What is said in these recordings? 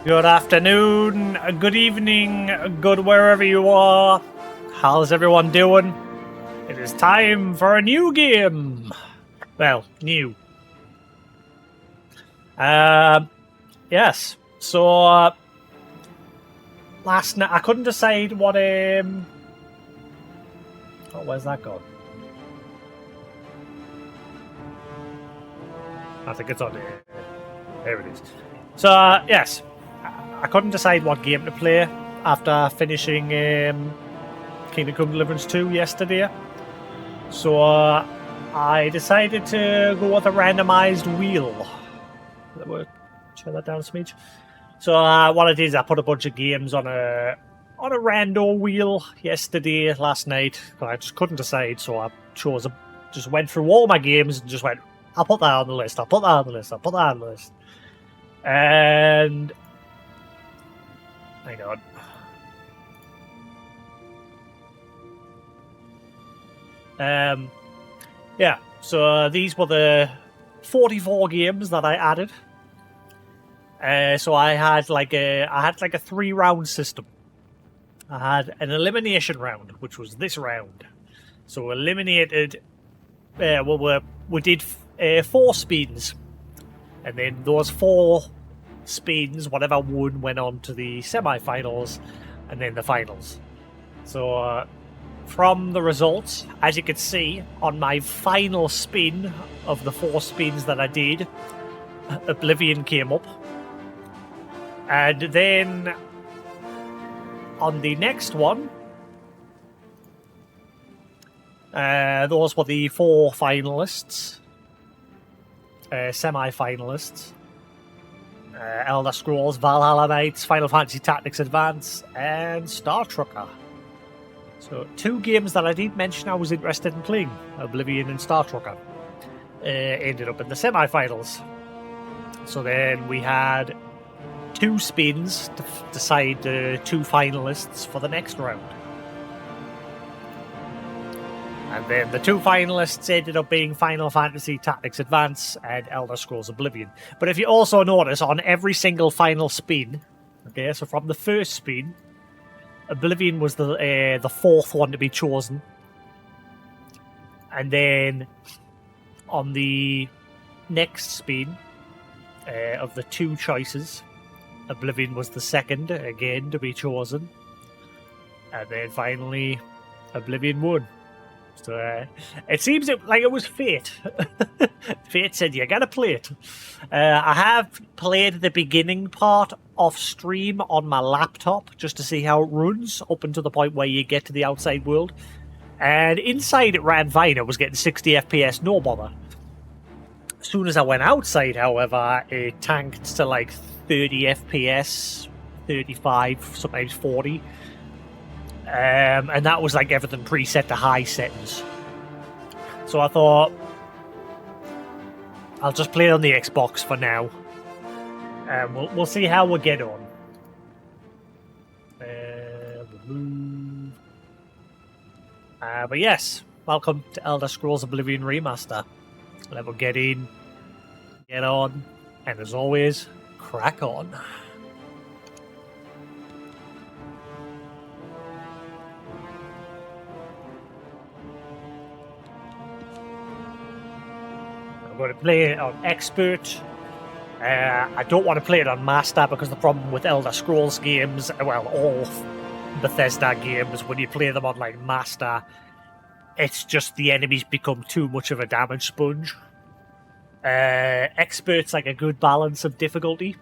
Good afternoon, good evening, good wherever you are. How's everyone doing? It is time for a new game. Well, new. Yes. So, last night I couldn't decide what oh, where's that gone? I think it's on there. There it is. So, yes. I couldn't decide what game to play after finishing Kingdom Come Deliverance 2 yesterday. So I decided to go with a randomized wheel. Turn that down a smidge. So what I did is I put a bunch of games on a rando wheel last night. I just couldn't decide, so I just went through all my games and just went, I'll put that on the list, I'll put that on the list, I'll put that on the list. And hang on. Yeah, so these were the 44 games that I added. So I had like a 3-round system. I had an elimination round, which was this round. So eliminated. We did 4 spins, and then those 4 spins, whatever won, went on to the semi-finals, and then the finals. So from the results, as you can see, on my final spin of the 4 spins that I did, Oblivion came up. And then on the next one, those were the 4 finalists, semi-finalists. Elder Scrolls, Valhalla Knights, Final Fantasy Tactics Advance, and Star Trucker. So 2 games that I did mention I was interested in playing, Oblivion and Star Trucker, ended up in the semi-finals. So then we had 2 spins to decide the 2 finalists for the next round. And then the 2 finalists ended up being Final Fantasy Tactics Advance and Elder Scrolls Oblivion. But if you also notice, on every single final spin, okay, so from the first spin, Oblivion was the 4th one to be chosen. And then on the next spin of the 2 choices, Oblivion was the 2nd, again, to be chosen. And then finally, Oblivion won. So it seems like it was fate. Fate said, you gotta play it. I have played the beginning part off stream on my laptop just to see how it runs up until the point where you get to the outside world. And inside it ran fine. It was getting 60 FPS, no bother. As soon as I went outside, however, it tanked to like 30 FPS, 35, sometimes 40. And that was like everything preset to high settings. So I thought, I'll just play it on the Xbox for now. We'll see how we get on. But yes, welcome to Elder Scrolls Oblivion Remaster. Let me get in, get on, and as always, crack on. I'm going to play it on Expert. I don't want to play it on Master because the problem with Elder Scrolls games, well, all Bethesda games, when you play them on like Master, it's just the enemies become too much of a damage sponge. Expert's like a good balance of difficulty.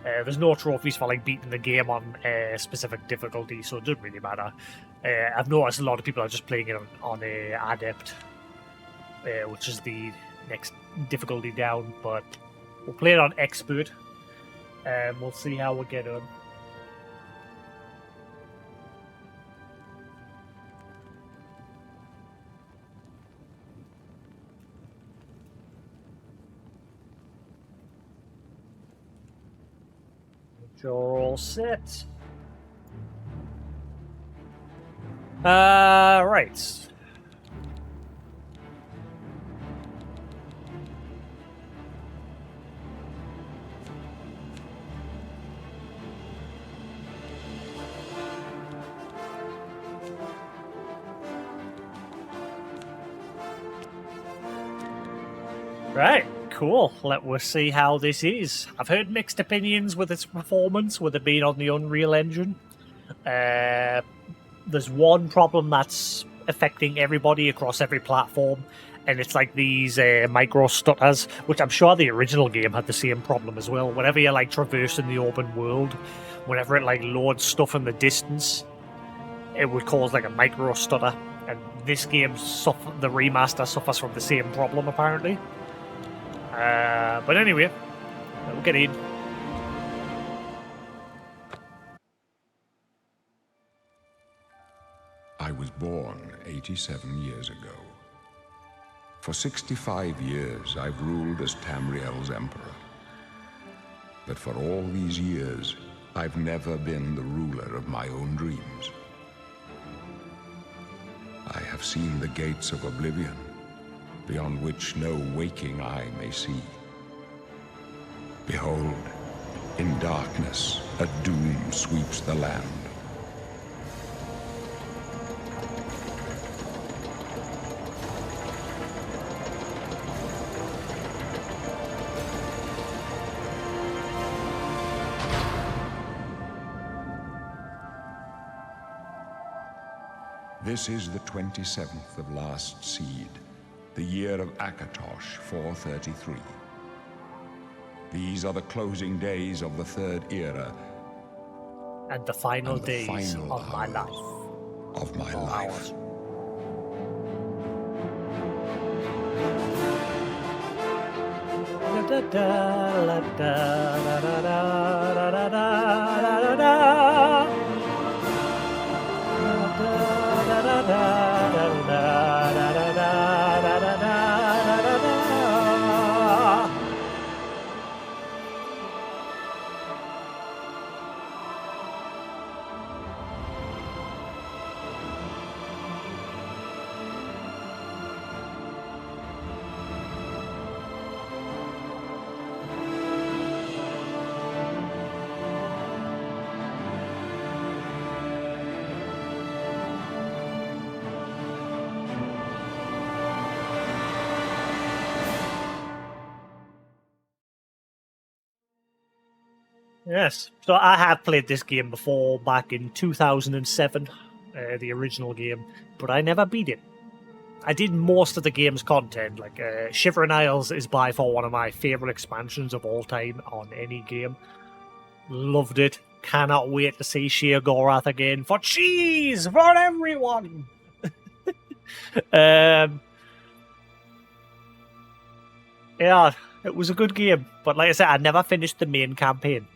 There's no trophies for like beating the game on specific difficulty, so it doesn't really matter. I've noticed a lot of people are just playing it on Adept, which is the next difficulty down, but we'll play it on Expert, and we'll see how we get on. You're all set. Right. Right, cool. Let us see how this is. I've heard mixed opinions with its performance, with it being on the Unreal Engine. There's one problem that's affecting everybody across every platform, and it's like these micro stutters, which I'm sure the original game had the same problem as well. Whenever you're like traversing the open world, whenever it like loads stuff in the distance, it would cause like a micro stutter. And this game, the remaster, suffers from the same problem apparently. But anyway, we'll get in. I was born 87 years ago. For 65 years, I've ruled as Tamriel's emperor. But for all these years, I've never been the ruler of my own dreams. I have seen the gates of Oblivion, beyond which no waking eye may see. Behold, in darkness, a doom sweeps the land. This is the 27th of last seed, the year of Akatosh 433. These are the closing days of the third era. And the final days of my life. Of my life. Da, da, da, da, da, da, da, da, da, da. Yes, so I have played this game before, back in 2007, the original game, but I never beat it. I did most of the game's content, like Shivering Isles is by far one of my favourite expansions of all time on any game. Loved it. Cannot wait to see Sheer Gorath again for cheese for everyone! Yeah, it was a good game, but like I said, I never finished the main campaign.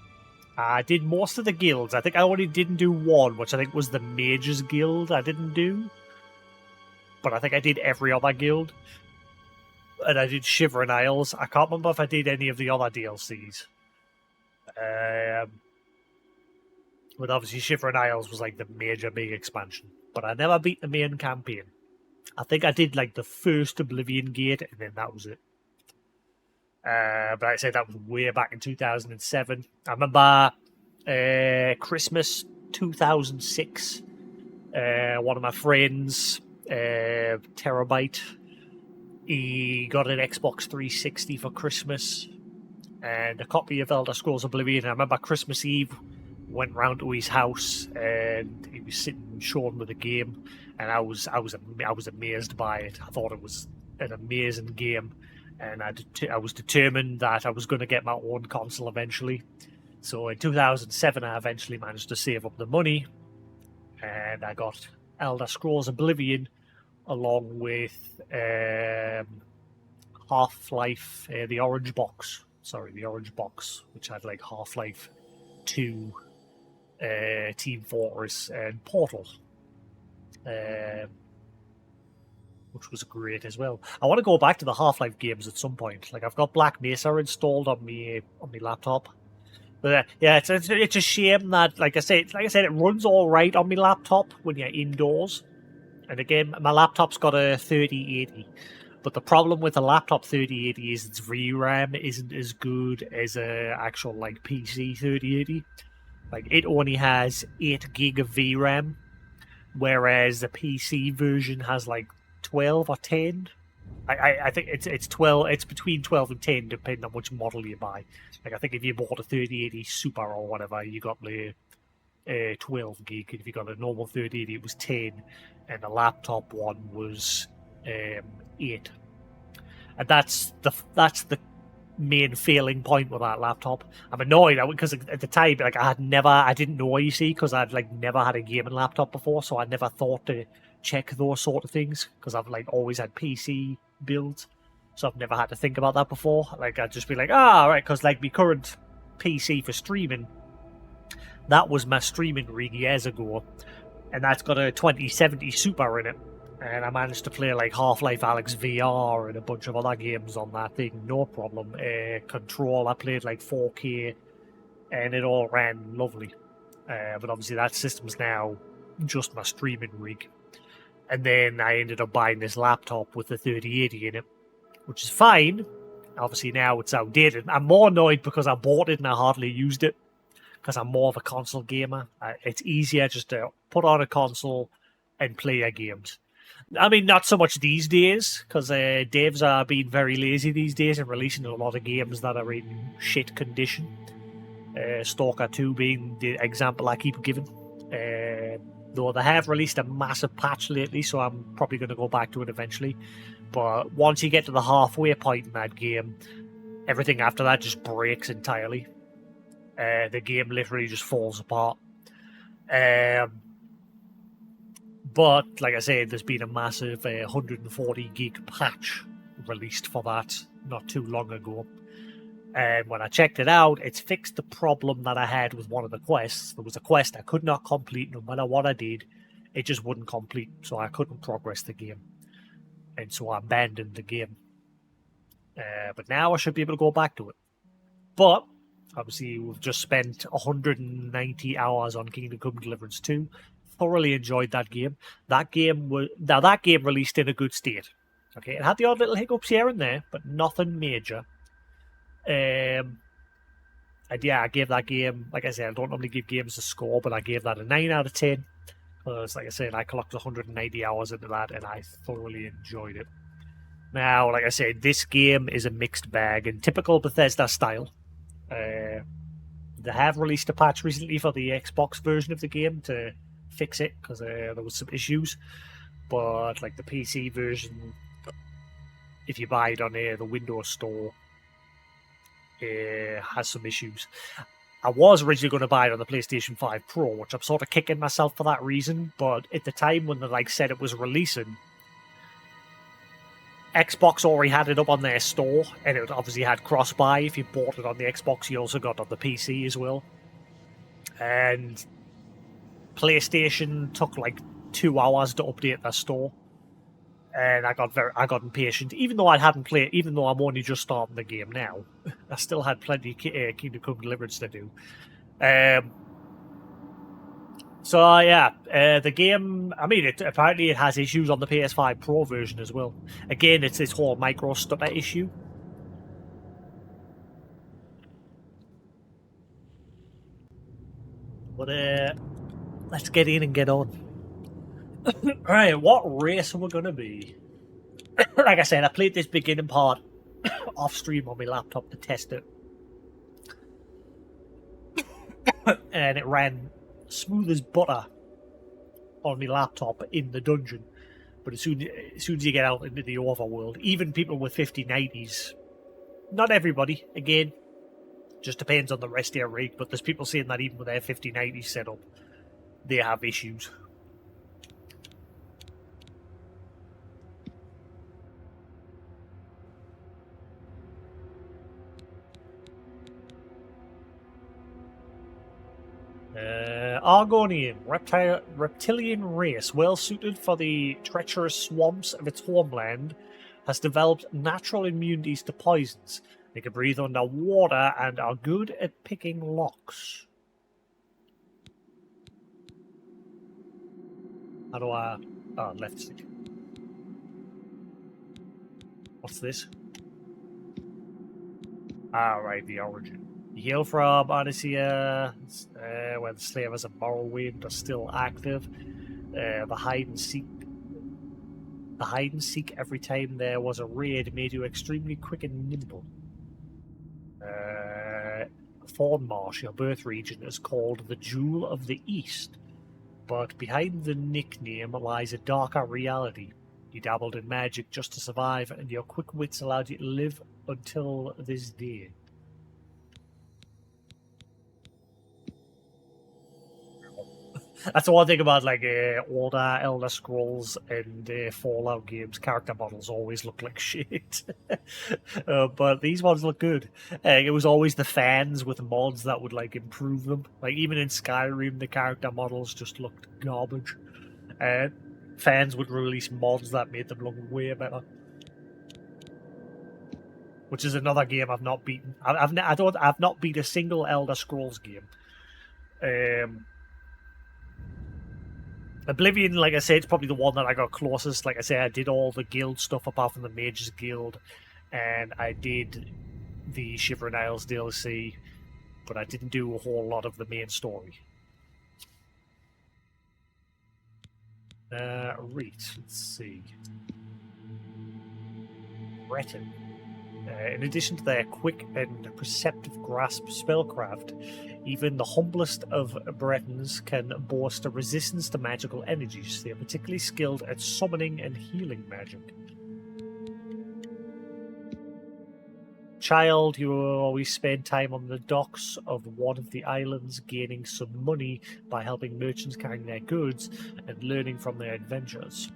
I did most of the guilds. I think I only didn't do one, which I think was the Mages Guild I didn't do. But I think I did every other guild. And I did Shivering Isles. I can't remember if I did any of the other DLCs. But obviously Shivering Isles was like the major big expansion. But I never beat the main campaign. I think I did like the first Oblivion Gate, and then that was it. But like I said, that was way back in 2007. I remember Christmas 2006. One of my friends, Terabyte, he got an Xbox 360 for Christmas and a copy of Elder Scrolls Oblivion. I remember Christmas Eve, went round to his house and he was sitting showing me the game, and I was amazed by it. I thought it was an amazing game. And I was determined that I was going to get my own console eventually. So in 2007, I eventually managed to save up the money. And I got Elder Scrolls Oblivion along with Half-Life, the Orange Box. Sorry, the Orange Box, which had like Half-Life 2, Team Fortress, and Portal. Which was great as well. I want to go back to the Half-Life games at some point. Like, I've got Black Mesa installed on my laptop. But yeah, it's a shame that, like I said, it runs all right on my laptop when you're indoors. And again, my laptop's got a 3080. But the problem with the laptop 3080 is its VRAM isn't as good as a actual like PC 3080. Like, it only has 8 gig of VRAM, whereas the PC version has like 12 or 10. I think it's 12. It's between 12 and 10, depending on which model you buy. Like I think if you bought a 3080 Super or whatever, you got the 12 gig. If you got a normal 3080, it was 10, and the laptop one was 8. And that's the main failing point with that laptop. I'm annoyed because at the time, like I didn't know, you see, because I'd like never had a gaming laptop before, so I never thought to check those sort of things because I've like always had PC builds, so I've never had to think about that before. Like I'd just be like, right, because like my current PC for streaming, that was my streaming rig years ago, and that's got a 2070 Super in it. And I managed to play like Half-Life Alyx VR and a bunch of other games on that thing, no problem. Control, I played like 4K, and it all ran lovely. But obviously that system's now just my streaming rig. And then I ended up buying this laptop with the 3080 in it, which is fine. Obviously now it's outdated. I'm more annoyed because I bought it and I hardly used it, because I'm more of a console gamer. It's easier just to put on a console and play your games. I mean, not so much these days, because devs are being very lazy these days and releasing a lot of games that are in shit condition. Stalker 2 being the example I keep giving. Though they have released a massive patch lately, so I'm probably going to go back to it eventually. But once you get to the halfway point in that game, everything after that just breaks entirely. The game literally just falls apart. But, like I said, there's been a massive 140 gig patch released for that not too long ago. And when I checked it out, it's fixed the problem that I had with one of the quests. There was a quest I could not complete no matter what I did. It just wouldn't complete, so I couldn't progress the game. And so I abandoned the game. But now I should be able to go back to it. But, obviously, we've just spent 190 hours on Kingdom Come Deliverance 2. Thoroughly enjoyed that game. That game released in a good state. Okay, it had the odd little hiccups here and there, but nothing major. And yeah, I gave that game, like I said, I don't normally give games a score, but I gave that a 9 out of 10. Because, like I said, I clocked 190 hours into that, and I thoroughly enjoyed it. Now, like I said, this game is a mixed bag in typical Bethesda style. They have released a patch recently for the Xbox version of the game to fix it, because there was some issues. But like the PC version, if you buy it on the Windows Store, has some issues. I was originally going to buy it on the PlayStation 5 Pro, which I'm sort of kicking myself for that reason. But at the time when they said it was releasing, Xbox already had it up on their store, and it obviously had cross-buy. If you bought it on the Xbox, you also got it on the PC as well. And PlayStation took like 2 hours to update their store, and I got impatient. Even though I'm only just starting the game now, I still had plenty of Kingdom Come Deliverance to do. The game, I mean, apparently it has issues on the PS5 Pro version as well. Again, it's this whole micro stutter issue. But let's get in and get on. Alright, what race are we going to be? Like I said, I played this beginning part off stream on my laptop to test it. And it ran smooth as butter on my laptop in the dungeon. But as soon as you get out into the overworld, even people with 5090s, not everybody, again, just depends on the rest of their rig, but there's people saying that even with their 5090s set up, they have issues. Argonian, reptilian race, well suited for the treacherous swamps of its homeland, has developed natural immunities to poisons. They can breathe underwater and are good at picking locks. How do I... Oh, left stick. What's this? Right, the origin. You hail from Odyssea, where the slavers of Morrowind are still active. The hide and seek The hide and seek every time there was a raid made you extremely quick and nimble. Thornmarsh, your birth region, is called the Jewel of the East, but behind the nickname lies a darker reality. You dabbled in magic just to survive, and your quick wits allowed you to live until this day. That's the one thing about like older Elder Scrolls and Fallout games. Character models always look like shit, but these ones look good. It was always the fans with mods that would like improve them. Like even in Skyrim, the character models just looked garbage. Fans would release mods that made them look way better. Which is another game I've not beaten. I've not beat a single Elder Scrolls game. Oblivion, like I said, it's probably the one that I got closest. Like I said, I did all the guild stuff apart from the Mages Guild, and I did the Shivering Isles DLC, but I didn't do a whole lot of the main story. Right, let's see. Breton. In addition to their quick and perceptive grasp spellcraft, even the humblest of Bretons can boast a resistance to magical energies. They are particularly skilled at summoning and healing magic. Child, you will always spend time on the docks of one of the islands, gaining some money by helping merchants carrying their goods and learning from their adventures.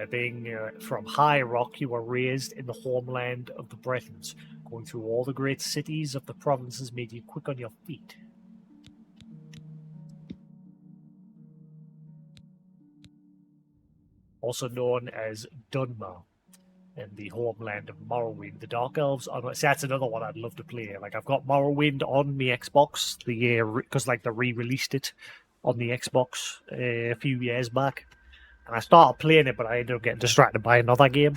Being from High Rock, you were raised in the homeland of the Bretons. Going through all the great cities of the provinces made you quick on your feet. Also known as Dunmer, and the homeland of Morrowind. The Dark Elves. See, that's another one I'd love to play. Like I've got Morrowind on my Xbox because like they re-released it on the Xbox a few years back. And I started playing it, but I ended up getting distracted by another game.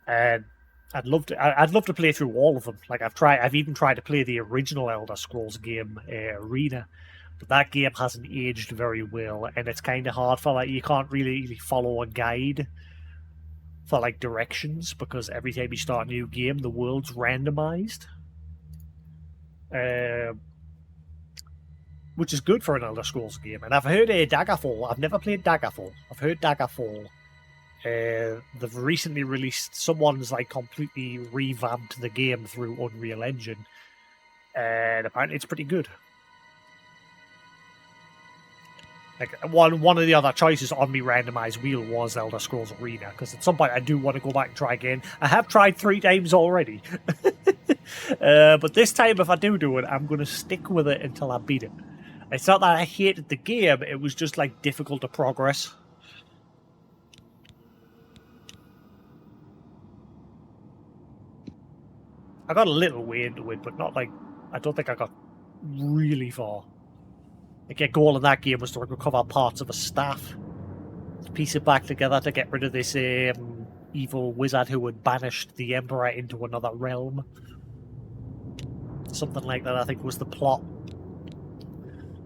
And I'd love to play through all of them. Like I've even tried to play the original Elder Scrolls game, Arena, but that game hasn't aged very well, and it's kind of hard for like you can't really follow a guide for like directions because every time you start a new game, the world's randomized. Which is good for an Elder Scrolls game. And I've heard Daggerfall. I've never played Daggerfall. I've heard Daggerfall. They've recently released... Someone's like completely revamped the game through Unreal Engine. And apparently it's pretty good. Like one of the other choices on me randomized wheel was Elder Scrolls Arena, because at some point I do want to go back and try again. I have tried 3 times already. But this time, if I do it, I'm going to stick with it until I beat it. It's not that I hated the game, it was just like difficult to progress. I got a little way into it, but not like... I don't think I got really far. Like, a goal in that game was to recover parts of a staff, to piece it back together to get rid of this evil wizard who had banished the Emperor into another realm. Something like that, I think, was the plot.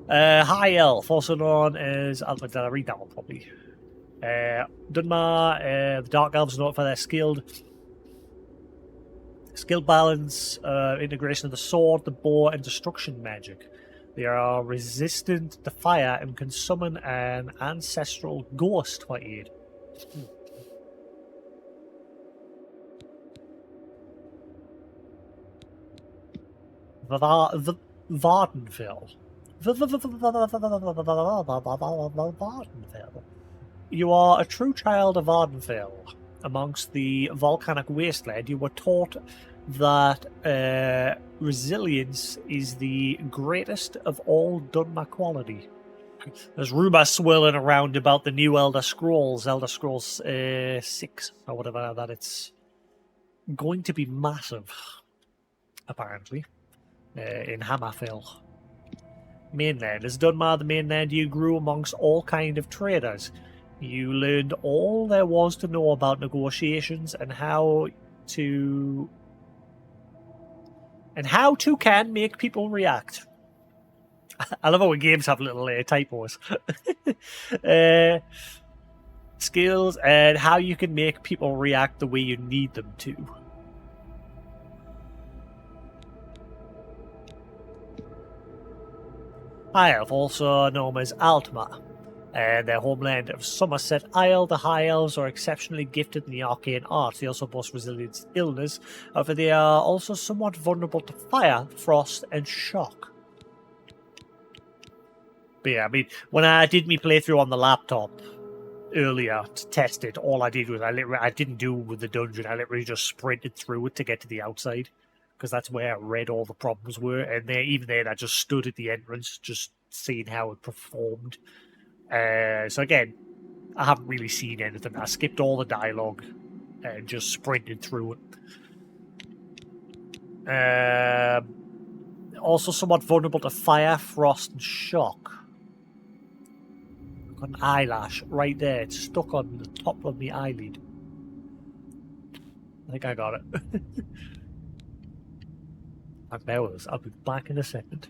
High Elf, also known as... Did I read that one properly? Dunmer, the Dark Elves are known for their skill balance, integration of the sword, the bow, and destruction magic. They are resistant to fire and can summon an ancestral ghost for aid. The Vardenfell. You are a true child of Vardenfell. Amongst the volcanic wasteland, you were taught that resilience is the greatest of all Dunmer quality. There's rumours swirling around about the new Elder Scrolls 6, or whatever, that it's going to be massive, apparently, in Hammerfell. Mainland. As Dunmer, the mainland, you grew amongst all kind of traders. You learned all there was to know about negotiations and how to can make people react. I love how games have little typos. skills and how you can make people react the way you need them to. High Elf, also known as Altmar, and their homeland of Somerset Isle. The High Elves are exceptionally gifted in the arcane arts. They also boast resilience to illness, however they are also somewhat vulnerable to fire, frost, and shock. But yeah, I mean, when I did my playthrough on the laptop earlier to test it, all I did was I didn't do with the dungeon. I literally just sprinted through it to get to the outside, because that's where I read all the problems were. And even then, I just stood at the entrance, just seeing how it performed. So again, I haven't really seen anything. I skipped all the dialogue and just sprinted through it. Also somewhat vulnerable to fire, frost, and shock. Got an eyelash right there. It's stuck on the top of the eyelid. I think I got it. I'll be back in a second.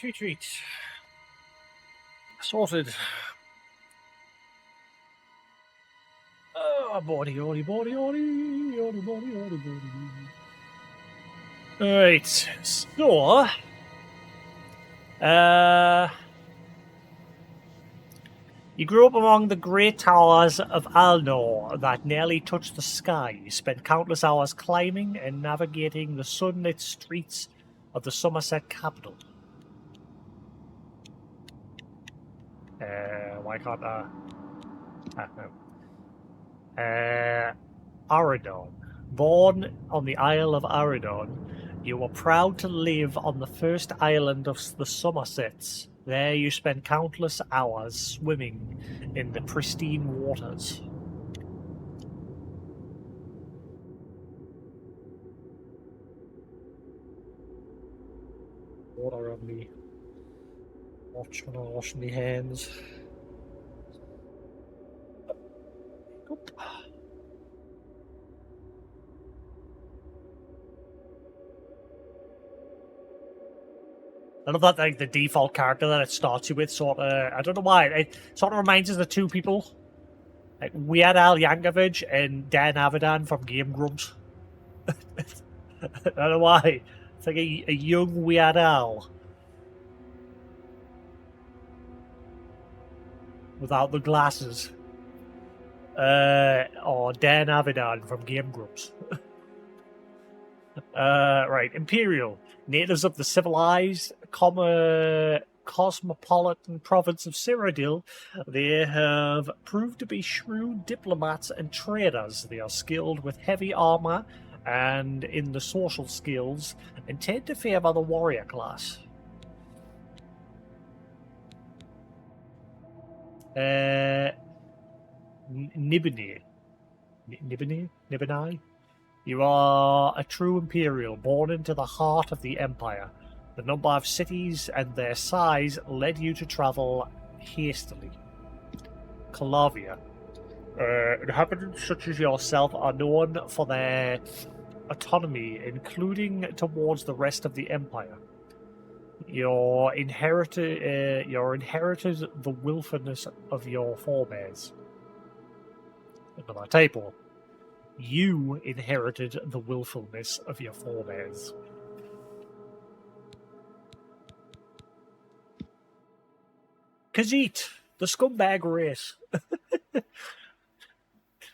Retreat. Sorted. Oh, body. Alright, so... You grew up among the great towers of Alnor that nearly touched the sky. You spent countless hours climbing and navigating the sunlit streets of the Somerset capital. Why can't I... no. Aridon. Born on the Isle of Aridon, you were proud to live on the first island of the Somersets. There you spent countless hours swimming in the pristine waters. Water on me. Wash my hands. I love that, like, the default character that it starts you with sort of, I don't know why, it sort of reminds us of two people. Like Weird Al Yankovic and Dan Avidan from Game Grumps. I don't know why. It's like a young Weird Al. Without the glasses. Or Dan Avidan from Game Grumps. Right, Imperial. Natives of the civilized, cosmopolitan province of Cyrodiil, they have proved to be shrewd diplomats and traders. They are skilled with heavy armor and in the social skills, and tend to favor the warrior class. Nibini. You are a true Imperial, born into the heart of the Empire. The number of cities and their size led you to travel hastily. Calavia. Inhabitants such as yourself are known for their autonomy, including towards the rest of the Empire. Your inherited the willfulness of your forebears. Another typo. You inherited the willfulness of your forebears. Khajiit, the scumbag race.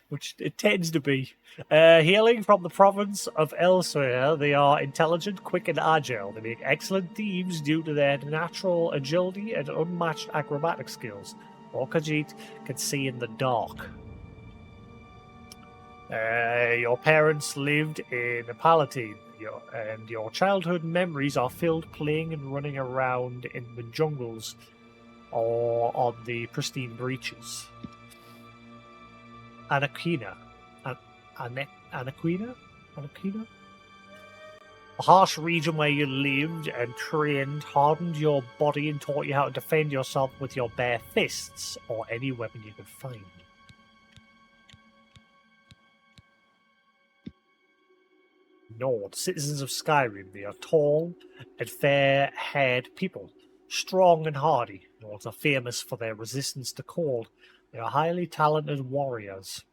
Which it tends to be. Hailing from the province of Elsewhere, they are intelligent, quick, and agile. They make excellent thieves due to their natural agility and unmatched acrobatic skills. Or Khajiit can see in the dark. Your parents lived in Palatine, and your childhood memories are filled playing and running around in the jungles or on the pristine breaches. Anaquina. Anaquina? A harsh region where you lived and trained hardened your body and taught you how to defend yourself with your bare fists or any weapon you could find. Nord, citizens of Skyrim, they are tall and fair-haired people, strong and hardy. Nords are famous for their resistance to cold. They are highly talented warriors.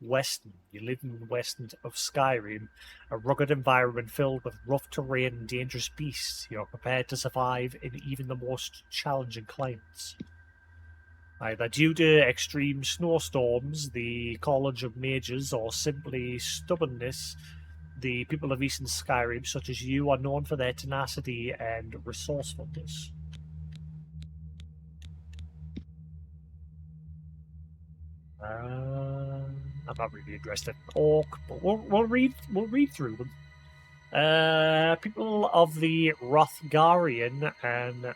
Western, you live in the western of Skyrim, a rugged environment filled with rough terrain and dangerous beasts. You are prepared to survive in even the most challenging climates. Either due to extreme snowstorms, the College of Mages, or simply stubbornness, the people of Eastern Skyrim, such as you, are known for their tenacity and resourcefulness. I'm not really interested in Orc, but we'll read through them. People of the Rothgarian and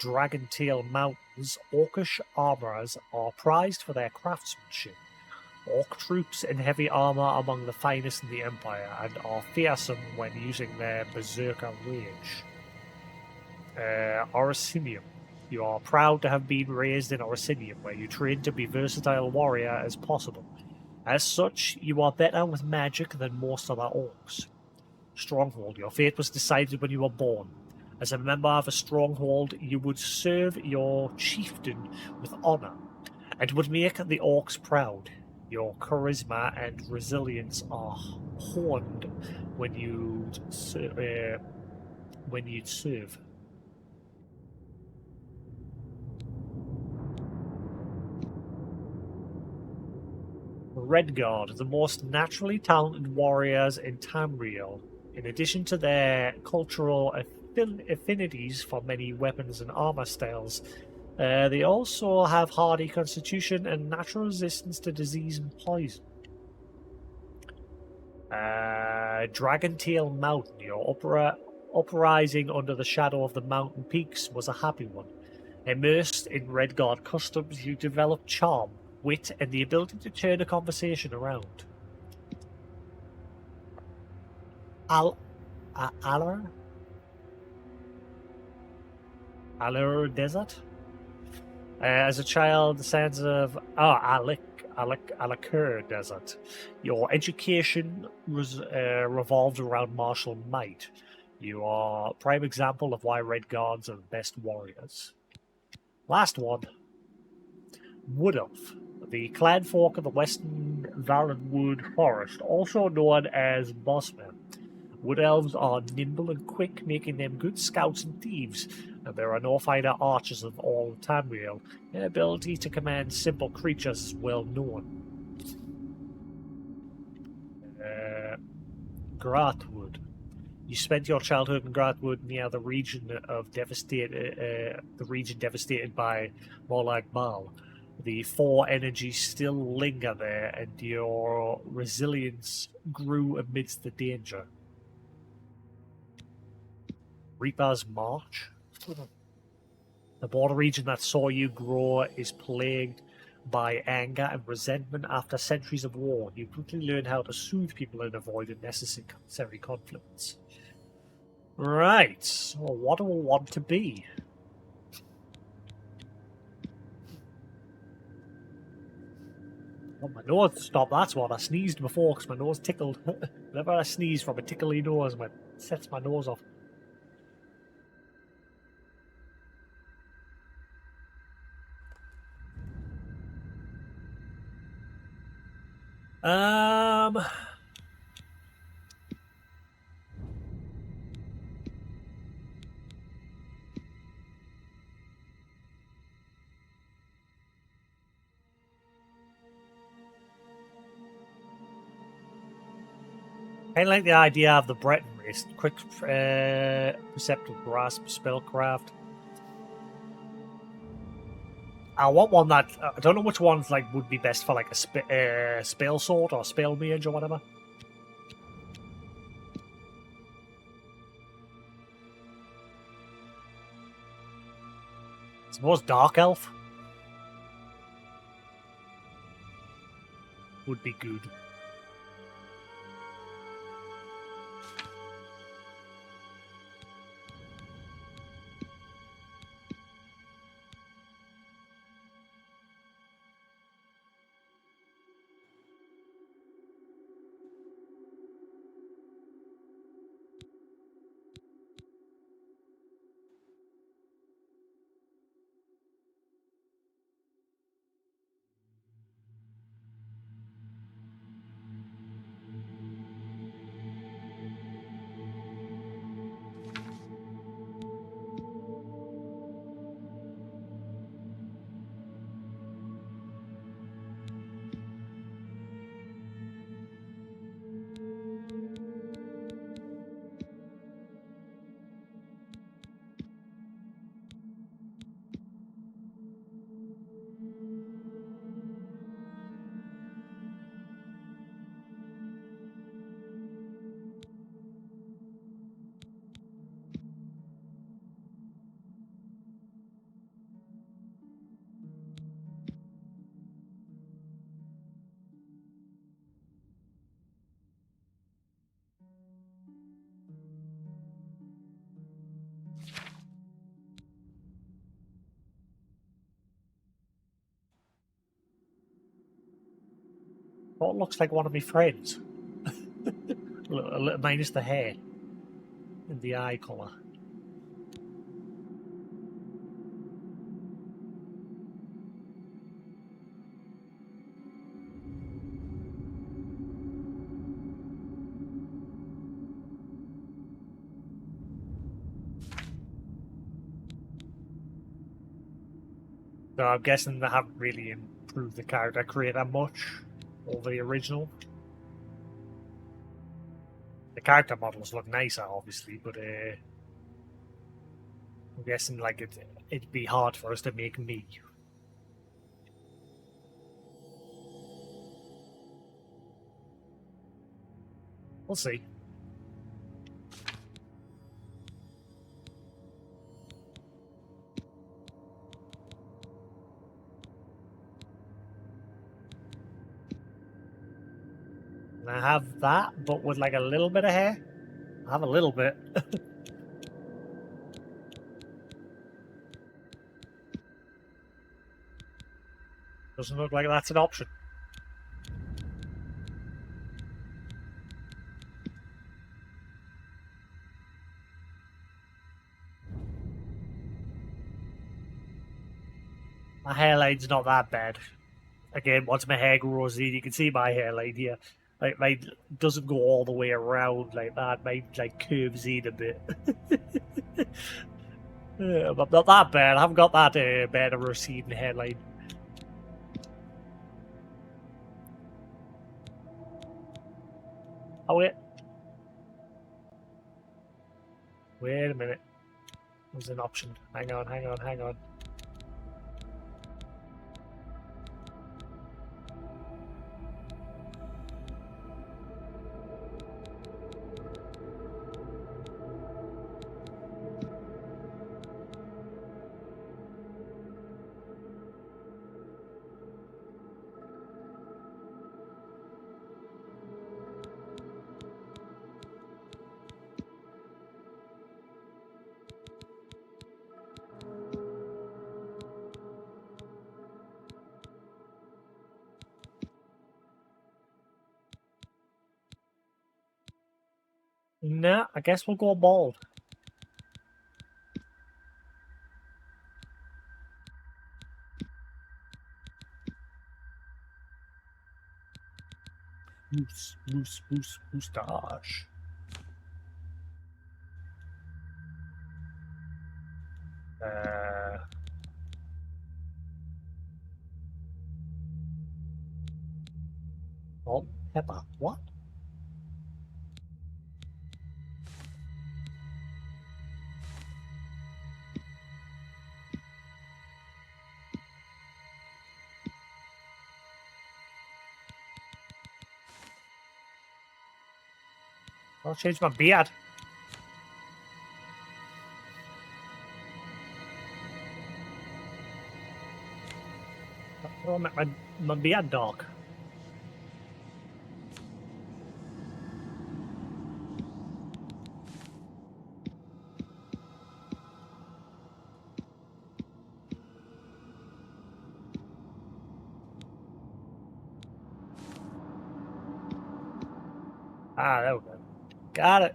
Dragontail Mountains, Orcish armorers are prized for their craftsmanship. Orc troops in heavy armor among the finest in the Empire, and are fearsome when using their berserker rage. Oricinium. You are proud to have been raised in Oricinium, where you train to be versatile warrior as possible. As such, you are better with magic than most other orcs. Stronghold. Your fate was decided when you were born. As a member of a stronghold, you would serve your chieftain with honor, and would make the orcs proud. Your charisma and resilience are honed when you'd serve. Redguard, the most naturally talented warriors in Tamriel. In addition to their cultural affinities for many weapons and armor styles, they also have hardy constitution and natural resistance to disease and poison. Dragontail Mountain, your uprising under the shadow of the mountain peaks was a happy one. Immersed in Redguard customs, you developed charm, wit, and the ability to turn a conversation around. Allur Desert? As a child, the sands of Alakir Desert. Your education revolved around martial might. You are a prime example of why Red Guards are the best warriors. Last one. Wood Elf. The clan folk of the Western Valenwood Forest, also known as Bossmen. Wood Elves are nimble and quick, making them good scouts and thieves, and there are no finer archers of all of Tamriel. Their ability to command simple creatures is well known. Gratwood. You spent your childhood in Gratwood near the region devastated by Molag Bal. The four energies still linger there, and your resilience grew amidst the danger. Reaper's March. The border region that saw you grow is plagued by anger and resentment after centuries of war. You quickly learn how to soothe people and avoid unnecessary conflicts. Right, so what do I want to be? Oh, my nose stopped. That's what I sneezed before because my nose tickled. Whenever I sneeze from a tickly nose, it sets my nose off. I like the idea of the Breton race. Quick, perceptive grasp, spellcraft. I want one that I don't know which ones would be best for a spell sword or spell mage or whatever. I suppose dark elf would be good. Oh, it looks like one of my friends. Minus the hair and the eye colour. So I'm guessing they haven't really improved the character creator much over the original. The character models look nicer, obviously, but I'm guessing it'd be hard for us to make me. We'll see. And I have that, but with a little bit of hair. I have a little bit. Doesn't look like that's an option. My hairline's not that bad. Again, once my hair grows in, you can see my hairline here. Like, mine doesn't go all the way around like that. Mine, like, curves in a bit. But not that bad. I haven't got that bad of a receding hairline. Oh, wait. Wait a minute. There's an option. Hang on, hang on, hang on. Nah, I guess we'll go bald. Moustache. Salt, pepper. What? I'll change my beard. I'll make my beard dark. Ah, there we go. Got it.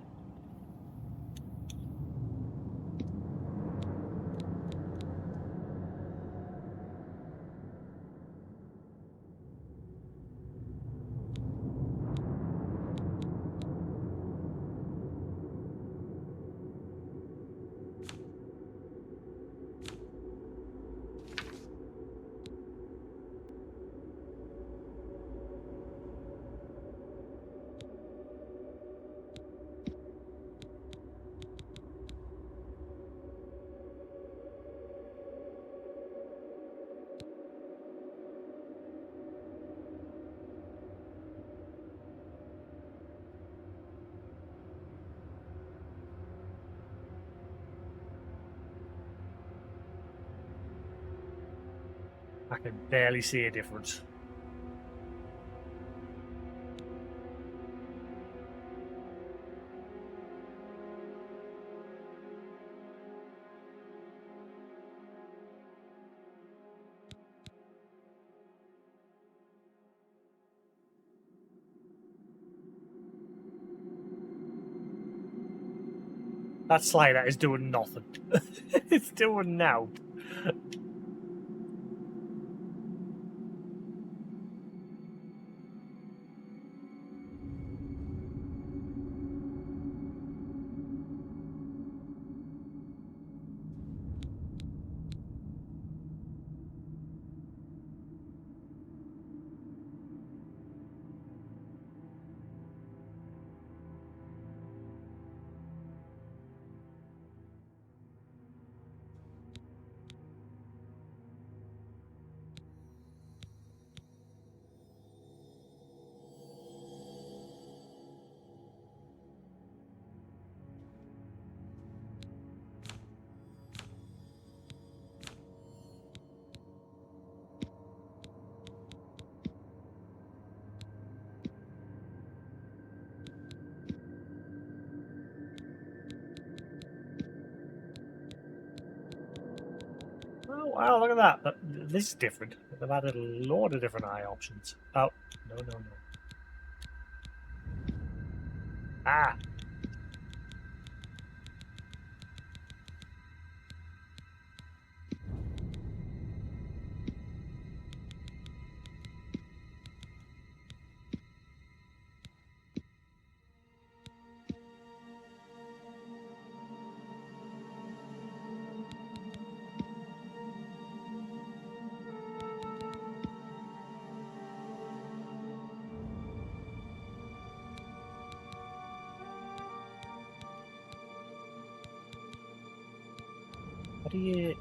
I can barely see a difference. That slider is doing nothing. It's doing now. Oh, wow, look at that. This is different. They've added a lot of different eye options. Oh, no, no, no. Ah! How do you...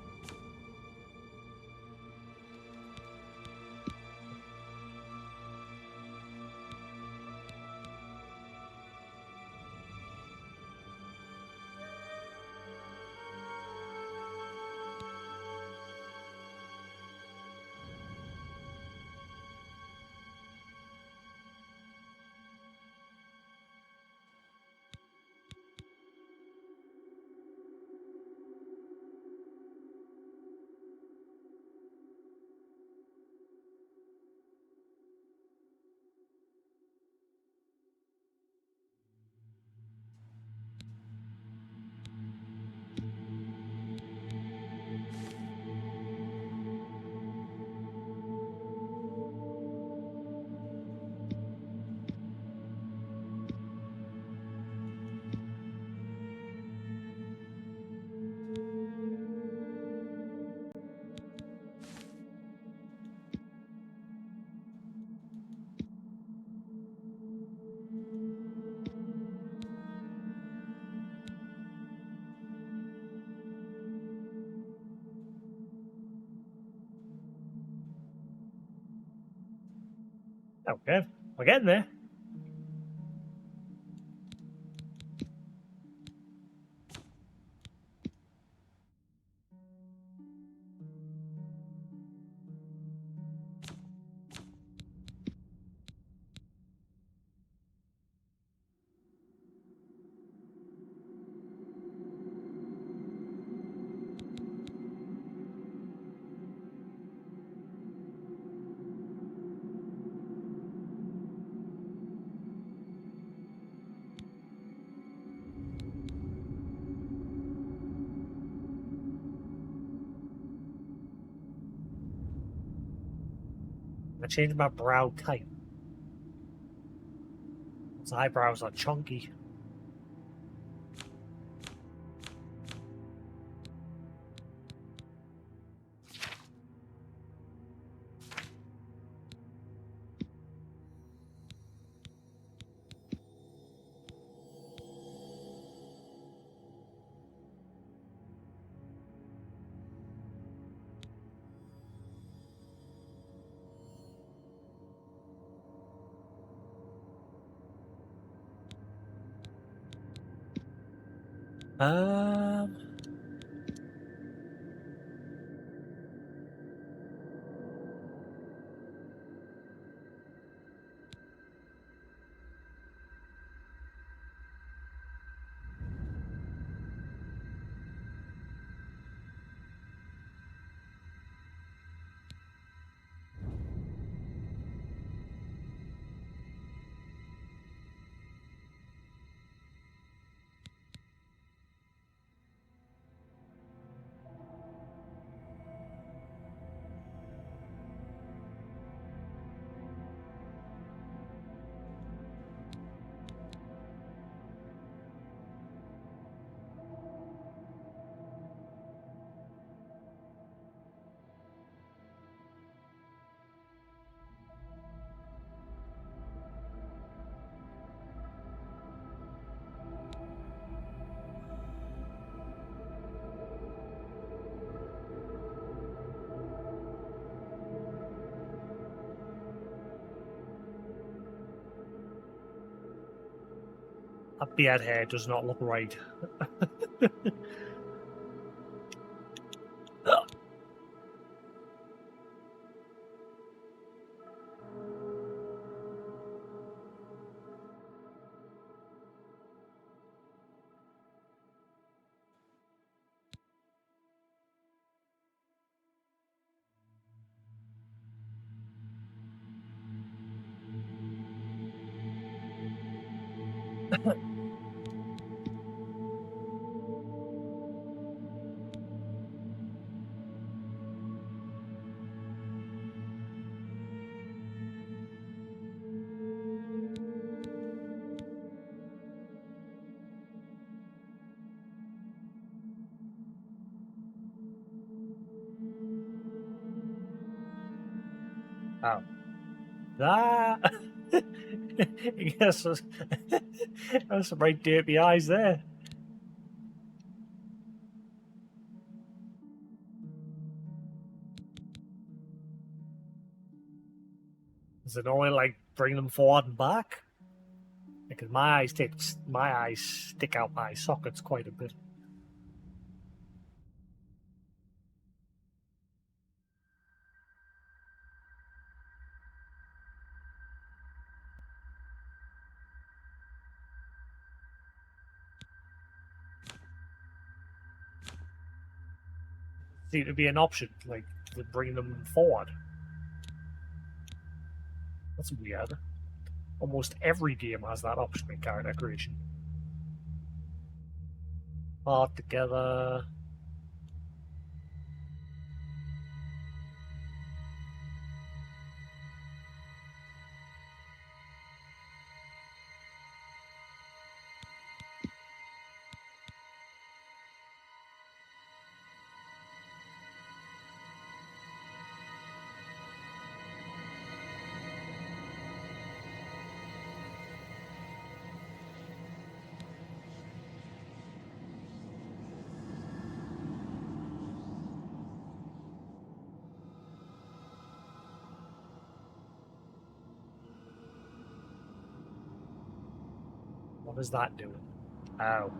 Okay, we're getting there. I changed my brow type. His eyebrows are chunky. Um... That beard hair does not look right. Oh. That... I guess that's some right derpy eyes there. Does it only like bring them forward and back? Because my eyes stick out my sockets quite a bit. Seem to be an option, like to bring them forward. That's weird. Almost every game has that option in character creation. Part together. What is that doing? Oh.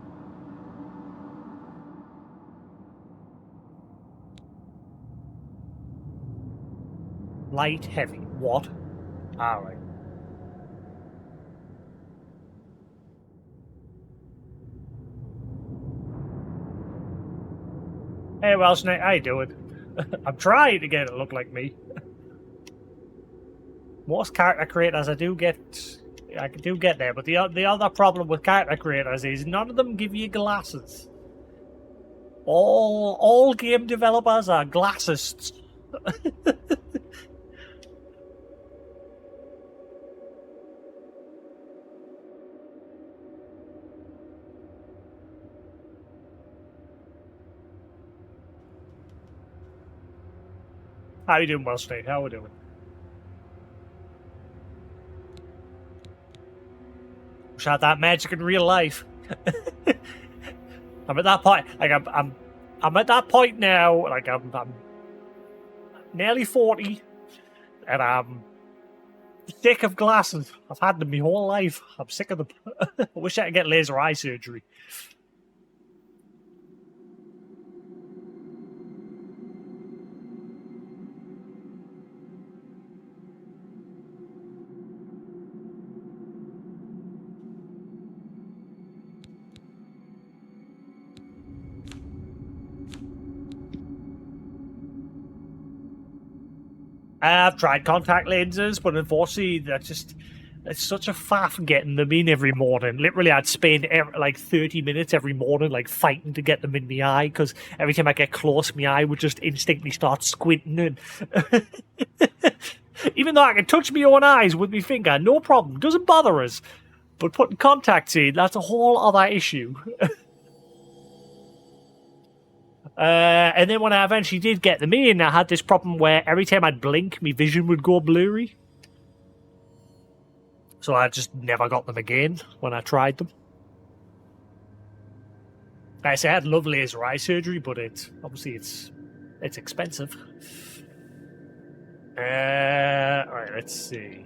Light, heavy. What? Alright. Hey, well, Snake, how you doing? I'm trying to get it to look like me. Most character creators I do get there, but the other problem with character creators is none of them give you glasses. All game developers are glassists. How you doing, Well Snake? How we doing? Wish I had that magic in real life. I'm at that point. Like I'm at that point now. Like I'm nearly 40, and I'm sick of glasses. I've had them my whole life. I'm sick of them. I wish I could get laser eye surgery. I've tried contact lenses, but unfortunately, it's such a faff getting them in every morning. Literally, I'd spend like 30 minutes every morning, like fighting to get them in my eye, because every time I get close, my eye would just instinctively start squinting. And even though I can touch my own eyes with my finger, no problem, doesn't bother us. But putting contacts in, that's a whole other issue. And then when I eventually did get them in, I had this problem where every time I'd blink, my vision would go blurry. So I just never got them again when I tried them. I say I had love laser eye surgery, but it's expensive. Alright, let's see.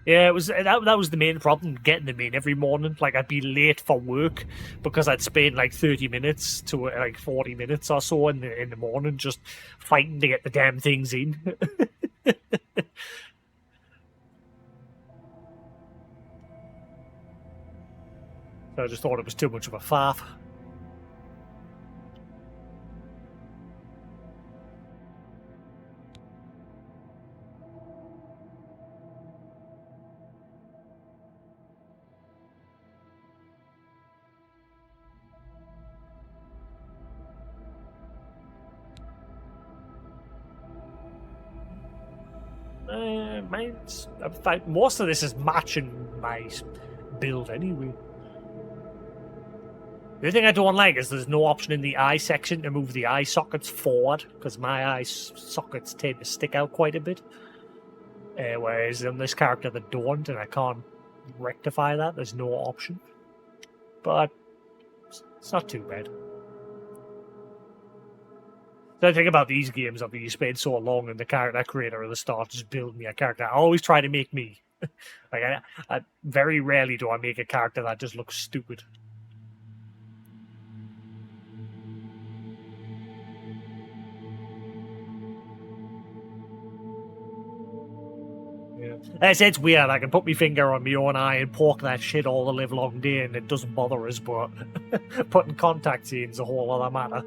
Yeah, it was that was the main problem, getting them in every morning. Like, I'd be late for work because I'd spend like 30 minutes to like 40 minutes or so in the morning just fighting to get the damn things in. So I just thought it was too much of a faff. Mine's, in fact, most of this is matching my build anyway. The only thing I don't like is there's no option in the eye section to move the eye sockets forward, because my eye sockets tend to stick out quite a bit. Whereas in this character they don't, and I can't rectify that. There's no option. but it's not too bad. The thing about these games, after you spend so long in the character creator at the start, just building your character, I always try to make me. Like, I very rarely do I make a character that just looks stupid. Yeah. It's weird. I can put my finger on my own eye and poke that shit all the live long day, and it doesn't bother us. But putting contacts in is a whole other matter.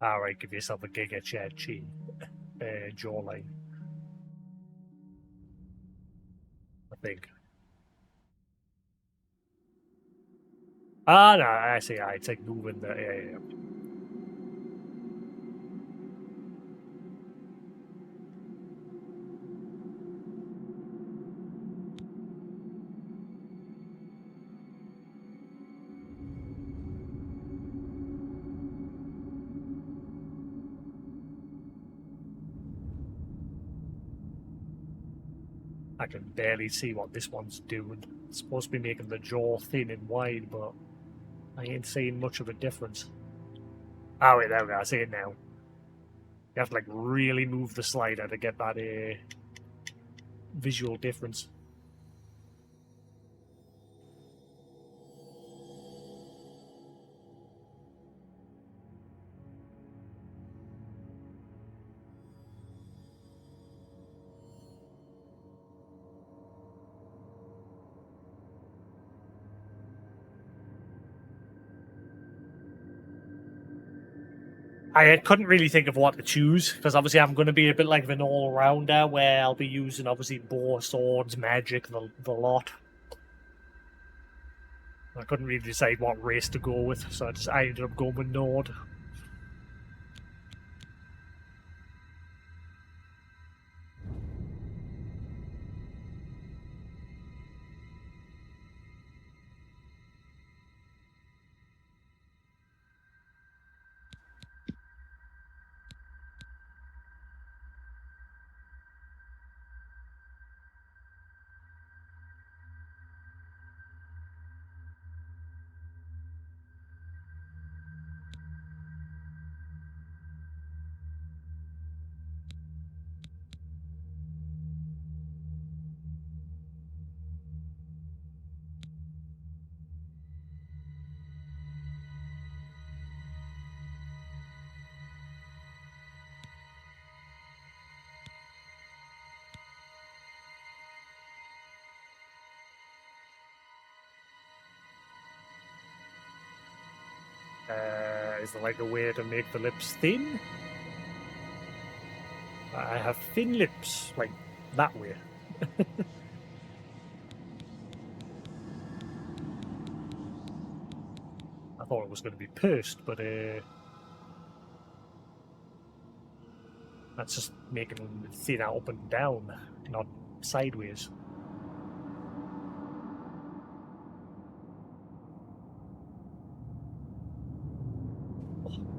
Alright, give yourself a Giga Chad chin, jawline. I think. Ah, no, I see. It's like moving the. Yeah. I can barely see what this one's doing. It's supposed to be making the jaw thin and wide, but I ain't seeing much of a difference. Oh, wait, there we go. I see it now. You have to, like, really move the slider to get that visual difference. I couldn't really think of what to choose, because obviously I'm going to be a bit like an all-rounder, where I'll be using, obviously, bow, swords, magic, the lot. I couldn't really decide what race to go with, so I ended up going with Nord. Is there like a way to make the lips thin? I have thin lips, like that way. I thought it was going to be pursed, but that's just making them thin up and down, not sideways.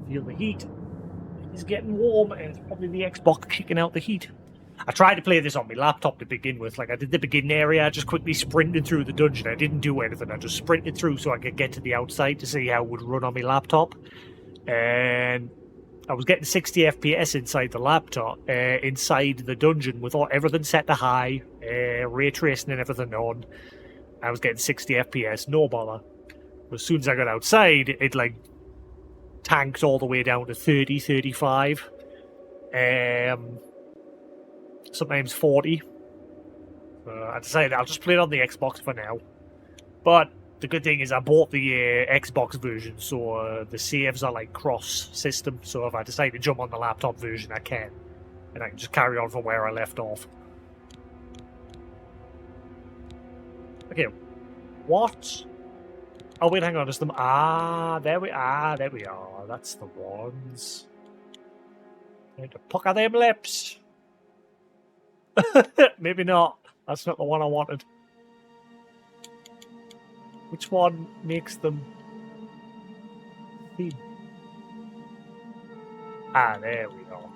Feel the heat. It's getting warm, and it's probably the Xbox kicking out the heat. I tried to play this on my laptop to begin with. Like, I did the beginning area, I just quickly sprinted through the dungeon. I didn't do anything. I just sprinted through so I could get to the outside to see how it would run on my laptop. And I was getting 60 FPS inside the laptop, inside the dungeon, with everything set to high, ray tracing and everything on. I was getting 60 FPS, no bother. But as soon as I got outside, it, like, tanked all the way down to 30, 35. Sometimes 40. I decided I'll just play it on the Xbox for now. But the good thing is I bought the Xbox version, so the saves are like cross-system. So if I decide to jump on the laptop version, I can. And I can just carry on from where I left off. Okay. What Oh wait, hang on. Is them? There we are. That's the ones. Need to pucker them lips. Maybe not. That's not the one I wanted. Which one makes them thin? There we go.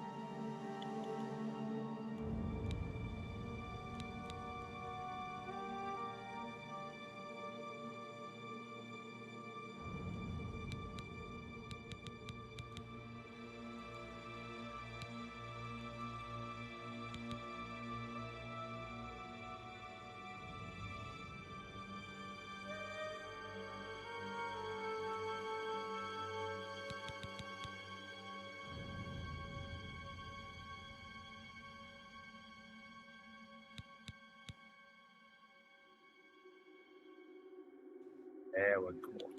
There we go.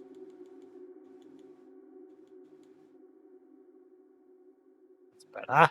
That's better.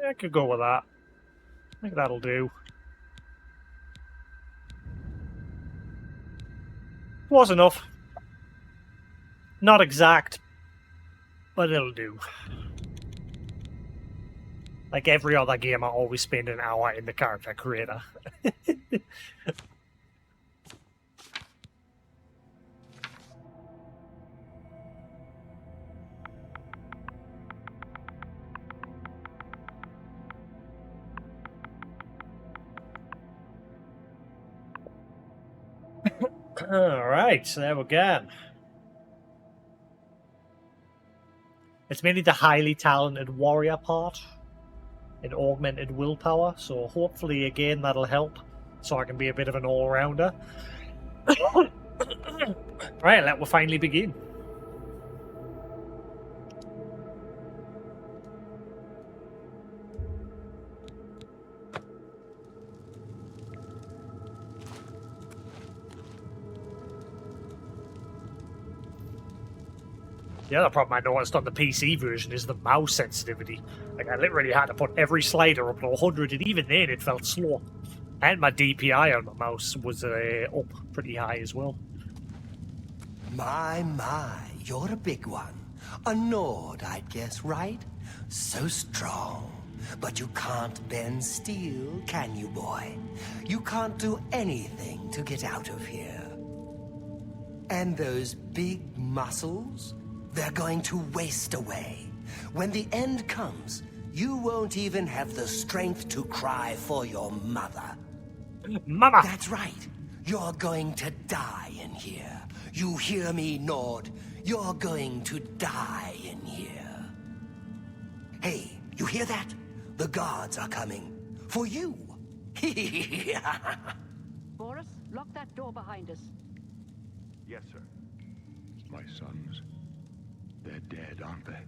I could go with that. I think that'll do. Was enough. Not exact, but it'll do. Like every other game, I always spend an hour in the character creator. Alright, so there we go. It's mainly the highly talented warrior part and augmented willpower, so hopefully again that'll help so I can be a bit of an all-rounder. Right, let us finally begin. The other problem I noticed on the PC version is the mouse sensitivity. Like, I literally had to put every slider up to 100, and even then it felt slow. And my DPI on my mouse was up pretty high as well. My, you're a big one. A Nord, I'd guess, right? So strong. But you can't bend steel, can you, boy? You can't do anything to get out of here. And those big muscles? They're going to waste away. When the end comes, you won't even have the strength to cry for your mother. Mama! That's right. You're going to die in here. You hear me, Nord? You're going to die in here. Hey, you hear that? The guards are coming. For you. Boris, lock that door behind us. Yes, sir. My sons. They're dead, aren't they?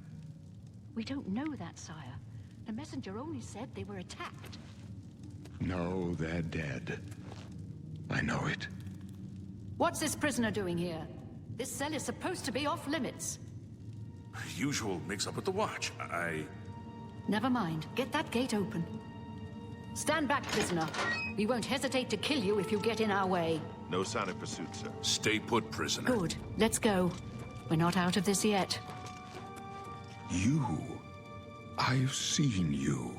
We don't know that, sire. The messenger only said they were attacked. No, they're dead. I know it. What's this prisoner doing here? This cell is supposed to be off limits. Usual mix-up with the watch. Never mind. Get that gate open. Stand back, prisoner. We won't hesitate to kill you if you get in our way. No sign of pursuit, sir. Stay put, prisoner. Good. Let's go. We're not out of this yet. You. I've seen you.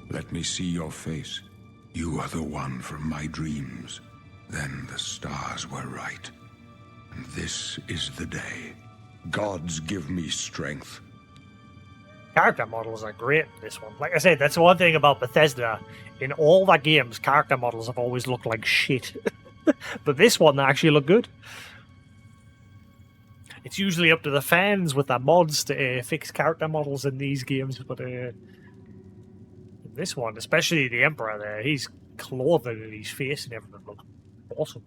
Let me see your face. You are the one from my dreams. Then the stars were right. And this is the day. Gods give me strength. Character models are great in this one. Like I said, that's one thing about Bethesda. In all their games, character models have always looked like shit. But this one, they actually look good. It's usually up to the fans with their mods to fix character models in these games, but in this one, especially the Emperor there, he's clothing and his face and everything look awesome.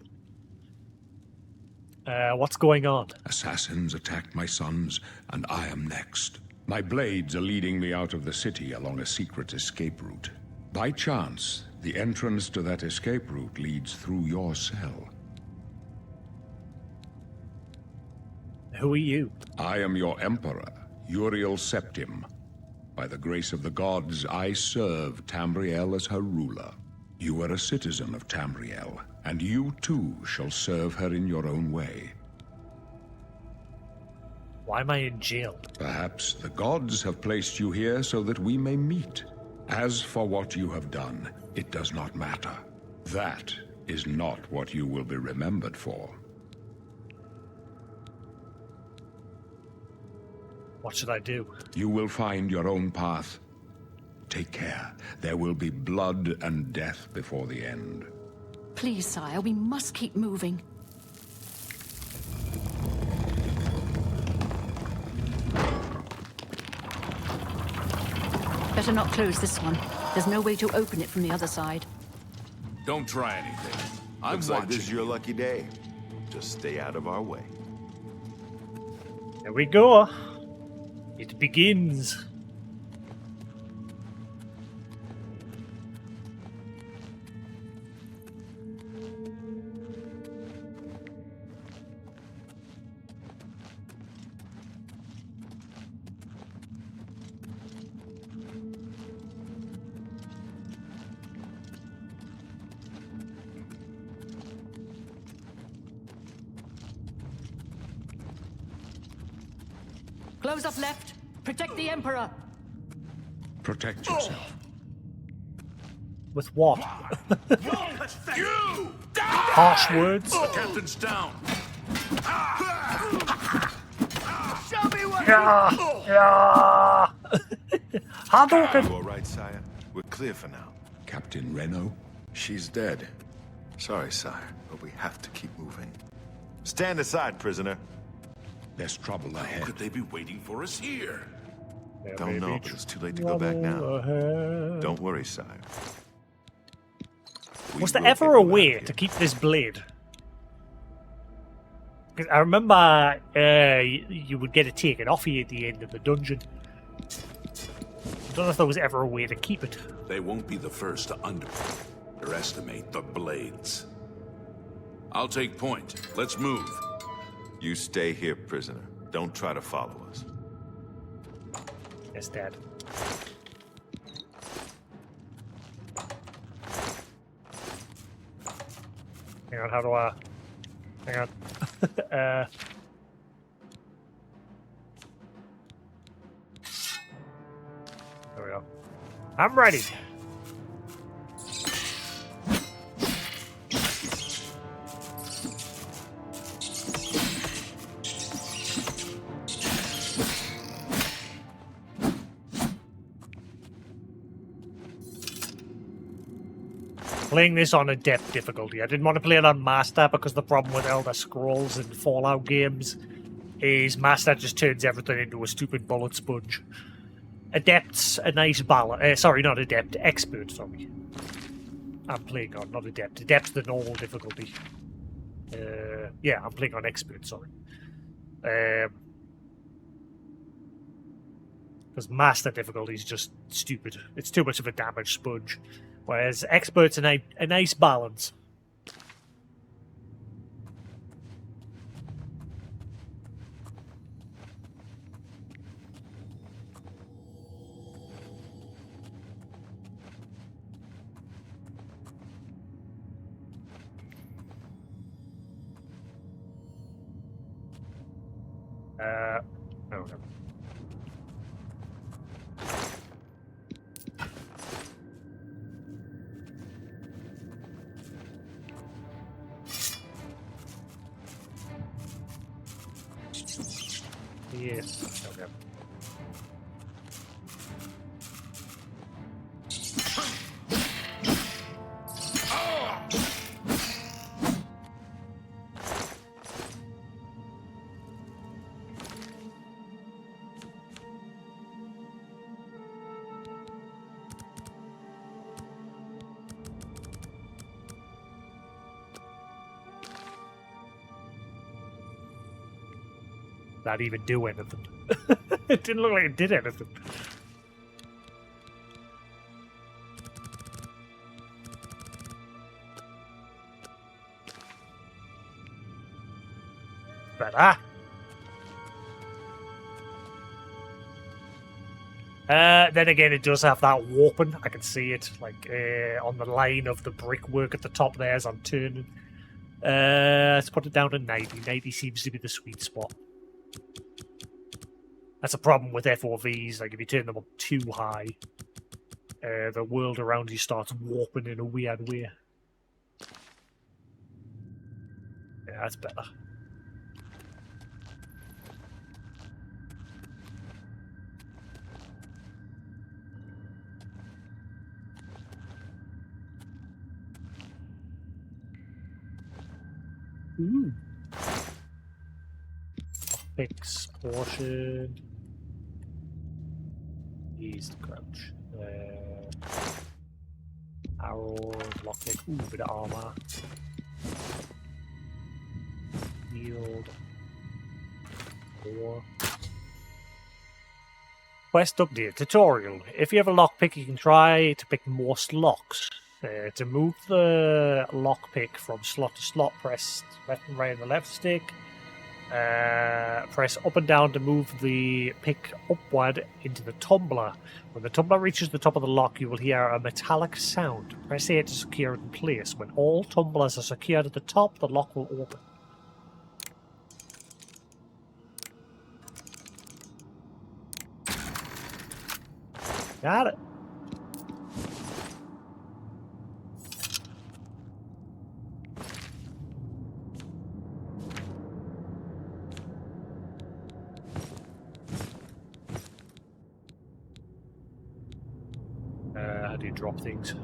What's going on? Assassins attacked my sons, and I am next. My blades are leading me out of the city along a secret escape route. By chance, the entrance to that escape route leads through your cell. Who are you? I am your Emperor, Uriel Septim. By the grace of the gods, I serve Tamriel as her ruler. You are a citizen of Tamriel, and you too shall serve her in your own way. Why am I in jail? Perhaps the gods have placed you here so that we may meet. As for what you have done, it does not matter. That is not what you will be remembered for. What should I do? You will find your own path. Take care. There will be blood and death before the end. Please, sire, we must keep moving. Better not close this one. There's no way to open it from the other side. Don't try anything. I'm Looks like this is watching your you. lucky day. Just stay out of our way. There we go. It begins. Close up left. Protect the Emperor. Protect yourself. With what? You! Harsh words? The captain's down. Show me what Yeah! Hadouken! You all right, sire? We're clear for now. Captain Reno? She's dead. Sorry, sire, but we have to keep moving. Stand aside, prisoner. There's trouble How ahead. could they be waiting for us here? Don't know, but it's too late to go back now. Don't worry, sire. We Was there will ever get a you out way of here. to keep this blade? Because I remember you would get it taken off you at the end of the dungeon. I don't know if there was ever a way to keep it. They won't be the first to underestimate the blades. I'll take point. Let's move. You stay here, prisoner. Don't try to follow us. Yes, Dad. Hang on, how do I... Hang on. There we go. I'm ready. Playing this on Adept difficulty. I didn't want to play it on Master because the problem with Elder Scrolls and Fallout games is Master just turns everything into a stupid bullet sponge. Adept's a nice balance. Sorry, not Adept. Expert, sorry. I'm playing on, not Adept. Adept's the normal difficulty. Yeah, I'm playing on Expert, sorry. Because Master difficulty is just stupid. It's too much of a damage sponge. Whereas Expert's a nice balance. Okay. Yes. Okay. Not even do anything. It didn't look like it did anything. Better. Then again, it does have that warping. I can see it, like, on the line of the brickwork at the top there as I'm turning. Let's put it down to 90. 90 seems to be the sweet spot. That's a problem with FOVs. Like, if you turn them up too high, the world around you starts warping in a weird way. Yeah, that's better. Ooh. Fix portion. Ease the crouch. Arrows, lockpick. Ooh, bit of armor. Yield. 4. Quest update tutorial. If you have a lockpick, you can try to pick most locks. To move the lockpick from slot to slot, press left and right on the left stick. Press up and down to move the pick upward into the tumbler. When the tumbler reaches the top of the lock, you will hear a metallic sound. Press A to secure it in place. When all tumblers are secured at the top, the lock will open. Got it. How do you drop things?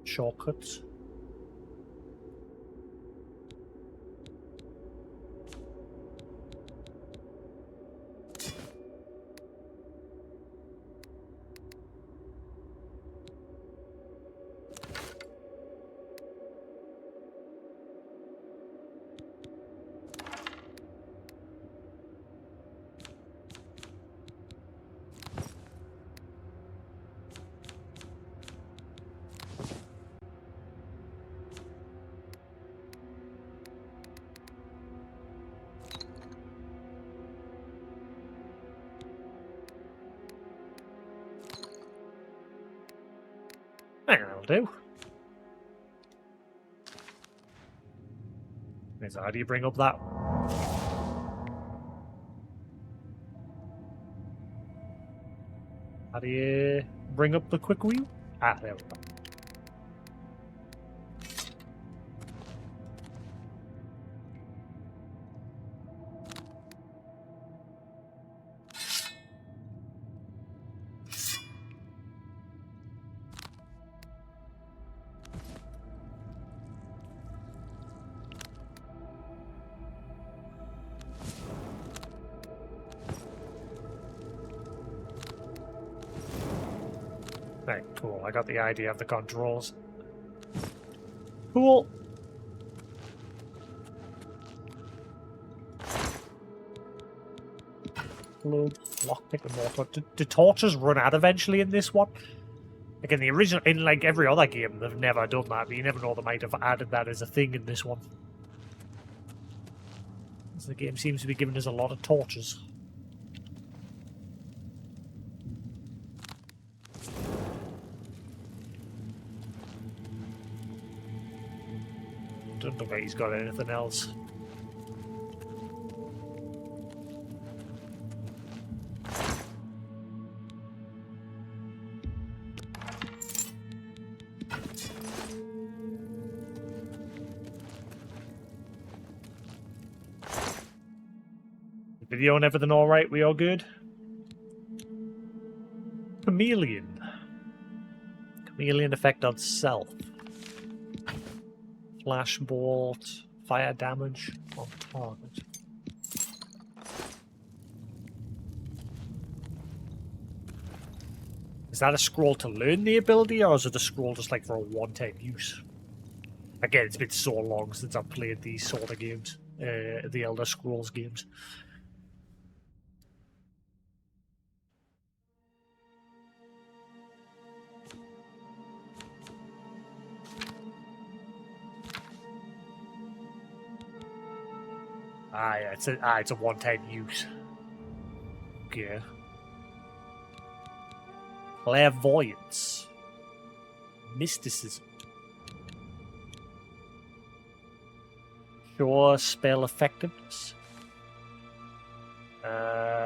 Shortcuts. That'll do. So how do you bring up that? How do you bring up the quick wheel? Ah, there we go. Right, cool. I got the idea of the controls. Cool. Load, lockpick, and mortar. Do torches run out eventually in this one? Like in the original, in like every other game, they've never done that, but you never know, they might have added that as a thing in this one. Because the game seems to be giving us a lot of torches. look like he's got anything else. Video and everything alright? We all good? Chameleon. Chameleon effect on self. Flash bolt. Fire damage on target. Is that a scroll to learn the ability, or is it a scroll just like for a one-time use? Again, it's been so long since I've played these sort of games. The Elder Scrolls games. Yeah, it's a one-time use. Okay. Clairvoyance. Mysticism. Sure spell effectiveness.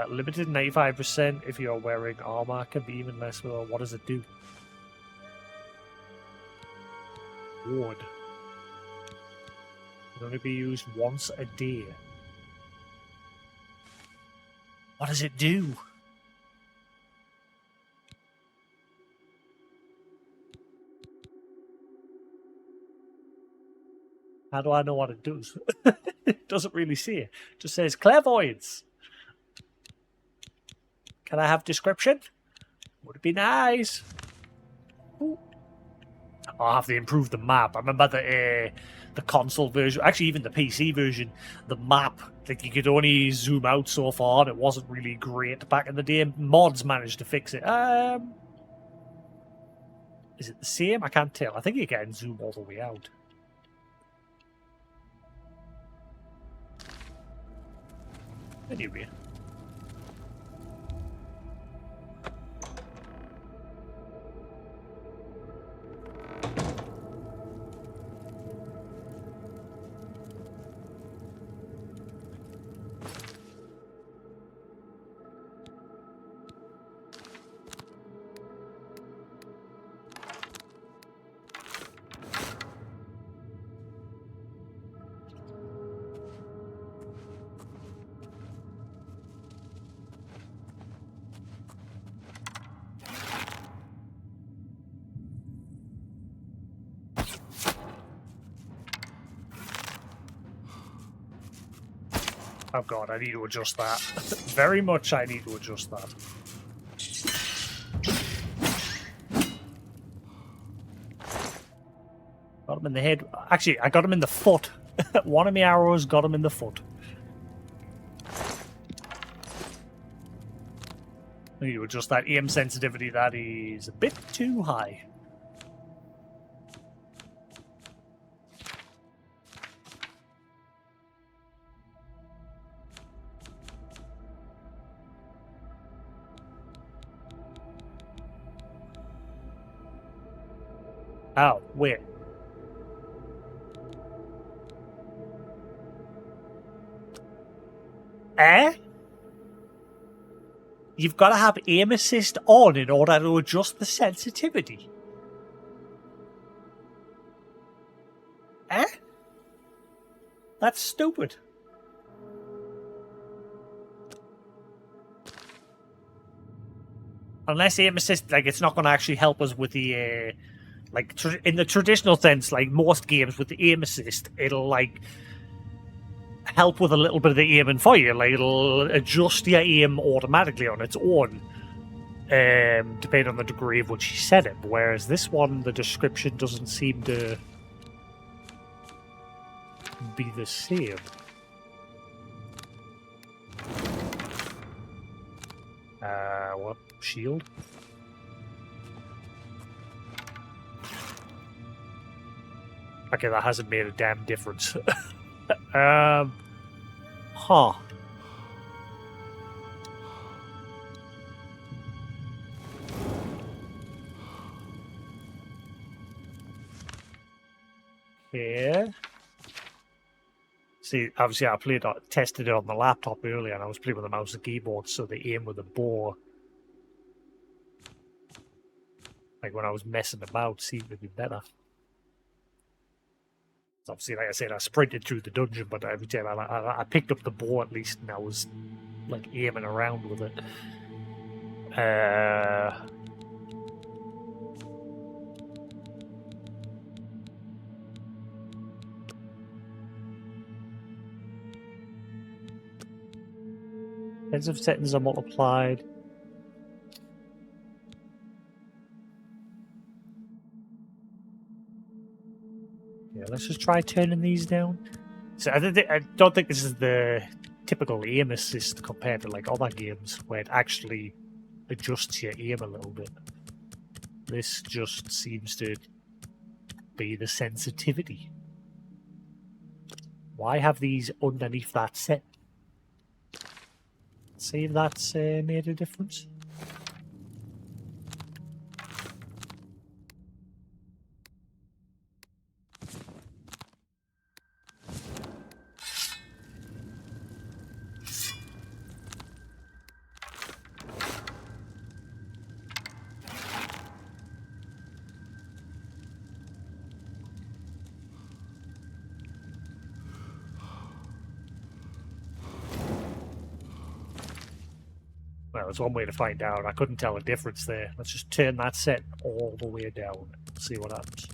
Limited 95% if you're wearing armor. Can be even less. Well, what does it do? Ward. Can only be used once a day. What does it do? How do I know what it does? It doesn't really say it. It just says clairvoyance. Can I have description? Would it be nice? Ooh. I'll have to improve the map. I remember the console version, actually even the PC version, the map, like you could only zoom out so far and it wasn't really great back in the day. Mods managed to fix it. Is it the same? I can't tell. I think you can zoom all the way out. Anyway. Oh god, I need to adjust that. Very much I need to adjust that. Got him in the head. Actually, I got him in the foot. One of my arrows got him in the foot. I need to adjust that aim sensitivity. That is a bit too high. Oh, wait. You've got to have aim assist on in order to adjust the sensitivity. That's stupid. Unless aim assist, like, it's not going to actually help us with the, like, in the traditional sense, like most games with the aim assist, it'll, like, help with a little bit of the aiming for you. Like, it'll adjust your aim automatically on its own, depending on the degree of which you set it. Whereas this one, the description doesn't seem to be the same. What? Shield? Okay, that hasn't made a damn difference. Huh. Okay. See, obviously, tested it on the laptop earlier, and I was playing with the mouse and keyboard, so the aim with the bow, like when I was messing about, seemed to be better. Obviously, like I said, I sprinted through the dungeon, but every time I picked up the bow at least, and I was like aiming around with it. Sensitive settings are multiplied. Yeah, let's just try turning these down. So I don't think this is the typical aim assist compared to like other games where it actually adjusts your aim a little bit. This just seems to be the sensitivity. Why have these underneath that set? See if that's made a difference. Well, there's one way to find out. I couldn't tell a difference there. Let's just turn that set all the way down. See what happens.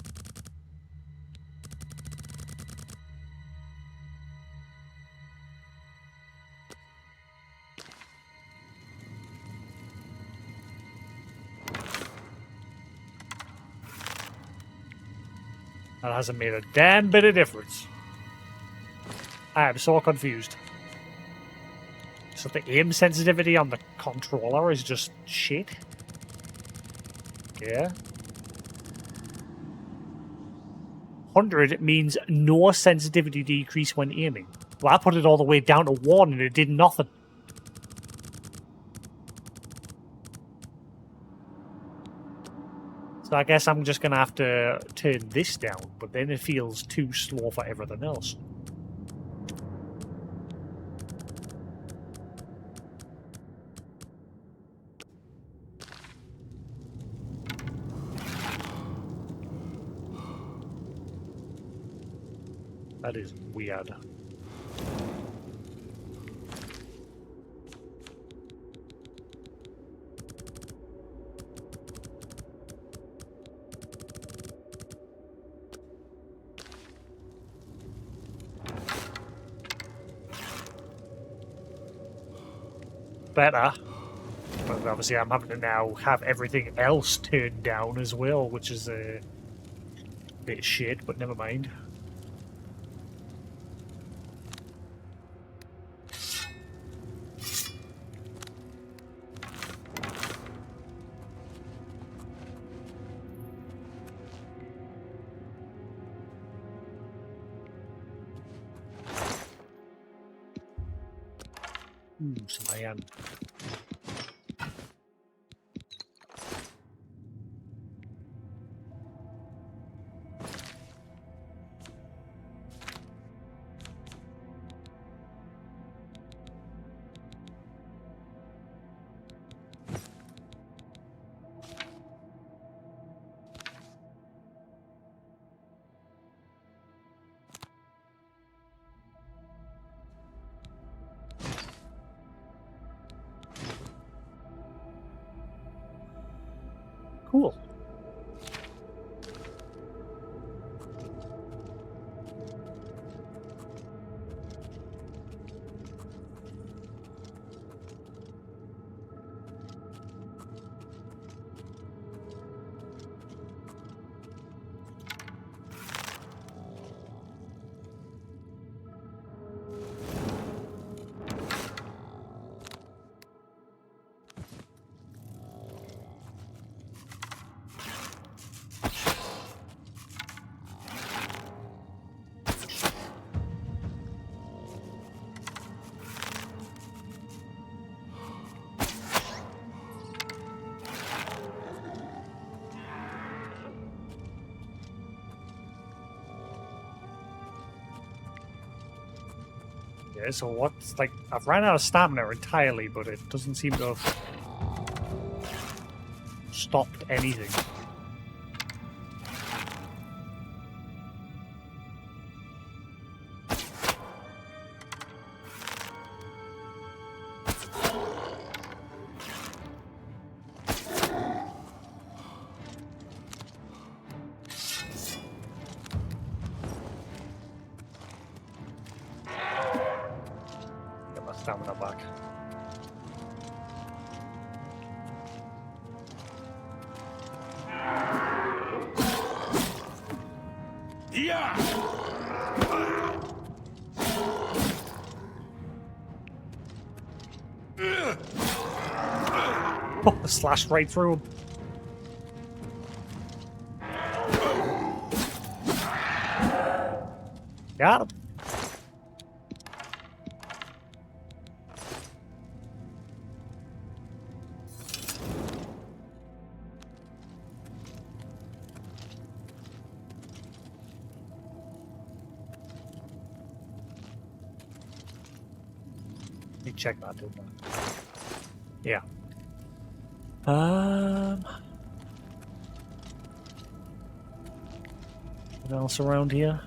That hasn't made a damn bit of difference. I am so confused. So the aim sensitivity on the controller is just shit? Yeah. 100 means no sensitivity decrease when aiming. Well, I put it all the way down to 1 and it did nothing. So I guess I'm just going to have to turn this down, but then it feels too slow for everything else. That is weird. Better. But obviously I'm having to now have everything else turned down as well, which is a bit of shit, but never mind. Some iron. Cool. Yeah, so what's like I've ran out of stamina entirely, but it doesn't seem to have stopped anything. Get my stamina back. Yeah! Oh, slashed right through him. Got him. Let me check that, didn't I? Yeah. What else around here?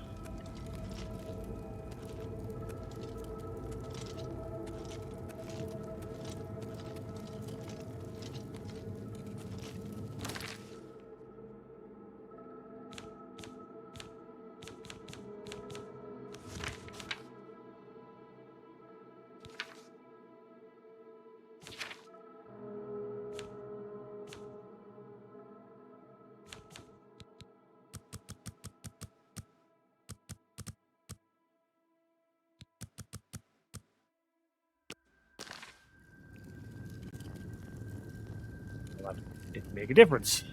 That didn't make a difference.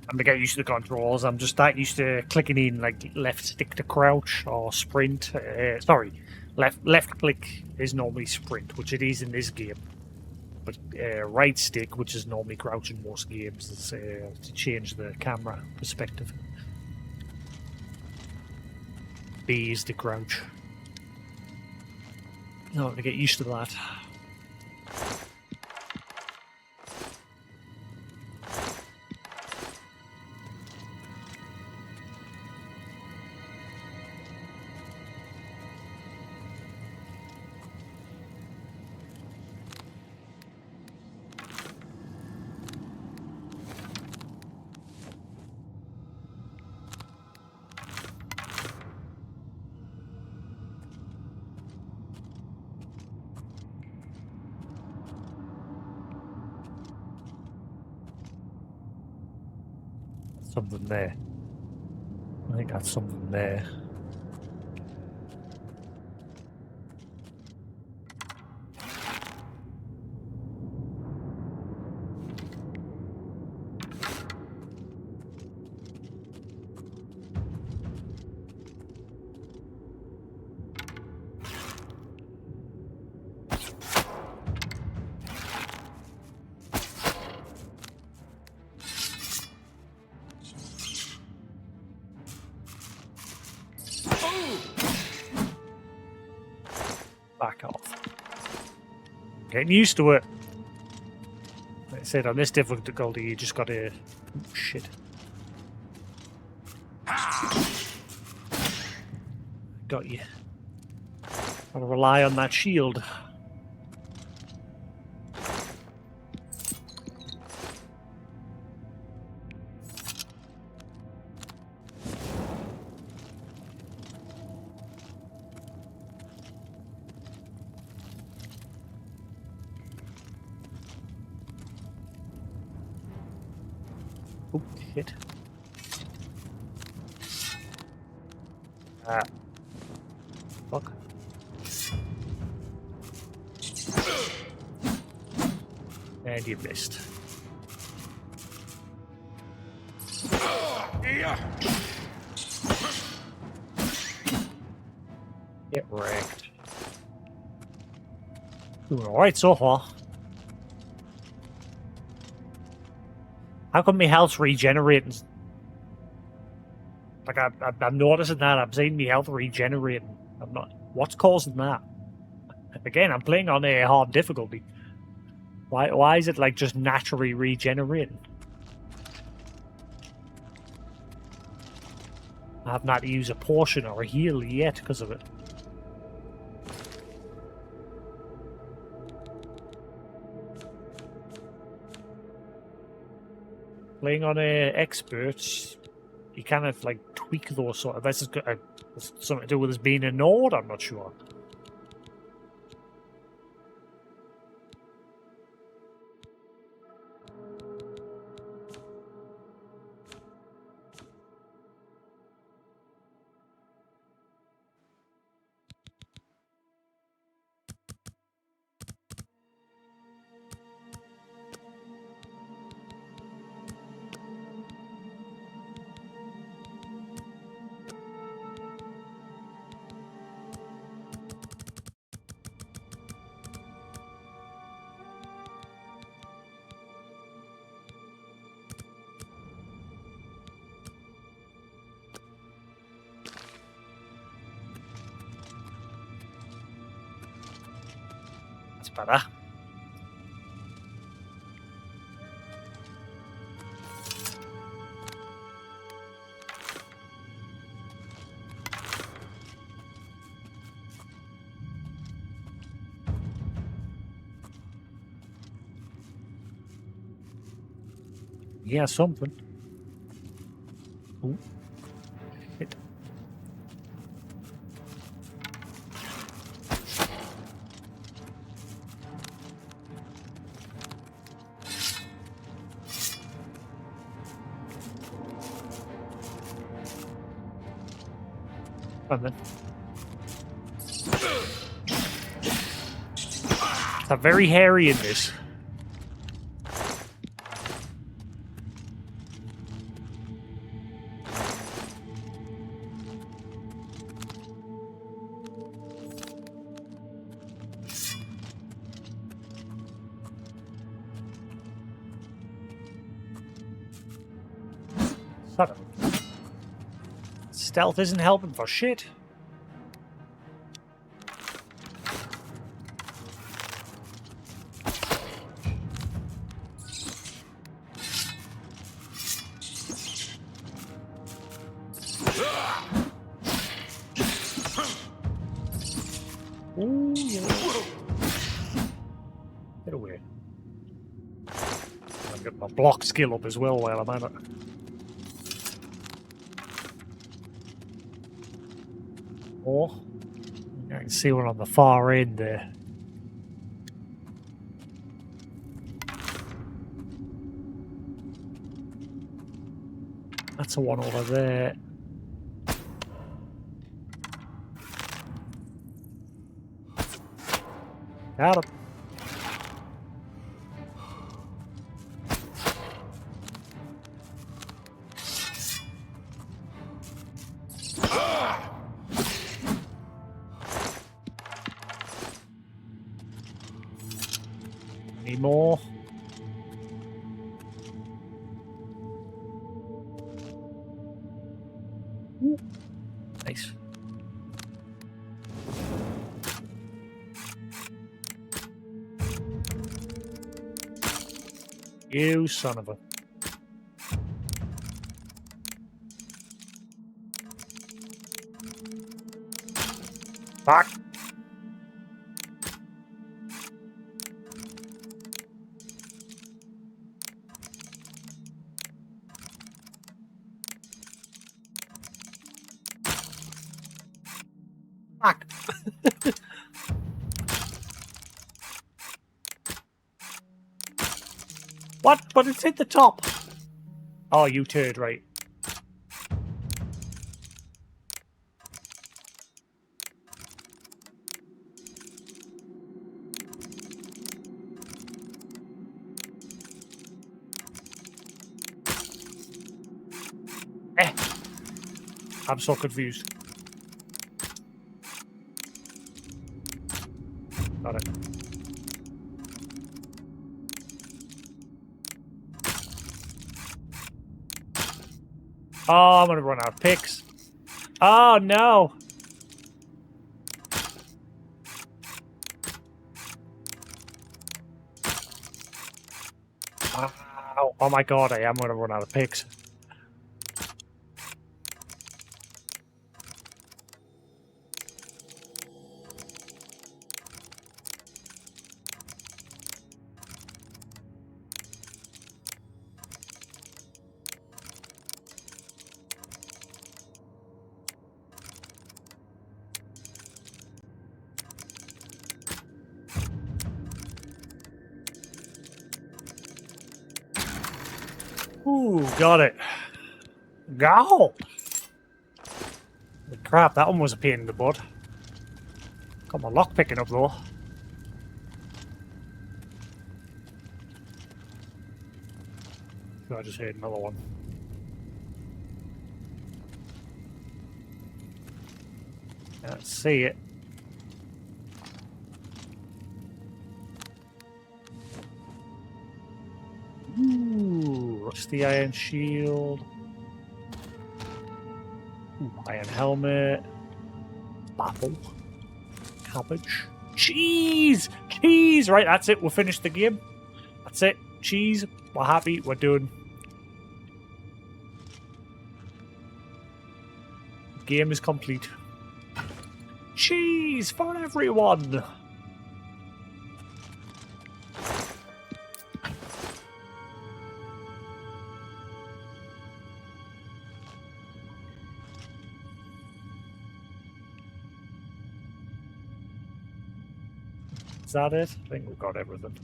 I'm gonna get used to the controls. I'm just that used to clicking in like left stick to crouch or sprint. Sorry, left click is normally sprint, which it is in this game. But right stick, which is normally crouch in most games, is to change the camera perspective. B is to crouch. No, I'm gonna get used to that. Something there. I think that's something there. Back off. Getting used to it. Like I said, on this difficulty, you just gotta. Oh, shit. Got you. Gotta rely on that shield. Oh, shit. Ah. Fuck. And you missed. Get wrecked. Doing alright so far. How come my health's regenerating? Like, I'm noticing that. I'm seeing my health regenerating. I'm not... What's causing that? Again, I'm playing on a hard difficulty. Why is it, like, just naturally regenerating? I haven't had to use a potion or a heal yet because of it. Playing on a expert, you kind of like tweak those sort of. This has got something to do with us being a node. I'm not sure. That's better. Yeah, something. Ooh. Hit. And then. They're very hairy in this. Shut up. Stealth isn't helping for shit. Ooh, yeah. Get away. I've got my block skill up as well while I'm at it. Oh, I can see one on the far end there. That's the one over there. Got him. Any more? Ooh. Nice. You son of a... Fuck! Fuck! What? But it's at the top! Oh, you turd, right. I'm so confused. Got it. Oh, I'm gonna run out of picks. Oh no! Ow. Oh my god, I am gonna run out of picks. Ooh, got it. Go! Crap, that one was a pain in the butt. Got my lock picking up though. I just heard another one. Can't see it. Ooh, rusty iron shield. Ooh, iron helmet. Apple. Cabbage. Cheese! Cheese! Right, that's it. We'll finish the game. That's it. Cheese. We're happy. We're done. Game is complete. Cheese for everyone! Is that it? I think we've got everything.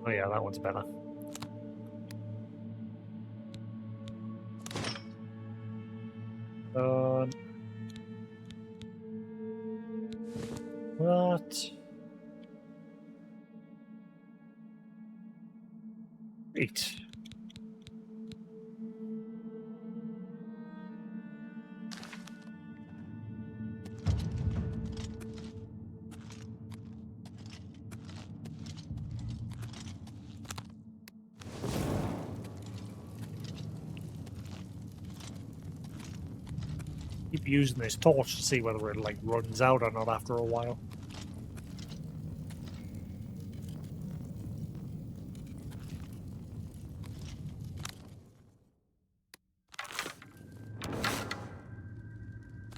Oh yeah, that one's better. What? Great. Keep using this torch to see whether it like runs out or not after a while.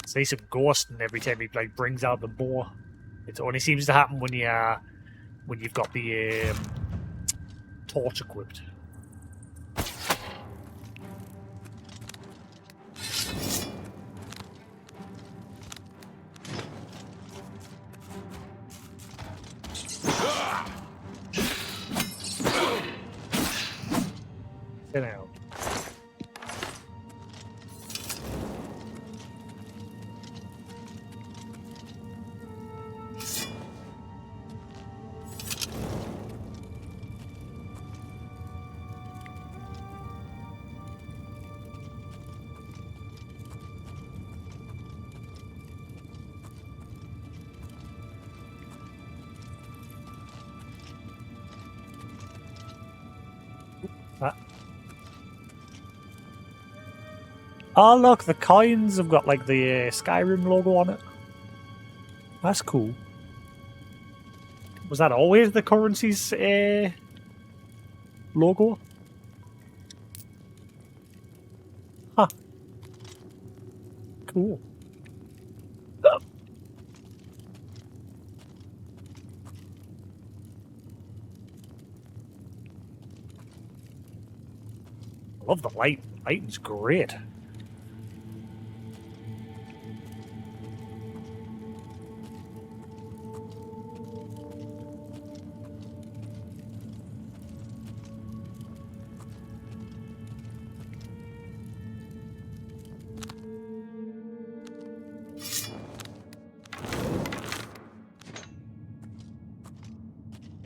See some ghosting every time he like brings out the boar. It only seems to happen when you've got the torch equipped. Sit down. Oh look, the coins have got like the Skyrim logo on it. That's cool. Was that always the currency's logo? Huh. Cool. I love the light. The lighting's great.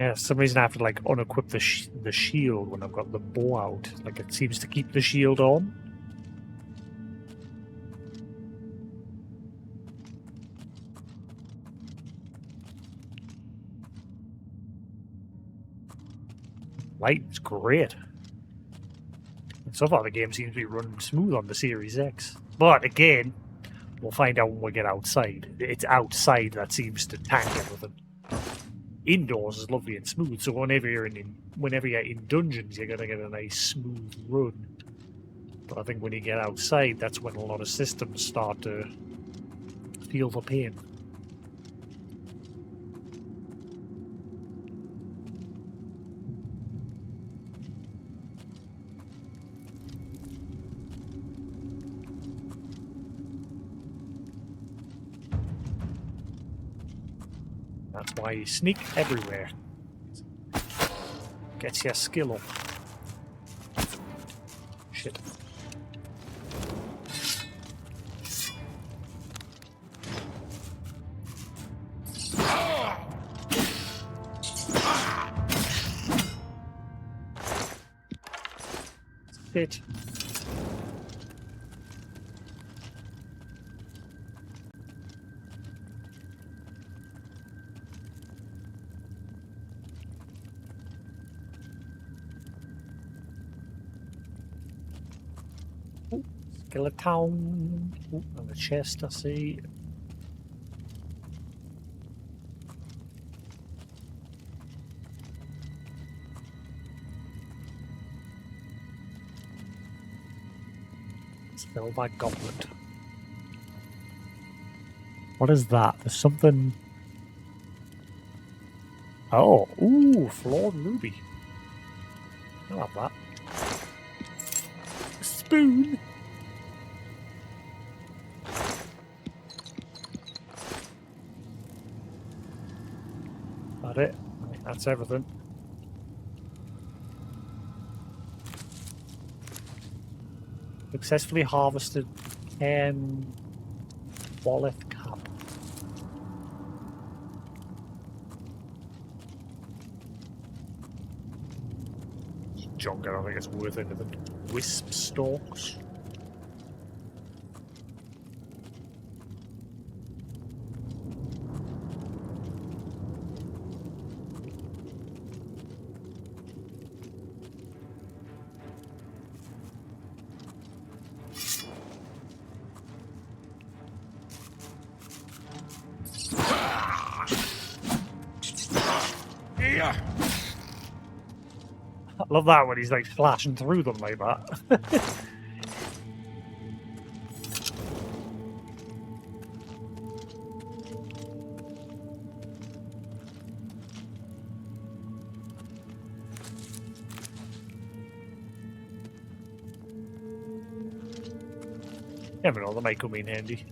Yeah, for some reason I have to like unequip the shield when I've got the bow out. Like it seems to keep the shield on. Light's great. And so far the game seems to be running smooth on the Series X. But again, we'll find out when we get outside. It's outside that seems to tank everything. Indoors is lovely and smooth, so whenever you're in dungeons, you're gonna get a nice smooth run. But I think when you get outside, that's when a lot of systems start to feel the pain. That's why you sneak everywhere. Gets your skill up. Shit. Shit. Skeleton. Ooh, and the chest, I see. Spellback goblet. What is that? There's something. Oh, ooh, flawed ruby. I'll have that. Spoon. That it? I think that's everything. Successfully harvested 10 wallet cap. Junk, I don't think it's worth anything. Wisp stalks. I love that when he's like flashing through them like that. Never know, they might come in handy.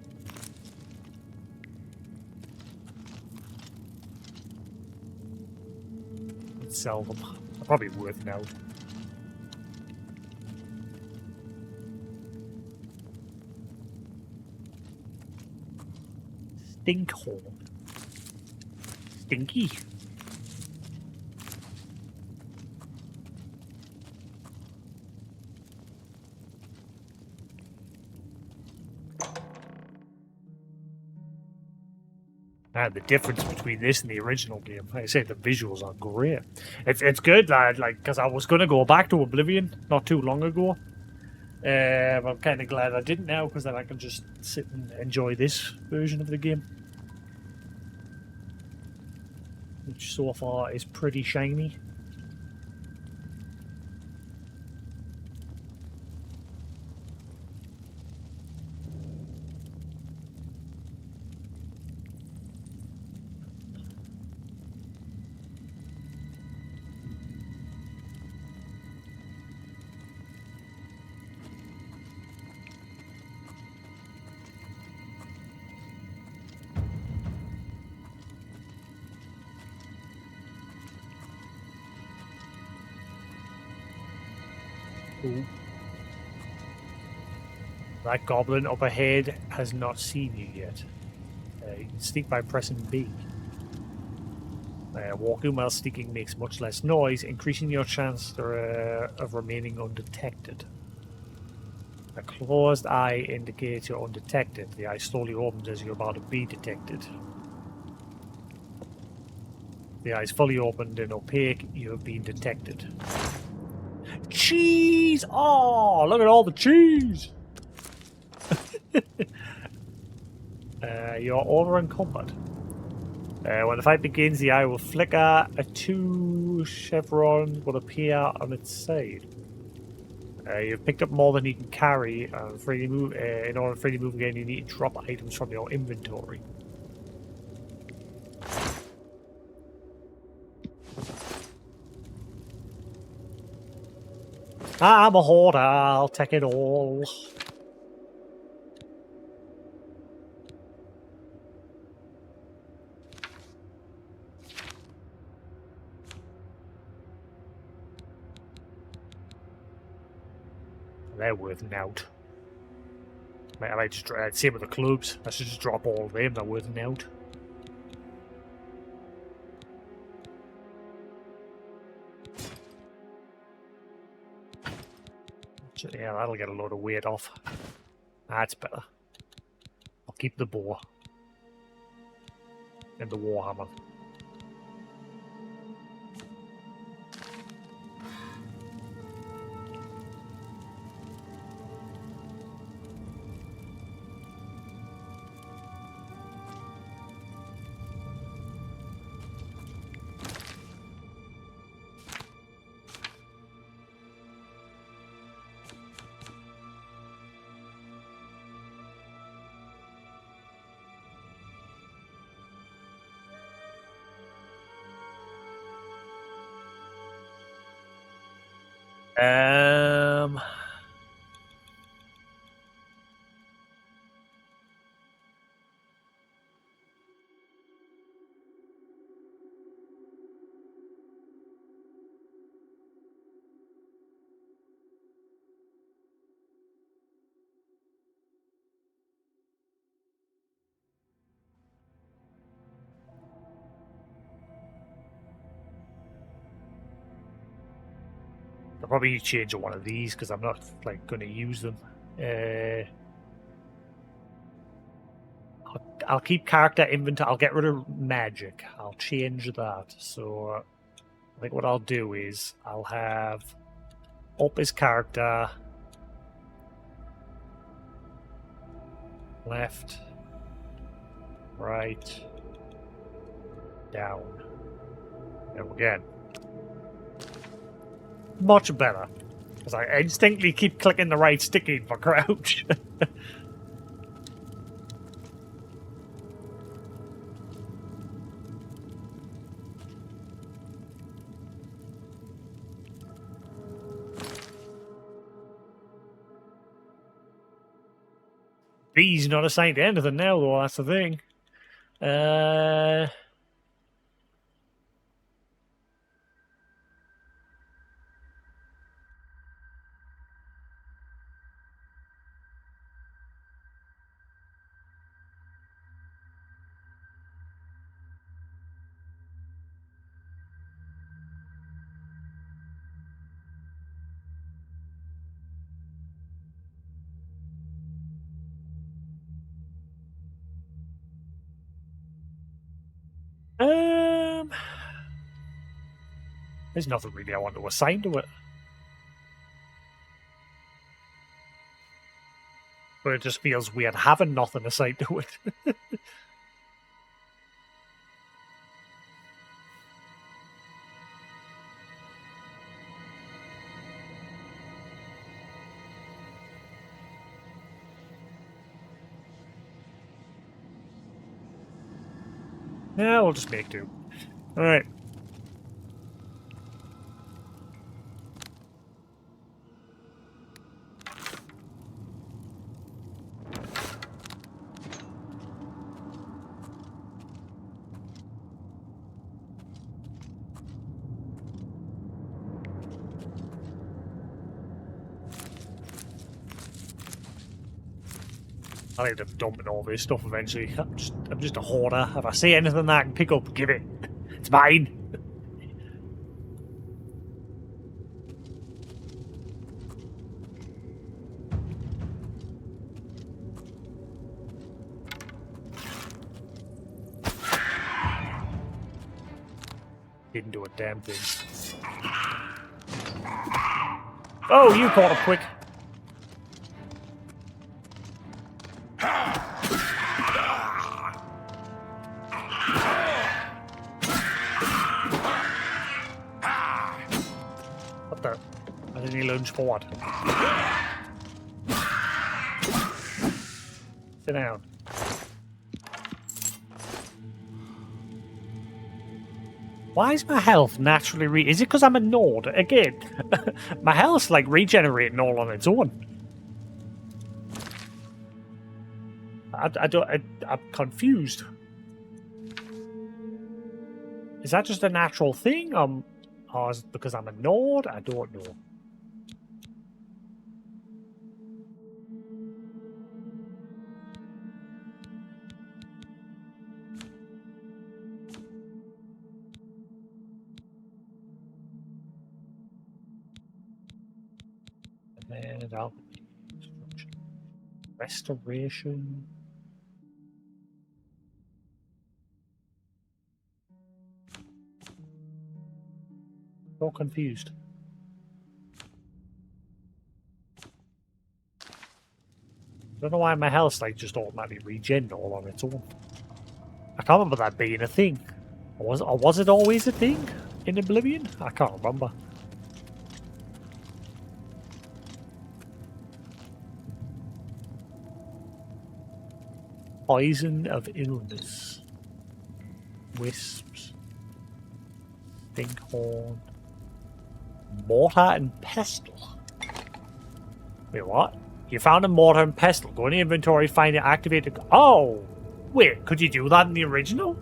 Let's sell them. They're probably worth now. Stinkhorn. Stinky. The difference between this and the original game, like I say, the visuals are great. It's good, lad. Like, because I was gonna go back to Oblivion not too long ago. I'm kind of glad I didn't now, because then I can just sit and enjoy this version of the game, which so far is pretty shiny. Ooh. That goblin up ahead has not seen you yet. You can sneak by pressing B. Walking while sneaking makes much less noise, increasing your chance of remaining undetected. A closed eye indicates you're undetected. The eye slowly opens as you're about to be detected. The eye is fully opened and opaque. You have been detected. Cheese! Oh, look at all the cheese! You're over encumbered. When the fight begins, the eye will flicker. A 2 chevron will appear on its side. You've picked up more than you can carry. Freely move. In order to freely move again, you need to drop items from your inventory. I'm a hoarder. I'll take it all. They're worth nout. I might just same with the clubs. I should just drop all of them. They're worth nout. Yeah, that'll get a load of weight off. That's better. I'll keep the bow and the warhammer. Um, I'll probably change one of these because I'm not like going to use them. I'll keep character inventory. I'll get rid of magic. I'll change that. So I think what I'll do is I'll have up his character, left, right, down. And again. Much better. Because I instinctively keep clicking the right sticky for crouch. B's not assigned to anything now, though, that's the thing. There's nothing really I want to assign to it. But it just feels weird having nothing assigned to it. Yeah, we'll just make do. Alright. I end up dumping all this stuff eventually. I'm just a hoarder. If I see anything that I can pick up, give it. It's mine. Didn't do a damn thing. Oh, you caught up quick. What the? I didn't he lunge for what? Sit down. Why is my health naturally is it because I'm a Nord? Again, my health's like regenerating all on its own. I'm confused. Is that just a natural thing? Or is it because I'm a Nord? I don't know. And I'll restoration. So confused. Don't know why my health's like just automatically regen all on its own. I can't remember that being a thing. Or was it always a thing in Oblivion? I can't remember. Poison of illness. Wisps. Stinkhorn. Mortar and pestle. Wait, what? You found a mortar and pestle. Go in the inventory, find it, activate it. Oh! Wait, could you do that in the original?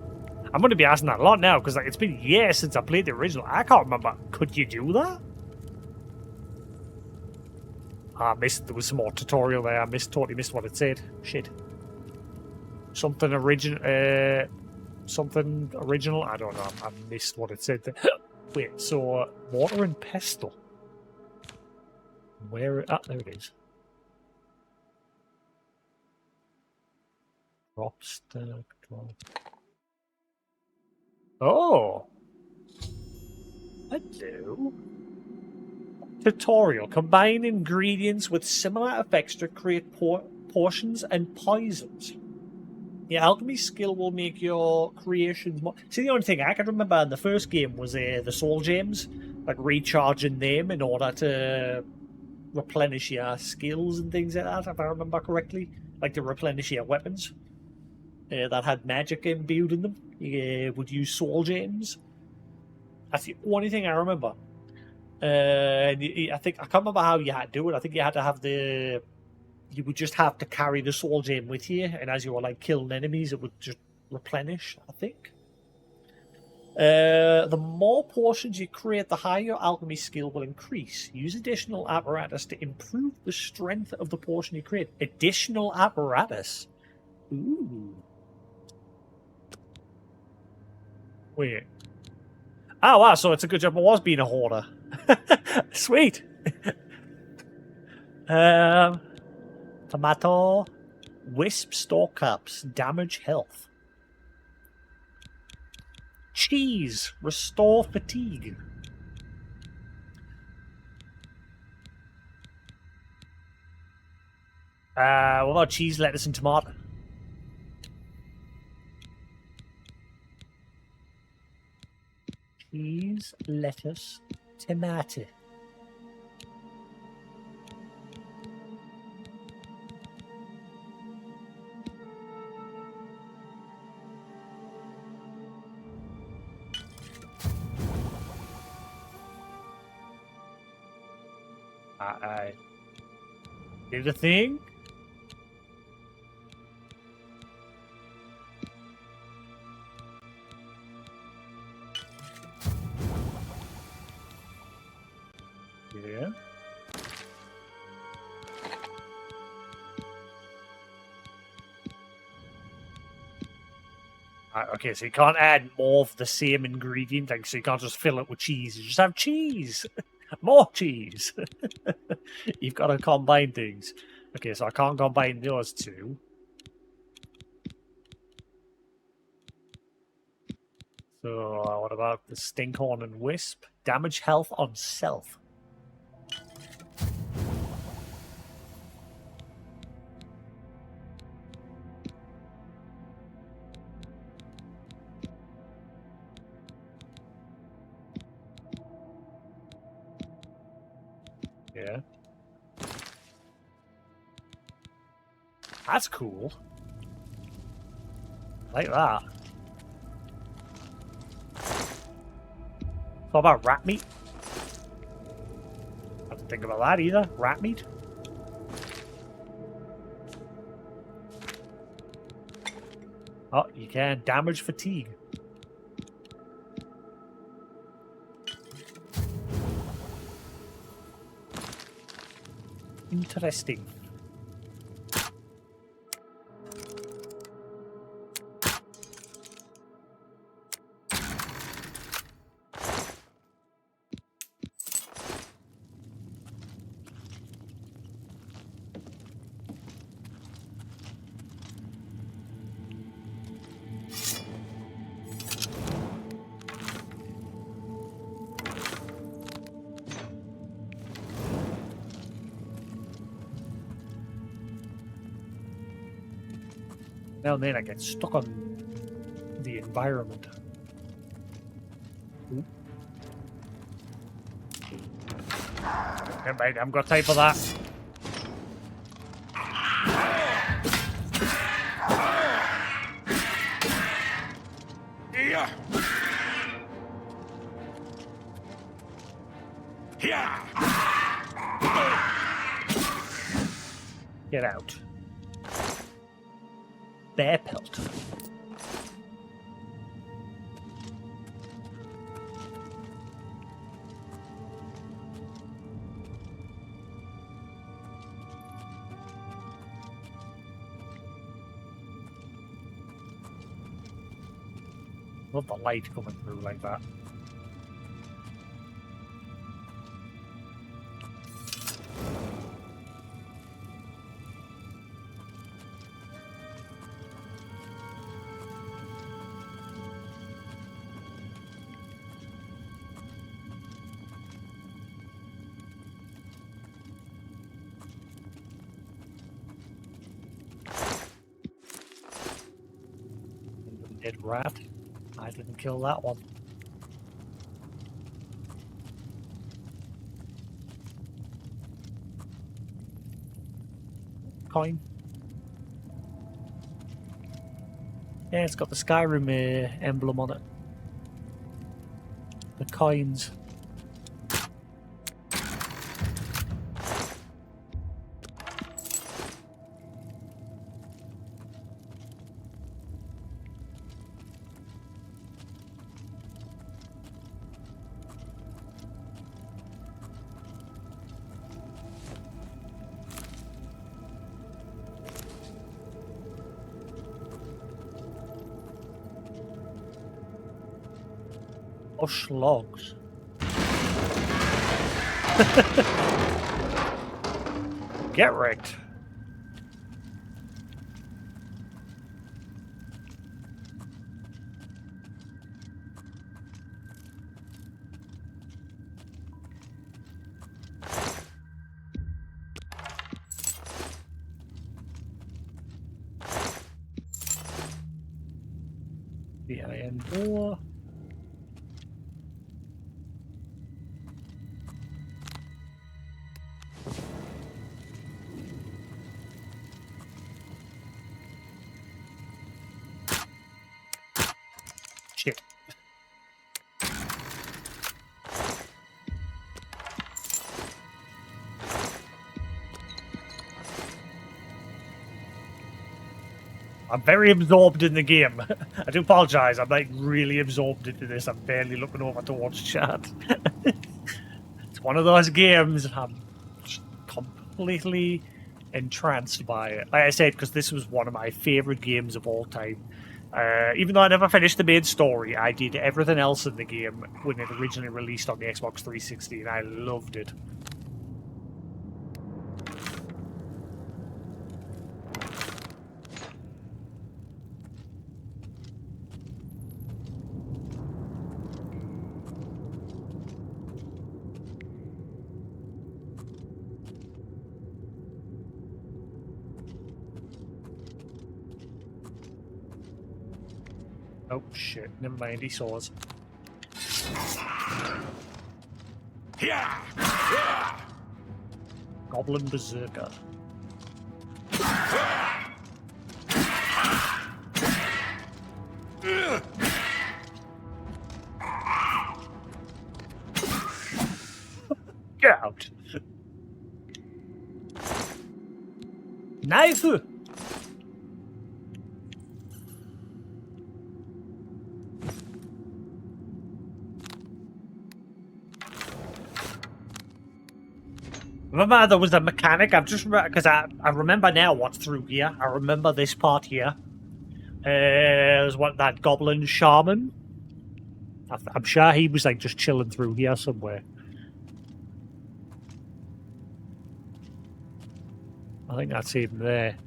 I'm going to be asking that a lot now, because like, it's been years since I played the original. I can't remember. Could you do that? I missed. There was some more tutorial there. I totally missed what it said. Shit. Something original. Something original. I don't know. I missed what it said there. Wait. So mortar and pestle. Where? Ah, there it is. Drop stack. Drop. Oh. Hello. Tutorial. Combine ingredients with similar effects to create potions and poisons. Your alchemy skill will make your creations more... See, the only thing I can remember in the first game was the soul gems. Like recharging them in order to replenish your skills and things like that, if I remember correctly. Like to replenish your weapons that had magic imbued in them. You would use soul gems. That's the only thing I remember. I think I can't remember how you had to do it. I think you had to have you would just have to carry the soul gem with you, and as you were like killing enemies, it would just replenish. I think. The more potions you create, the higher your alchemy skill will increase. Use additional apparatus to improve the strength of the potion you create. Additional apparatus. Ooh. Wait. Oh wow! So it's a good job I was being a hoarder. Sweet. Tomato. Wisp store cups. Damage health. Cheese. Restore fatigue. What about cheese, lettuce, and tomato? Cheese, lettuce, tomato. I did a thing. Yeah. Okay, so you can't add more of the same ingredient. Like, so you can't just fill it with cheese. You just have cheese. More cheese. You've got to combine things. Okay, so I can't combine those two. So what about the Stinkhorn and Wisp? Damage health on self. Yeah. That's cool. I like that. What about rat meat? I didn't think about that either. Rat meat? Oh, you can damage fatigue. Interesting. Now and then I get stuck on the environment. Ooh. Never mind, I haven't got time for that. Yeah. Get out. Bear pelt. Love the light coming through like that. Dead rat. I didn't kill that one. Coin. Yeah, it's got the Skyrim emblem on it. The coins. Bush logs. Get wrecked. The iron door. Shit. I'm very absorbed in the game. I do apologize. I'm like really absorbed into this. I'm barely looking over towards chat. It's one of those games I'm just completely entranced by it. Like I said, because this was one of my favorite games of all time. Even though I never finished the main story, I did everything else in the game when it originally released on the Xbox 360, and I loved it. Oh shit, never mind, he saw us. Goblin Berserker. Get out. Knife! Remember there was a mechanic, I've just because I remember now what's through here. I remember this part here. There's what, that goblin shaman? I'm sure he was like just chilling through here somewhere. I think that's him there.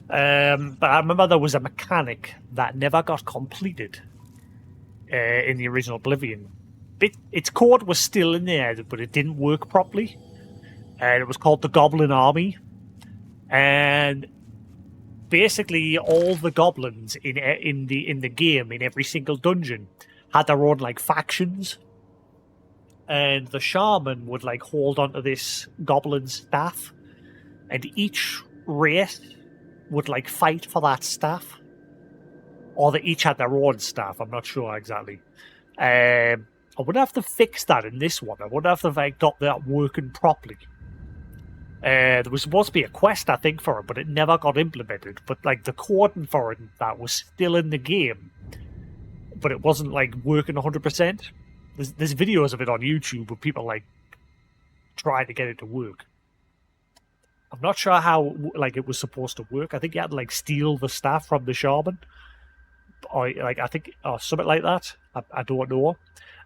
But I remember there was a mechanic that never got completed in the original Oblivion. Its code was still in there, but it didn't work properly. And it was called the Goblin Army. And basically all the goblins in the game, in every single dungeon, had their own like factions. And the shaman would like hold onto this goblin staff, and each race would like fight for that staff, or they each had their own staff. I'm not sure exactly. I would have to fix that in this one. I would have to like got that working properly. There was supposed to be a quest, I think, for it, but it never got implemented. But like the coding for it, that was still in the game, but it wasn't like working 100%. There's videos of it on YouTube where people like trying to get it to work. I'm not sure how like it was supposed to work. I think you had to like steal the staff from the shaman, or like I think or something like that. I don't know.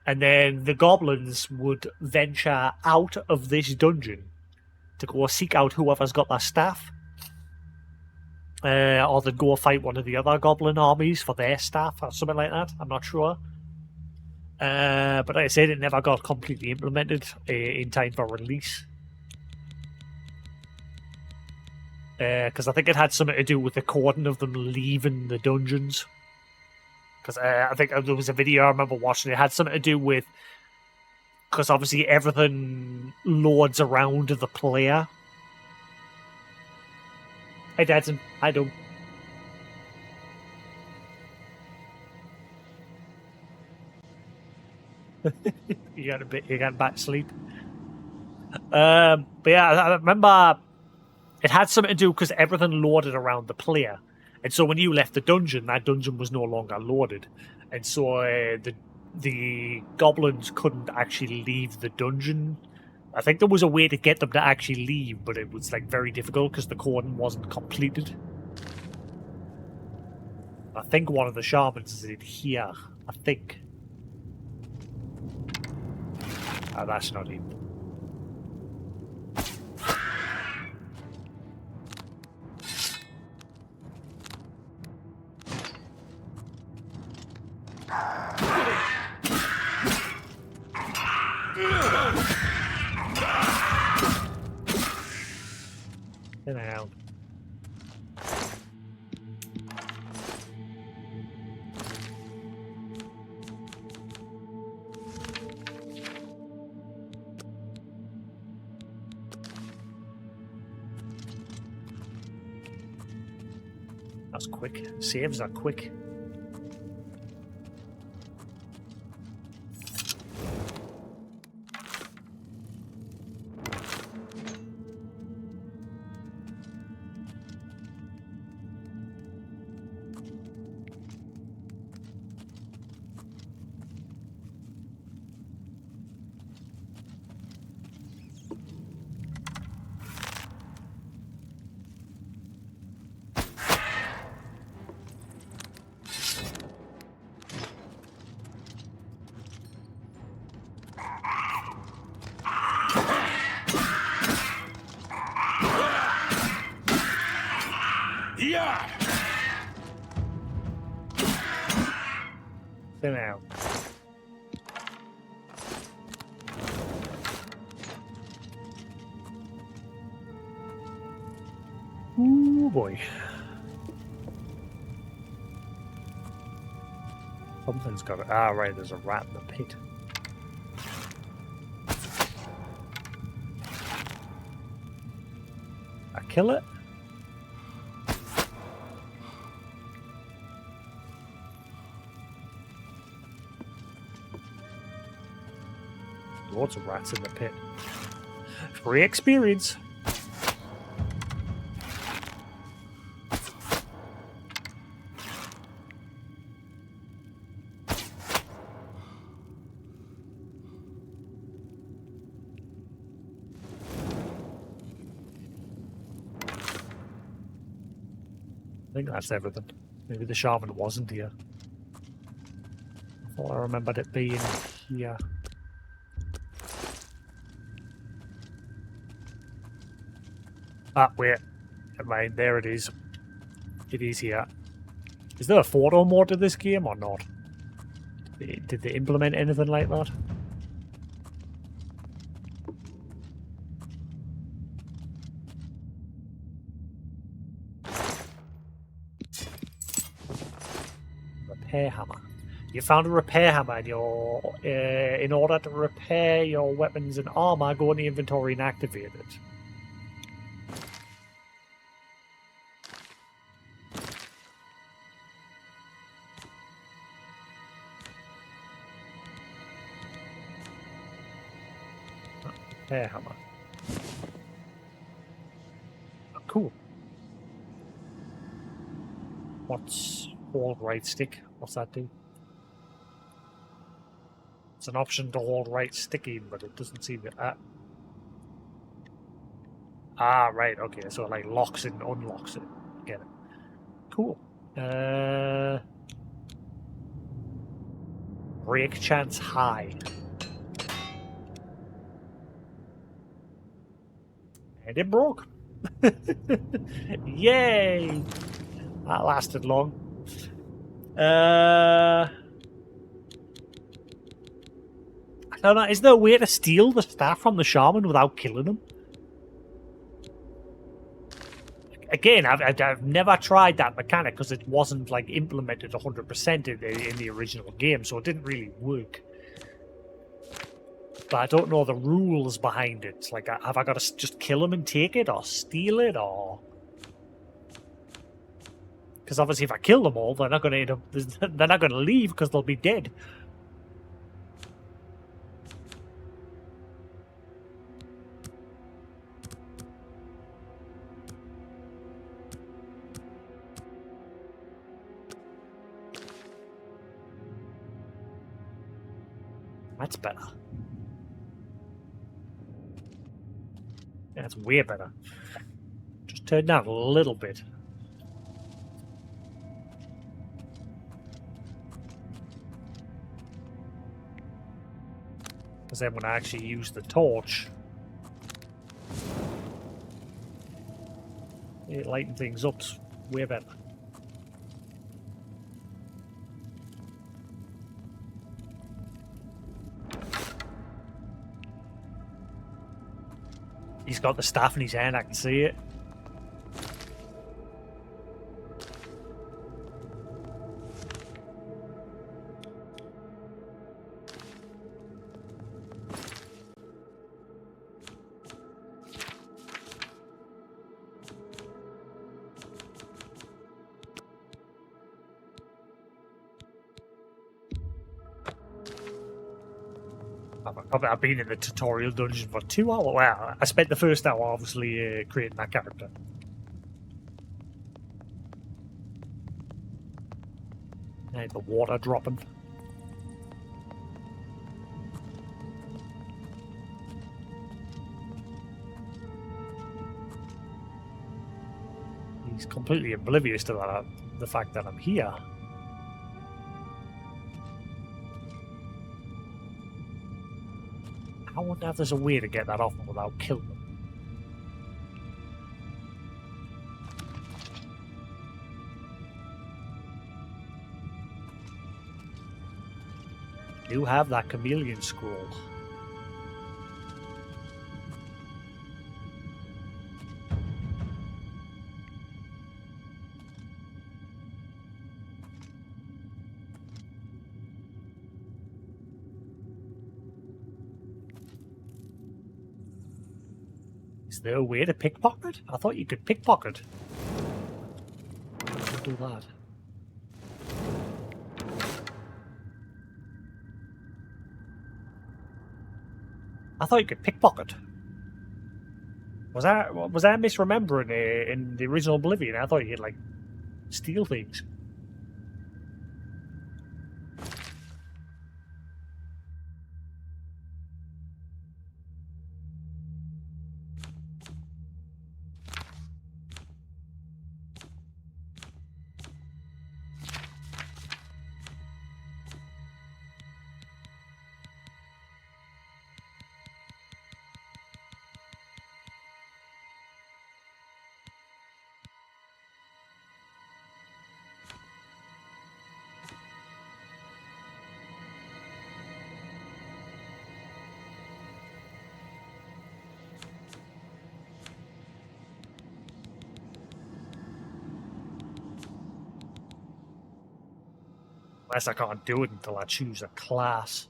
And then the goblins would venture out of this dungeon to go seek out whoever's got their staff, or they'd go fight one of the other goblin armies for their staff or something like that. I'm not sure. But like I said, it never got completely implemented in time for release. Because I think it had something to do with the coding of them leaving the dungeons. Because I think there was a video I remember watching. It had something to do with, because obviously everything loads around the player. Hey, Dadson. Hi, Doug. You got back to sleep. But yeah, I remember it had something to do because everything loaded around the player, and so when you left the dungeon, that dungeon was no longer loaded, and so the goblins couldn't actually leave the dungeon. I think there was a way to get them to actually leave, but it was like very difficult because the coding wasn't completed. I think one of the shamans is in here. I think. Oh, that's not him. Down. That's quick. Saves are quick. Yeah. Sit down. Ooh boy. Something's got it. Ah, right, there's a rat in the pit. I kill it? Lots of rats in the pit. Free experience. I think that's everything. Maybe the shaman wasn't here. I thought I remembered it being here. Ah, wait. Never mind, there it is. It is here. Is there a photo mode to this game or not? Did they implement anything like that? Repair hammer. You found a repair hammer in order to repair your weapons and armor, go in the inventory and activate it. Repair hammer. Oh, cool. What's hold right stick? What's that do? It's an option to hold right stick in, but it doesn't seem to... Ah, right, okay, so it like locks it and unlocks it. Get it. Cool. Break chance high. And it broke. Yay! That lasted long. I don't know. Is there a way to steal the staff from the shaman without killing him? Again, I've never tried that mechanic because it wasn't like implemented 100% in the original game, so it didn't really work. But I don't know the rules behind it. Like, have I got to just kill him and take it, or steal it, or? Because obviously, if I kill them all, they're not going to they're not going to leave because they'll be dead. That's better. Yeah, that's way better. Just turn down a little bit. Because then when I actually use the torch, it lightens things up way better. He's got the staff in his hand, I can see it. I've been in the tutorial dungeon for 2 hours. Well, I spent the first hour obviously creating that character. And the water dropping. He's completely oblivious to that, the fact that I'm here. I wonder if there's a way to get that off without killing them. Do have that chameleon scroll. Is there a way to pickpocket? I thought you could pickpocket. Don't do that. I thought you could pickpocket. Was I misremembering in the original Oblivion? I thought you could like steal things. Unless I can't do it until I choose a class.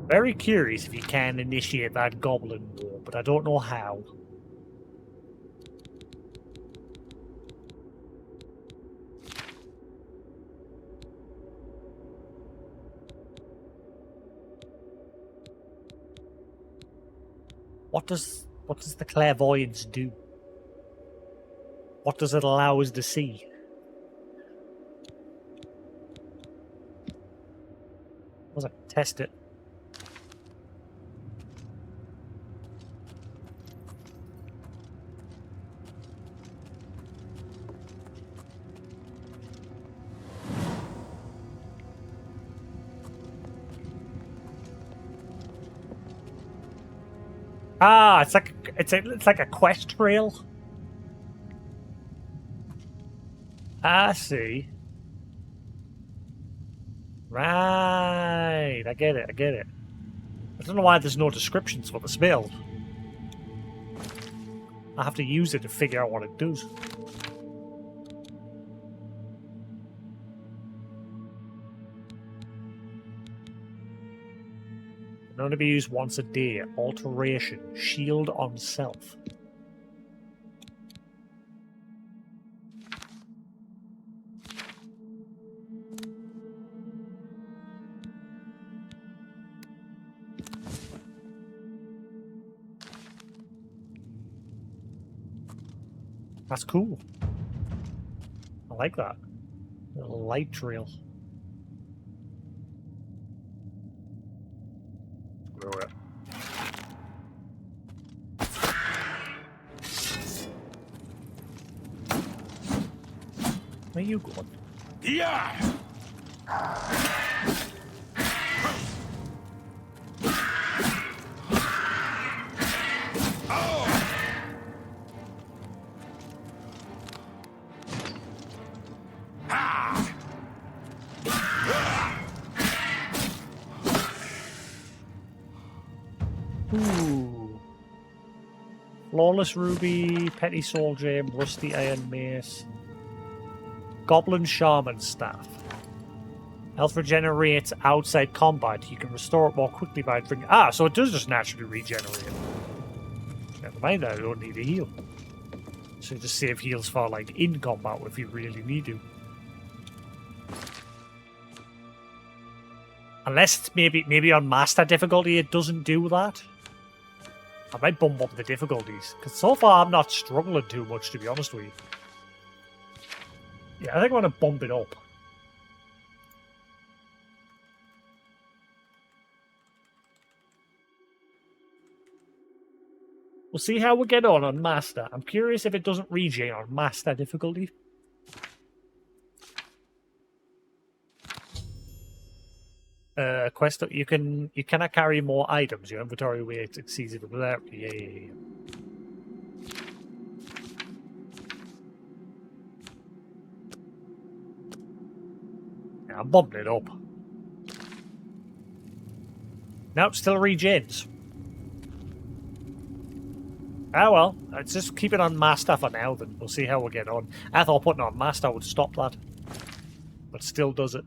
Very curious if you can initiate that goblin war, but I don't know how. What does the clairvoyance do? What does it allow us to see? Was it test it? Ah, it's like a quest trail. I see. Right, I get it. I don't know why there's no descriptions for the spell. I have to use it to figure out what it does. Can only be used once a day. Alteration. Shield on self. That's cool. I like that. A little light trail. Where you going? Yeah! Ooh. Flawless Ruby, Petty Soul Gem, Rusty Iron Mace, Goblin Shaman Staff. Health regenerates outside combat. You can restore it more quickly by drinking. Ah, so it does just naturally regenerate. Never mind that, I don't need a heal. So just save heals for like in combat if you really need to. Unless it's maybe on master difficulty it doesn't do that. I might bump up the difficulties. Because so far I'm not struggling too much, to be honest with you. Yeah, I think I want to bump it up. We'll see how we get on Master. I'm curious if it doesn't regen on Master difficulty. Quest, you cannot carry more items. Your inventory weight exceeds it without. Yeah. I'm bumping it up. Nope, still regens. Ah well, let's just keep it on Master for now then. We'll see how we get on. I thought putting it on Master would stop that. But still does it.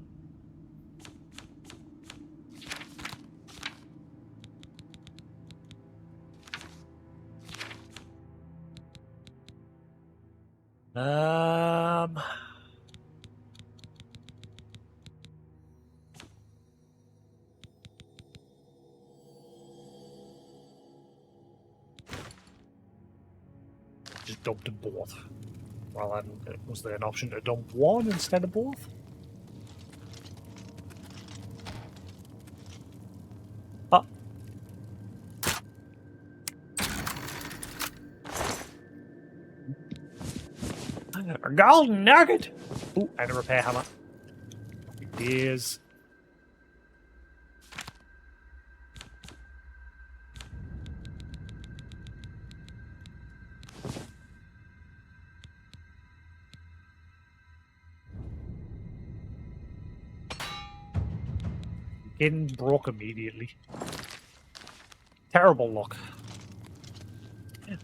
Just dumped them both. Well, was there an option to dump one instead of both? Oh. A golden nugget! Ooh, and a repair hammer. Here's. Getting broke immediately. Terrible luck.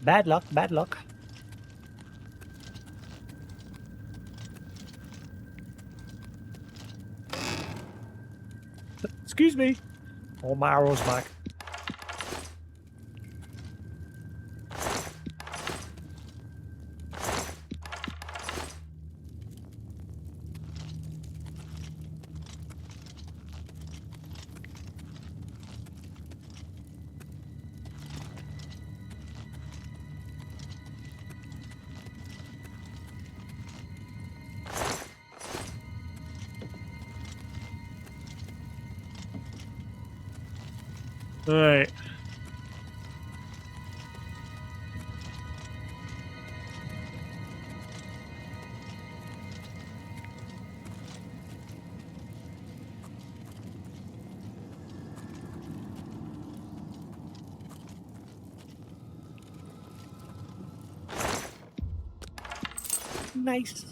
Bad luck, bad luck. Excuse me. Oh, my arrow's back. Alright. Nice.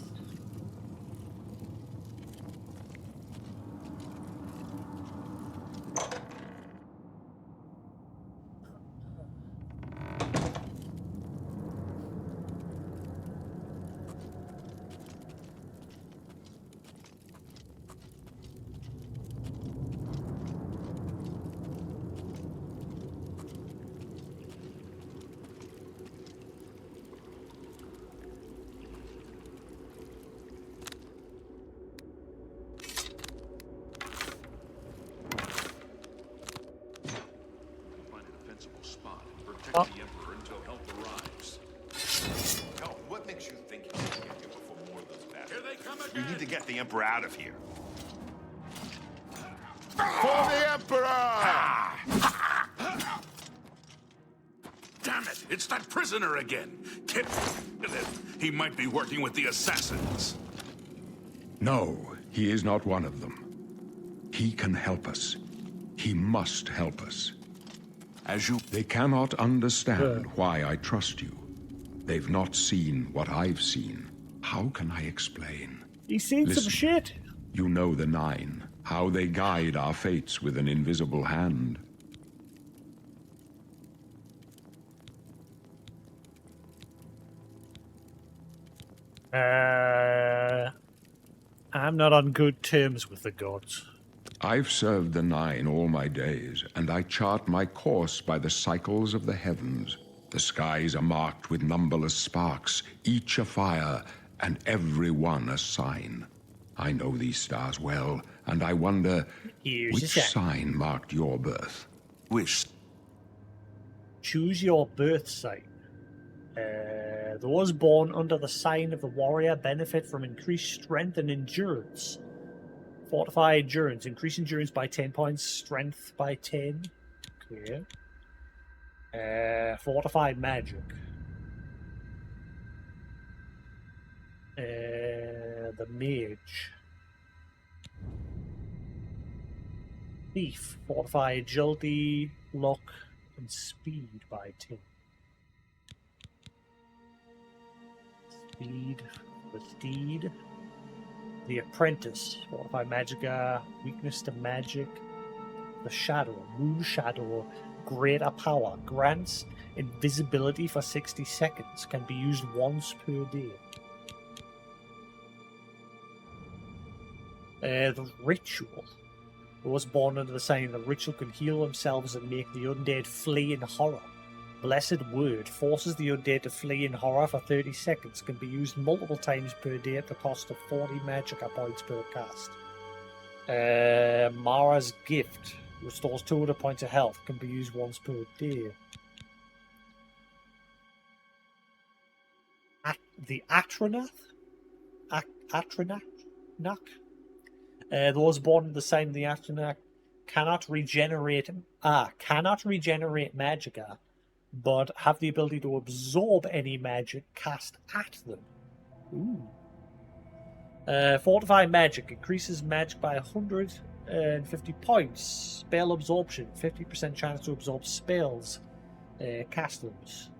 The Emperor until help arrives. No, what makes you think he can get here before more of those bastards? Here they come We again! need to get the Emperor out of here. For the Emperor! Damn it! It's that prisoner again! Kill him! He might be working with the assassins. No, he is not one of them. He can help us. He must help us. They cannot understand why I trust you. They've not seen what I've seen. How can I explain? He's seen some Listen. shit. You know the Nine, how they guide our fates with an invisible hand. I'm not on good terms with the gods. I've served the Nine all my days, and I chart my course by the cycles of the heavens. The skies are marked with numberless sparks, each a fire, and every one a sign. I know these stars well, and I wonder which sign marked your birth. Wish. Choose your birth sign. Those born under the sign of the warrior benefit from increased strength and endurance. Fortify endurance. Increase endurance by 10 points. Strength by 10. Clear. Fortified magic. The mage. Thief. Fortify agility, luck, and speed by 10. Speed for steed. The apprentice. Fortify magica, weakness to magic. The shadow. Moon shadow. Greater power. Grants invisibility for 60 seconds. Can be used once per day. The ritual. Those born under the sign of the ritual can heal themselves and make the undead flee in horror. Blessed word forces the undead to flee in horror for 30 seconds. Can be used multiple times per day at the cost of 40 magica points per cast. Mara's gift restores 200 points of health. Can be used once per day. The Atronath? Atronath? Those born in the sign of the Atronath cannot regenerate magica, but have the ability to absorb any magic cast at them. Ooh. Fortify magic increases magic by 150 points. Spell absorption, 50% chance to absorb spells. Cast them.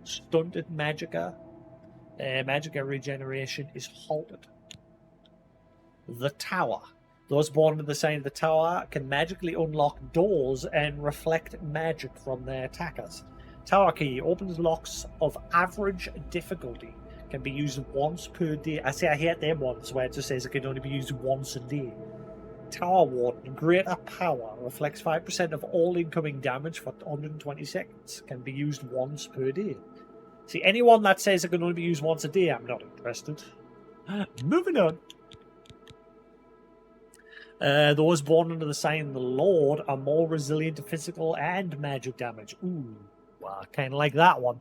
Stunted magica. Magica regeneration is halted. The Tower. Those born in the sign of the Tower can magically unlock doors and reflect magic from their attackers. Tower key opens locks of average difficulty. Can be used once per day. I hate them ones where it just says it can only be used once a day. Tower Warden, greater power, reflects 5% of all incoming damage for 120 seconds. Can be used once per day. See, anyone that says it can only be used once a day, I'm not interested. Moving on. Those born under the sign of the Lord are more resilient to physical and magic damage. Ooh, well, I kind of like that one.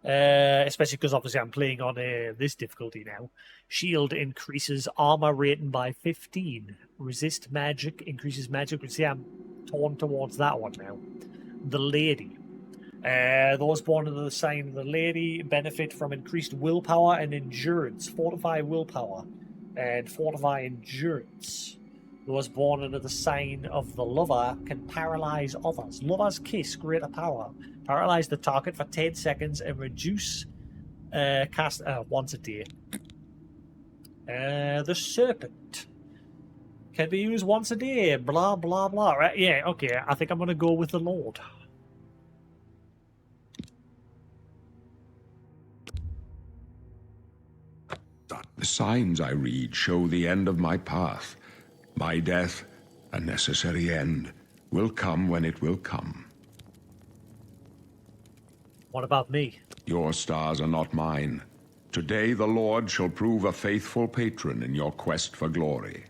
Especially because obviously I'm playing on this difficulty now. Shield increases armor rating by 15. Resist magic increases magic. See, I'm torn towards that one now. The Lady. Those born under the sign of the Lady benefit from increased willpower and endurance. Fortify willpower and fortify endurance. Those born under the sign of the Lover can paralyze others. Lover's Kiss, greater power. Paralyze the target for 10 seconds and reduce cast once a day. The Serpent can be used once a day. Blah, blah, blah. Right? Yeah, okay. I think I'm going to go with the Lord. The signs I read show the end of my path. My death, a necessary end, will come when it will come. What about me? Your stars are not mine. Today the Lord shall prove a faithful patron in your quest for glory.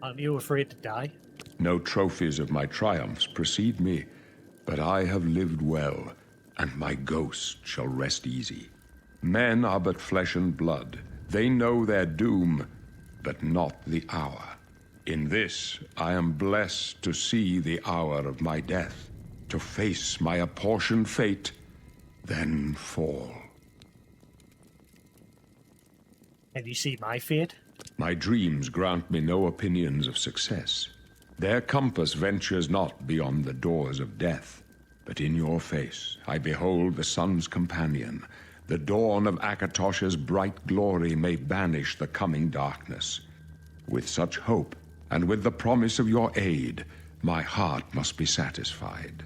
Aren't you afraid to die? No trophies of my triumphs precede me, but I have lived well, and my ghost shall rest easy. Men are but flesh and blood. They know their doom, but not the hour. In this, I am blessed to see the hour of my death, to face my apportioned fate, then fall. Can you see my fate? My dreams grant me no opinions of success. Their compass ventures not beyond the doors of death. But in your face, I behold the sun's companion. The dawn of Akatosh's bright glory may banish the coming darkness. With such hope, and with the promise of your aid, my heart must be satisfied.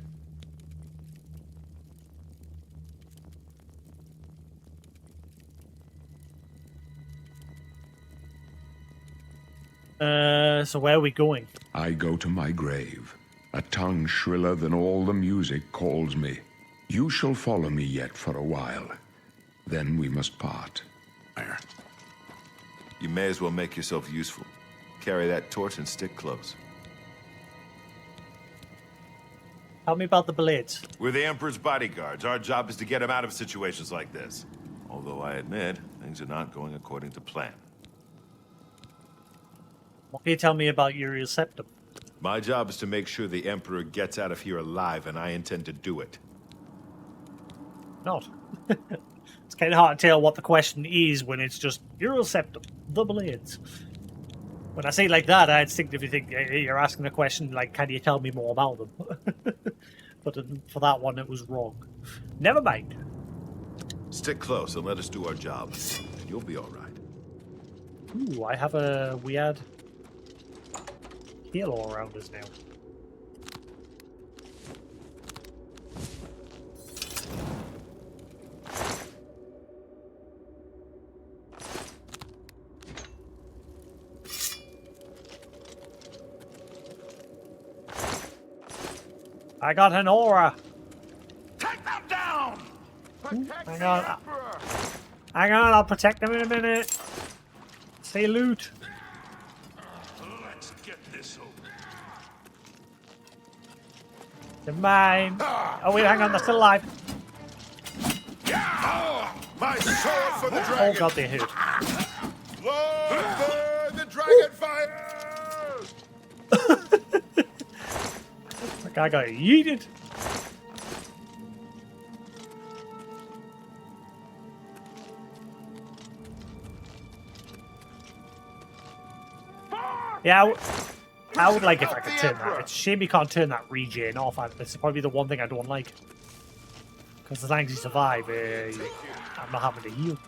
So where are we going? I go to my grave. A tongue shriller than all the music calls me. You shall follow me yet for a while. Then we must part. You may as well make yourself useful. Carry that torch and stick close. Tell me about the blades. We're the Emperor's bodyguards. Our job is to get him out of situations like this. Although I admit, things are not going according to plan. What can you tell me about Uriel's septum? My job is to make sure the Emperor gets out of here alive, and I intend to do it. Not. It's kind of hard to tell what the question is when it's just Euroseptum, the blades. When I say it like that, I instinctively think you're asking a question like, can you tell me more about them? But for that one, it was wrong. Never mind. Stick close and let us do our job, and you'll be all right. Ooh, I have a weird halo around us now. I got an aura. Take them down! Hang on. Hang on, I'll protect them in a minute. Say loot. Let's get this over. They're mine. Oh wait, hang on, they're still alive. My sword for the Oh dragon! god, they hurt. Lord, burn the dragon fire! That guy got yeeted. Yeah, I would like if I could turn that. It's a shame you can't turn that regen off. This is probably the one thing I don't like. Because as long as you survive, I'm not having to heal.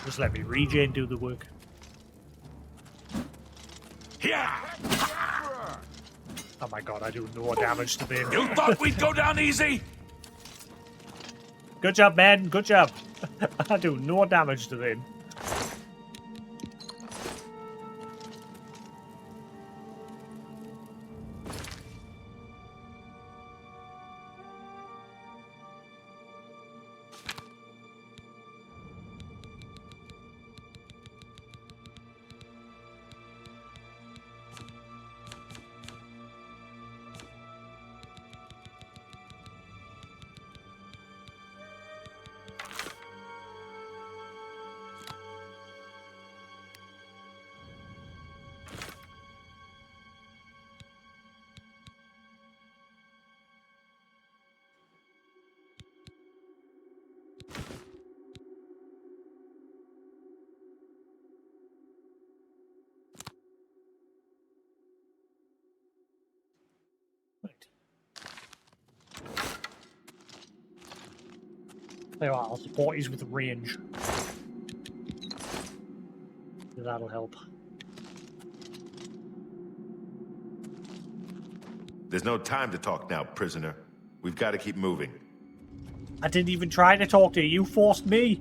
Just let me regen do the work. Yeah! Oh my god, I do no damage to them. You thought we'd go down easy? Good job, man. Good job. I do no damage to them. There you are, I'll support you with range. That'll help. There's no time to talk now, prisoner. We've got to keep moving. I didn't even try to talk to you. You forced me.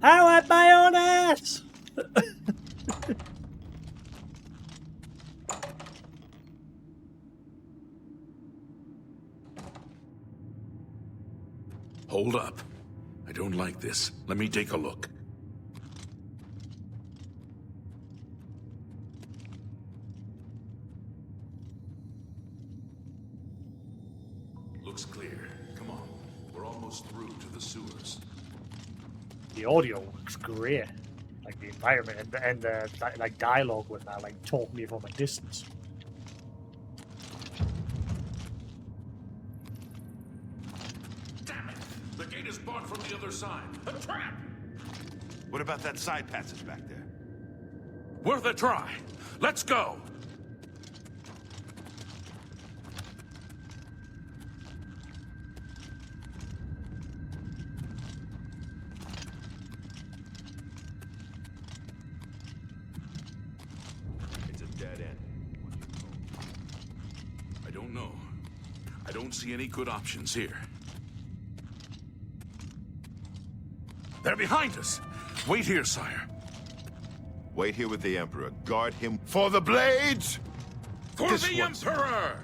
I want my own ass. Hold up. I don't like this. Let me take a look. Looks clear. Come on. We're almost through to the sewers. The audio looks great. Like the environment and the like dialogue with that, like talk me from a distance. Damn it! The gate is barred from the other side. A trap! What about that side passage back there? Worth a try. Let's go! It's a dead end. I don't know. I don't see any good options here. They're behind us! Wait here, sire. Wait here with the Emperor. Guard him for the blades! For This the one's- Emperor!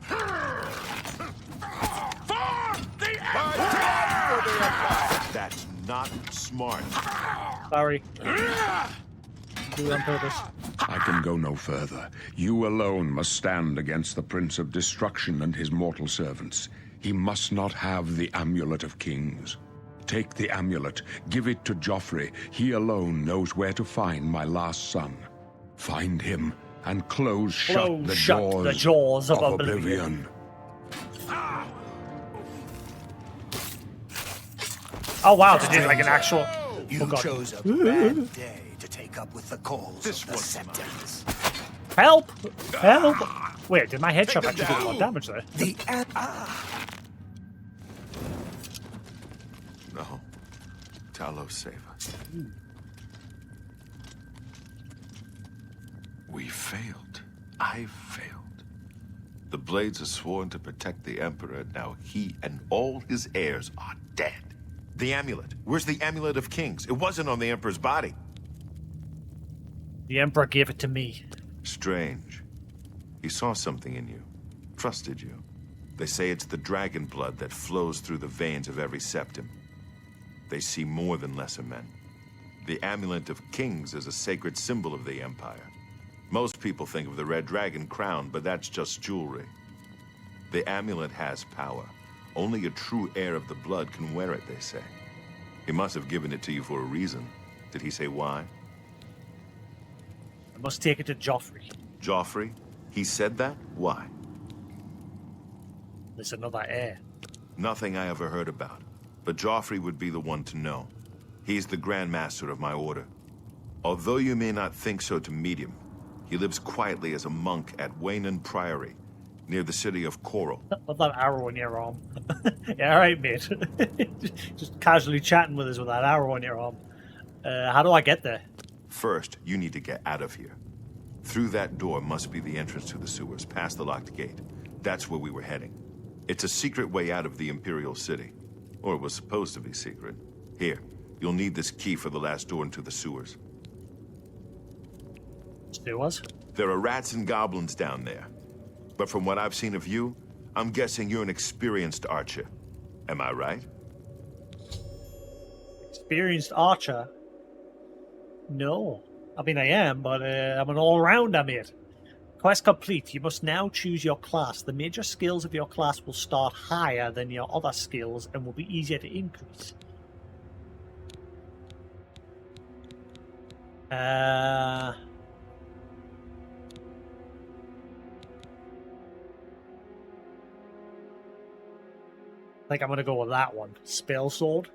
For the Emperor! That's not smart. Sorry. Do it on purpose. I can go no further. You alone must stand against the Prince of Destruction and his mortal servants. He must not have the Amulet of Kings. Take the amulet, give it to Joffrey. He alone knows where to find my last son. Find him and close shut the jaws of Oblivion. Oh wow, they did like an actual... You chose a bad day to take up with the calls This of the one's mine. Septons. Help! Help! Wait, did my headshot actually do a lot of damage there? No. Talos, save us. We failed. I failed. The Blades are sworn to protect the Emperor. Now he and all his heirs are dead. The amulet. Where's the Amulet of Kings? It wasn't on the Emperor's body. The Emperor gave it to me. Strange. He saw something in you. Trusted you. They say it's the dragon blood that flows through the veins of every septim. They see more than lesser men. The Amulet of Kings is a sacred symbol of the Empire. Most people think of the red dragon crown, but that's just jewelry. The amulet has power. Only a true heir of the blood can wear it, they say. He must have given it to you for a reason. Did he say why? I must take it to Joffrey. Joffrey? He said that? Why? There's another heir. Nothing I ever heard about. But Joffrey would be the one to know. He's the Grand Master of my order. Although you may not think so to meet him, he lives quietly as a monk at Waynon Priory, near the city of Coral. With that arrow in your arm. Yeah, alright, mate. Just casually chatting with us with that arrow in your arm. How do I get there? First, you need to get out of here. Through that door must be the entrance to the sewers, past the locked gate. That's where we were heading. It's a secret way out of the Imperial City. Or it was supposed to be secret. Here, you'll need this key for the last door into the sewers. Sewers? There are rats and goblins down there. But from what I've seen of you, I'm guessing you're an experienced archer. Am I right? Experienced archer? No. I mean, I am, but I'm an all-rounder, mate. Quest complete. You must now choose your class. The major skills of your class will start higher than your other skills and will be easier to increase. I think I'm going to go with that one. Spell sword.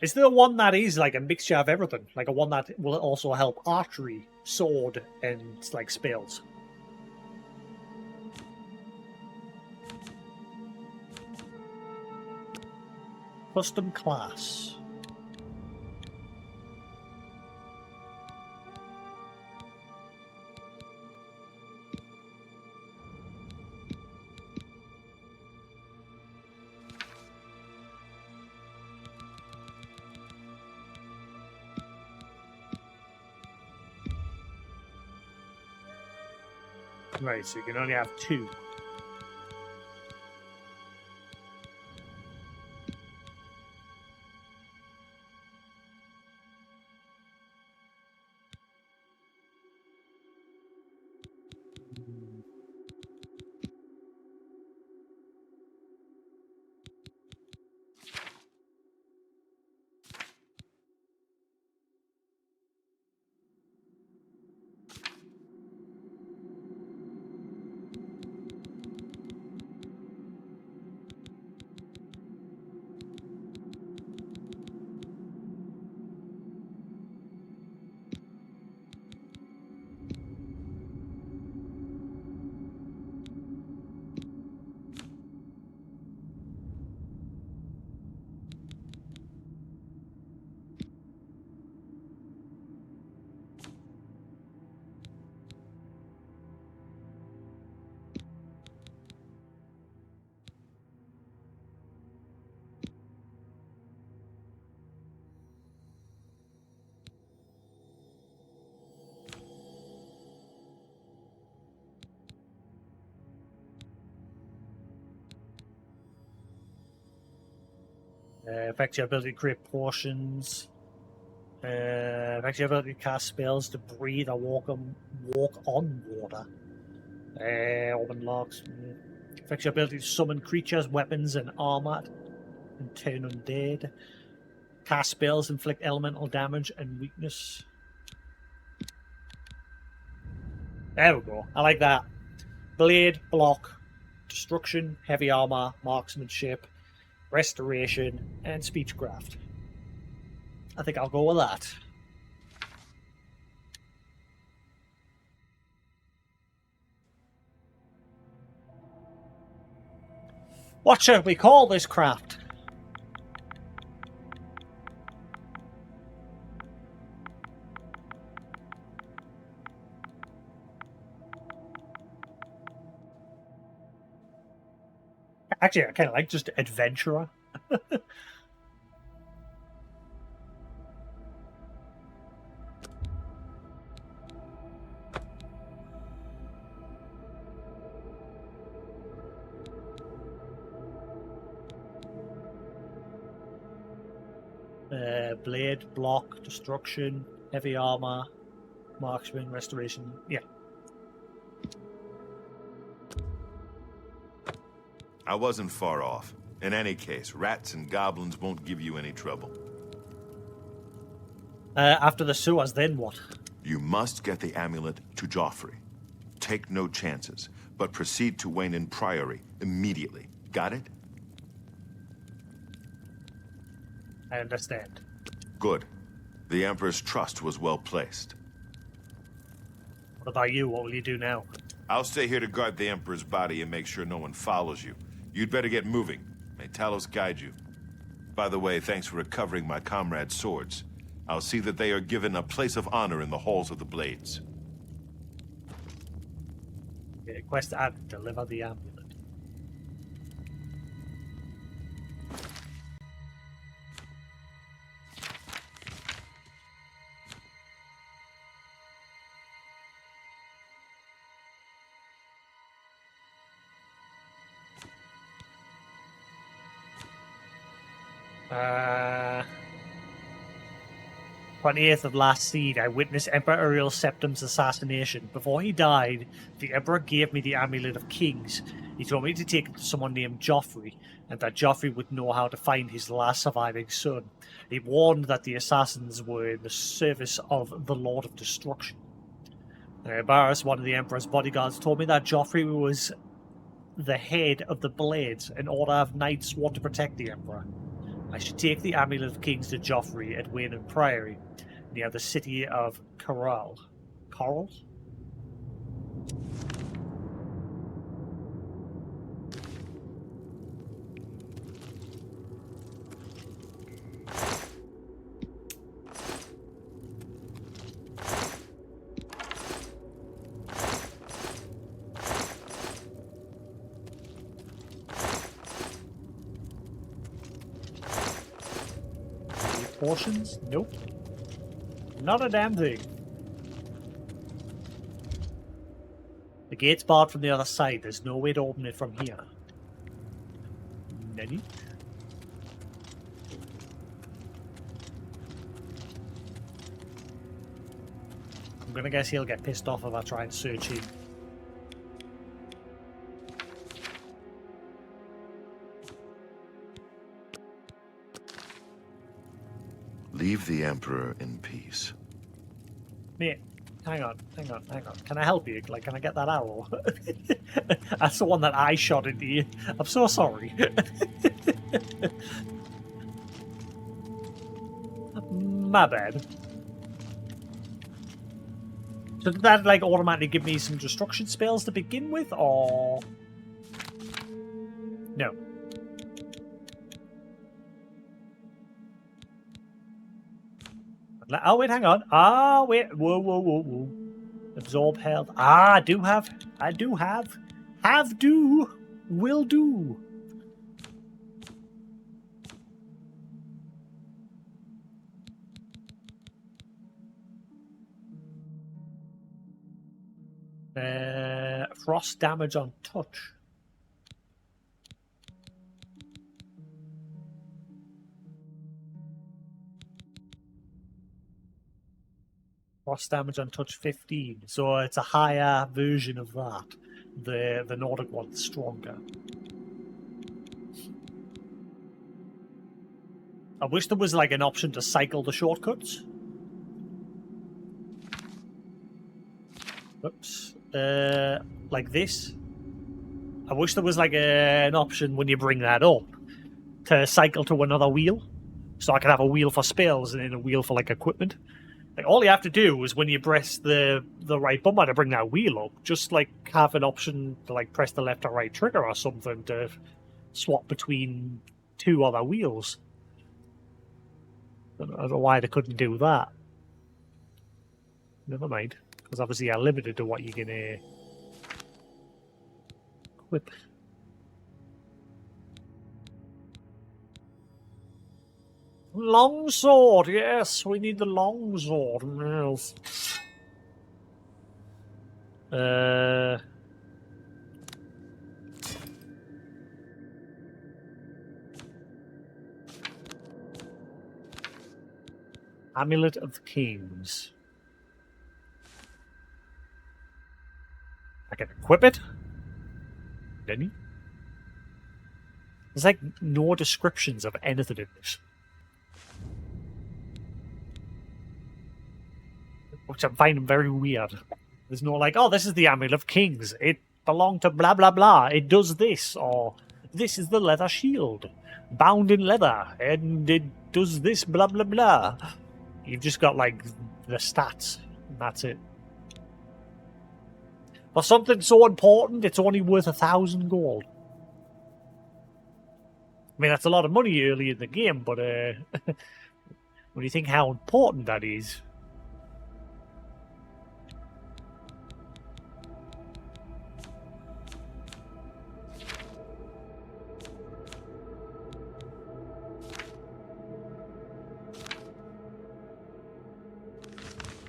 Is there one that is like a mixture of everything? Like a one that will also help archery, sword, and like spells? Custom class. Right, so you can only have two. Affects your ability to create potions. Affects your ability to cast spells to breathe or walk on water. Open locks. Affects your ability to summon creatures, weapons, and armor and turn undead. Cast spells, inflict elemental damage and weakness. There we go. I like that. Blade, block, destruction, heavy armor, marksmanship, restoration, and speechcraft. I think I'll go with that. What should we call this craft? Actually, I kind of like just adventurer. Blade, block, destruction, heavy armor, marksman, restoration. Yeah. I wasn't far off. In any case, rats and goblins won't give you any trouble. After the sewers, then what? You must get the amulet to Joffrey. Take no chances, but proceed to Wayne Priory immediately. Got it? I understand. Good. The Emperor's trust was well placed. What about you? What will you do now? I'll stay here to guard the Emperor's body and make sure no one follows you. You'd better get moving. May Talos guide you. By the way, thanks for recovering my comrades' swords. I'll see that they are given a place of honor in the halls of the Blades. Quest add, deliver the amulet. Uh, 28th of last seed, I witnessed Emperor Uriel Septim's assassination. Before he died, the Emperor gave me the Amulet of Kings. He told me to take it to someone named Joffrey, and that Joffrey would know how to find his last surviving son. He warned that the assassins were in the service of the Lord of Destruction. Barris, one of the Emperor's bodyguards, told me that Joffrey was the head of the Blades, an order of knights sworn to protect the Emperor. I should take the Amulet of Kings to Joffrey at Wayne Priory, near the city of Coral. Coral? Portions? Nope. Not a damn thing. The gate's barred from the other side. There's no way to open it from here. Nani? I'm gonna guess he'll get pissed off if I try and search him. Leave the Emperor in peace. Mate, hang on. Can I help you? Like, can I get that arrow? That's the one that I shot into you. I'm so sorry. My bad. So did that, like, automatically give me some destruction spells to begin with, or... No. Oh, wait, hang on. Ah, wait. Whoa. Absorb health. Ah, I do have. Have do. Will do. Frost damage on touch. Frost damage on touch 15, so it's a higher version of that. The Nordic one's stronger. I wish there was like an option to cycle the shortcuts. Oops. Like this. I wish there was like an option when you bring that up to cycle to another wheel. So I can have a wheel for spells and then a wheel for like equipment. Like all you have to do is when you press the right bumper to bring that wheel up, just like have an option to like press the left or right trigger or something to swap between two other wheels. I don't know why they couldn't do that. Never mind, because obviously you're limited to what you can equip. Long sword, yes, we need the long sword. Yes. Amulet of Kings. I can equip it? Didn't he? There's like no descriptions of anything in this. Which I'm finding very weird. There's no like, oh, this is the Amulet of Kings. It belonged to blah blah blah. It does this, or this is the leather shield, bound in leather, and it does this blah blah blah. You've just got like the stats, and that's it. For something so important, it's only worth 1,000 gold. I mean, that's a lot of money early in the game, but when you think how important that is.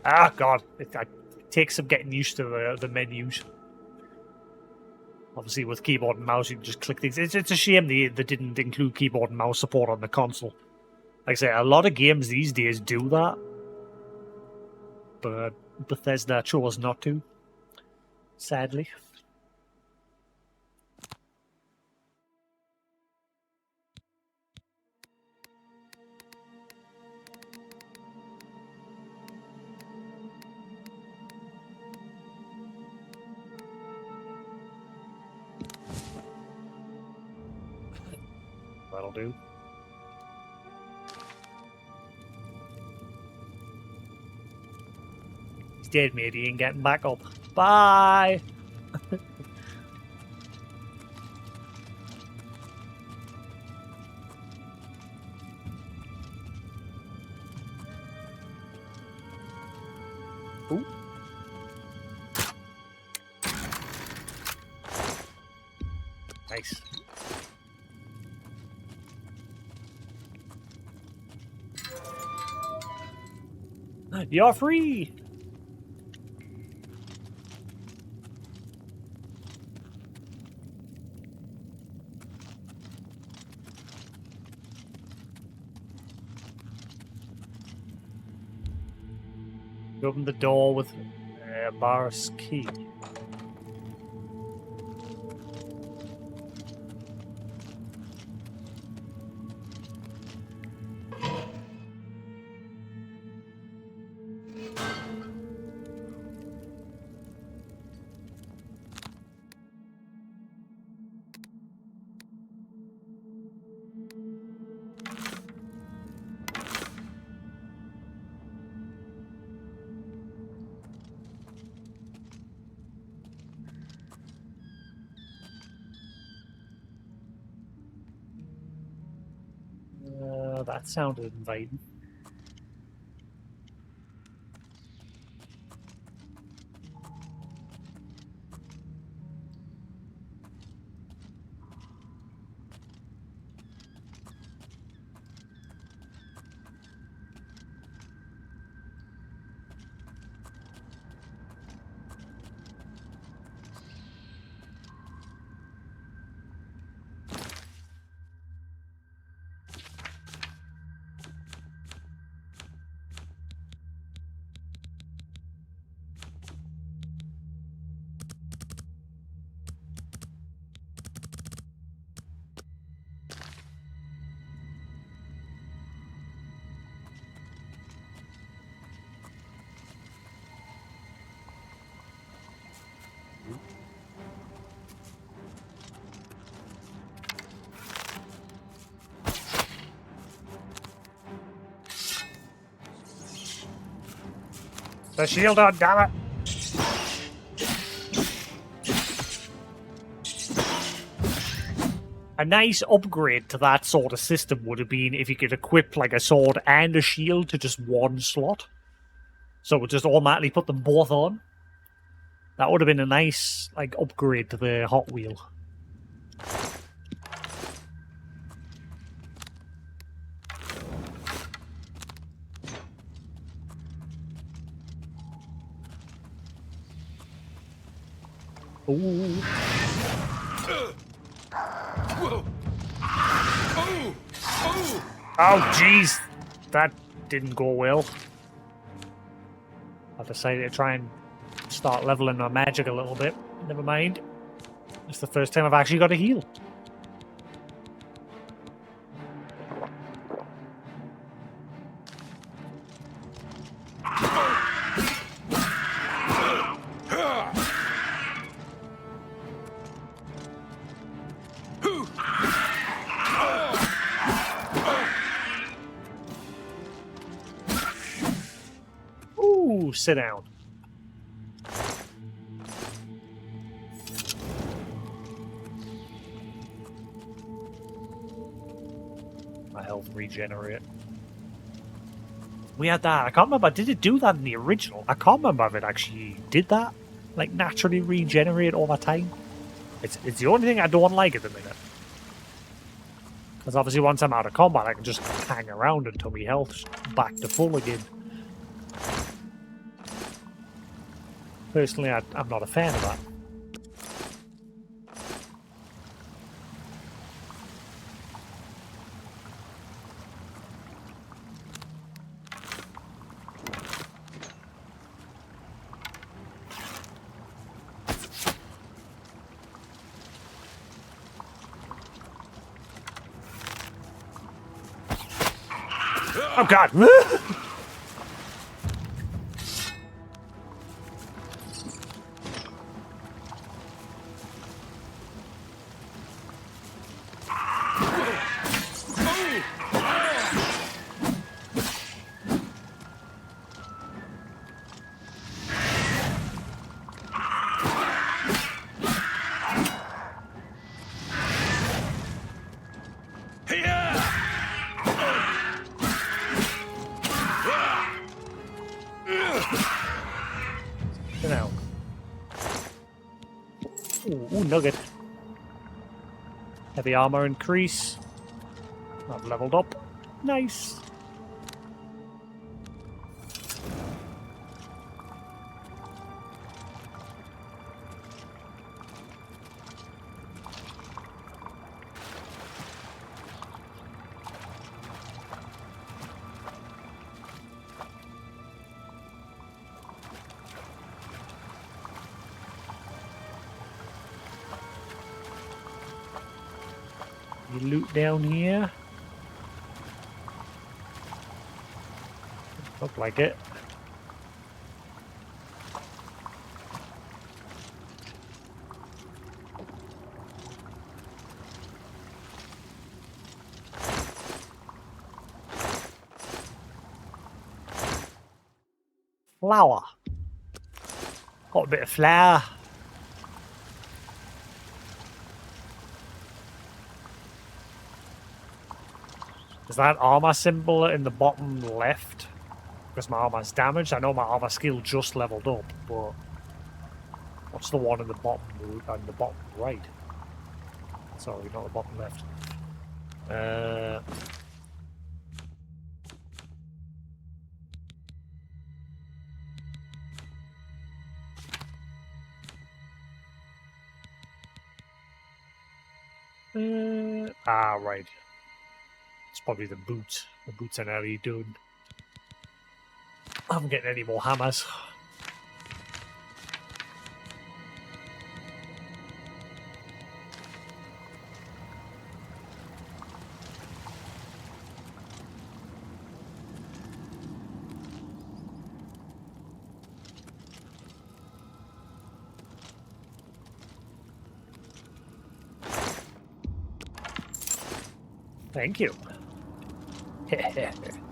Ah, God. It takes some getting used to the menus. Obviously, with keyboard and mouse, you can just click things. It's a shame they didn't include keyboard and mouse support on the console. Like I say, a lot of games these days do that. But Bethesda chose not to. Sadly. That'll do. He's dead, mate. He ain't getting back up. Bye! Ooh. Nice. You're free! Open the door with a bar's key. That sounded inviting. The shield on, damn it! A nice upgrade to that sort of system would have been if you could equip like a sword and a shield to just one slot. So it would just automatically put them both on. That would have been a nice like upgrade to the Hot Wheel. Ooh. Oh, jeez. That didn't go well. I decided to try and start leveling my magic a little bit. Never mind. It's the first time I've actually got a heal. Ooh, sit down. My health regenerate. We had that. I can't remember. Did it do that in the original? I can't remember if it actually did that. Like, naturally regenerate over time. It's the only thing I don't like at the minute. Because obviously once I'm out of combat, I can just hang around until my health's back to full again. Personally, I'm not a fan of that. Oh god! Ooh, nugget. Heavy armor increase. I've leveled up. Nice. Loot down here. Look like it. Flour. Got a bit of flour. Is that armor symbol in the bottom left? Because my armor's damaged. I know my armor skill just leveled up, but what's the one in the bottom and the bottom right? Sorry, not the bottom left. Right. It's probably the boots. The boots are nearly done. I haven't getting any more hammers. Thank you.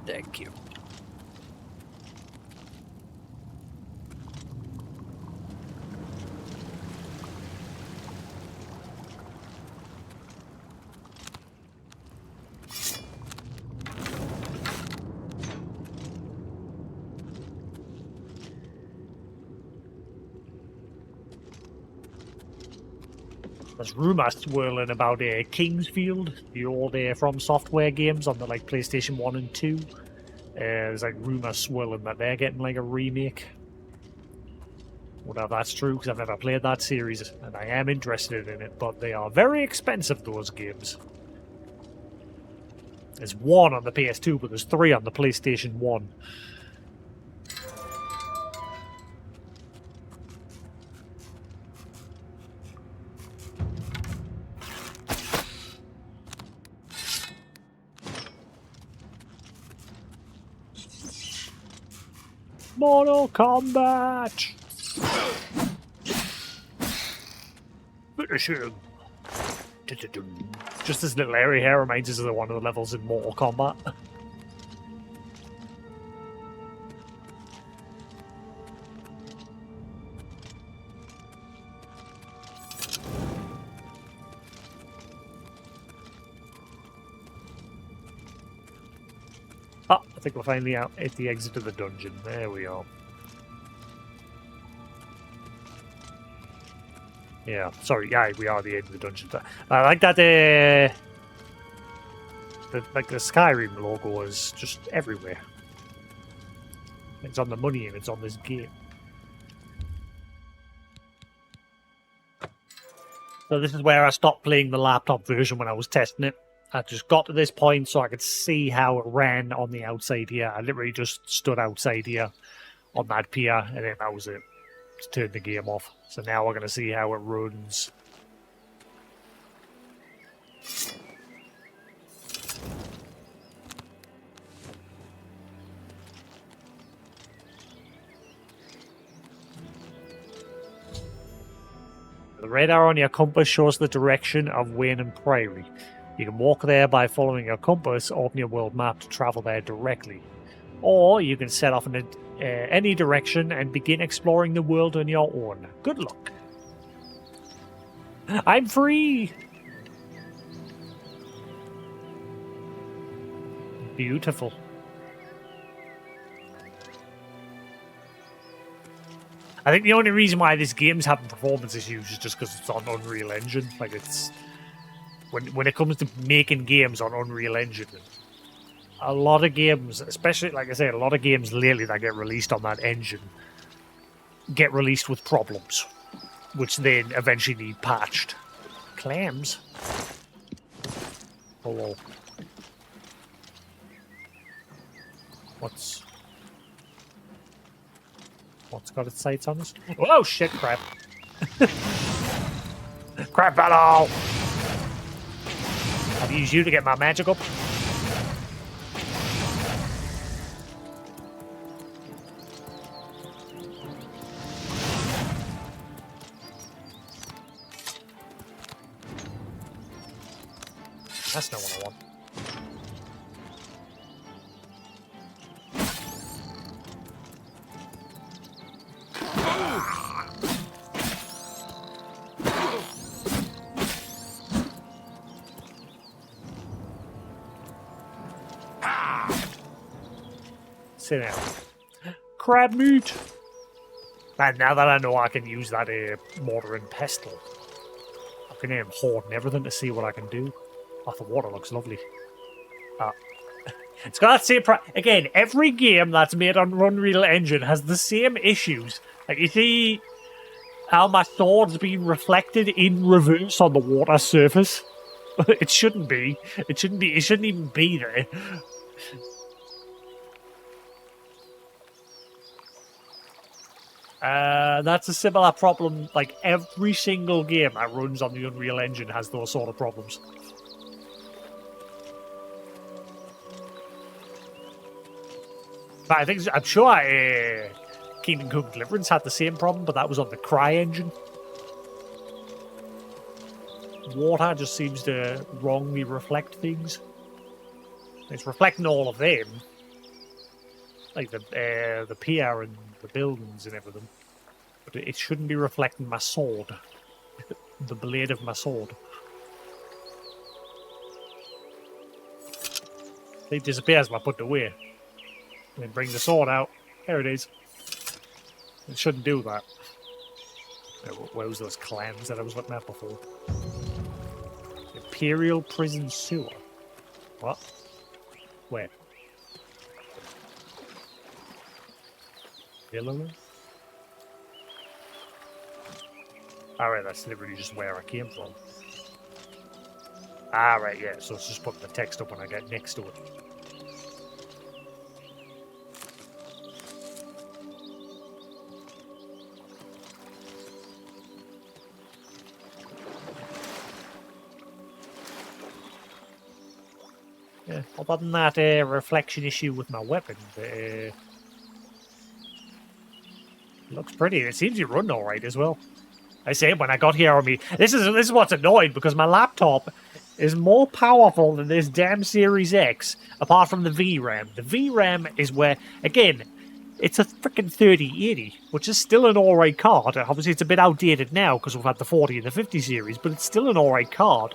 Thank you. There's rumours swirling about Kingsfield, the old From Software games on the like PlayStation 1 and 2. There's like rumours swirling that they're getting like a remake. Whatever that's true, because I've never played that series, and I am interested in it, but they are very expensive, those games. There's one on the PS2, but there's 3 on the PlayStation 1. Mortal Kombat! Finish him! Just this little area here reminds us of one of the levels in Mortal Kombat. Oh, I think we're finally out at the exit of the dungeon. There we are. Yeah, sorry, yeah, we are at the end of the dungeon. I like that the Skyrim logo is just everywhere. It's on the money and it's on this game. So this is where I stopped playing the laptop version when I was testing it. I just got to this point so I could see how it ran on the outside here. I literally just stood outside here on that pier, and then that was it. Just turned the game off. So now we're going to see how it runs. The red arrow on your compass shows the direction of Wayne and Prairie. You can walk there by following your compass, open your world map to travel there directly. Or you can set off in any direction and begin exploring the world on your own. Good luck. I'm free! Beautiful. I think the only reason why this game's having performance issues is just because it's on Unreal Engine. Like, it's... When it comes to making games on Unreal Engine, a lot of games, especially, like I say, a lot of games lately that get released on that engine get released with problems, which then eventually need patched. Clams? Hello. What's got its sights on us? Oh shit, crap. Crap battle! I'll use you to get my magic up. That's not what I want. Sit down. Crab meat! And now that I know I can use that mortar and pestle, I can aim hoarding everything to see what I can do. Oh, the water looks lovely. It's got that same again, every game that's made on Unreal Engine has the same issues. Like, you see how my sword's being reflected in reverse on the water surface? It shouldn't be. It shouldn't even be there. That's a similar problem. Like, every single game that runs on the Unreal Engine has those sort of problems. But I'm sure Kingdom Come Deliverance had the same problem, but that was on the Cry engine. Water just seems to wrongly reflect things. It's reflecting all of them, like the pier and the buildings and everything. But it shouldn't be reflecting my sword, the blade of my sword. It disappears when I put it away. And then bring the sword out. There it is. It shouldn't do that. Where was those clams that I was looking at before? Imperial Prison Sewer. What? Where? Villa? Alright, that's literally just where I came from. Alright, yeah, so it's just putting the text up when I get next to it. Yeah, other than that reflection issue with my weapon, it looks pretty. It seems to run alright as well. I say when I got here on me, this is what's annoying because my laptop is more powerful than this damn Series X, apart from the VRAM. The VRAM is where, again, it's a freaking 3080, which is still an alright card. Obviously, it's a bit outdated now because we've had the 40 and the 50 series, but it's still an alright card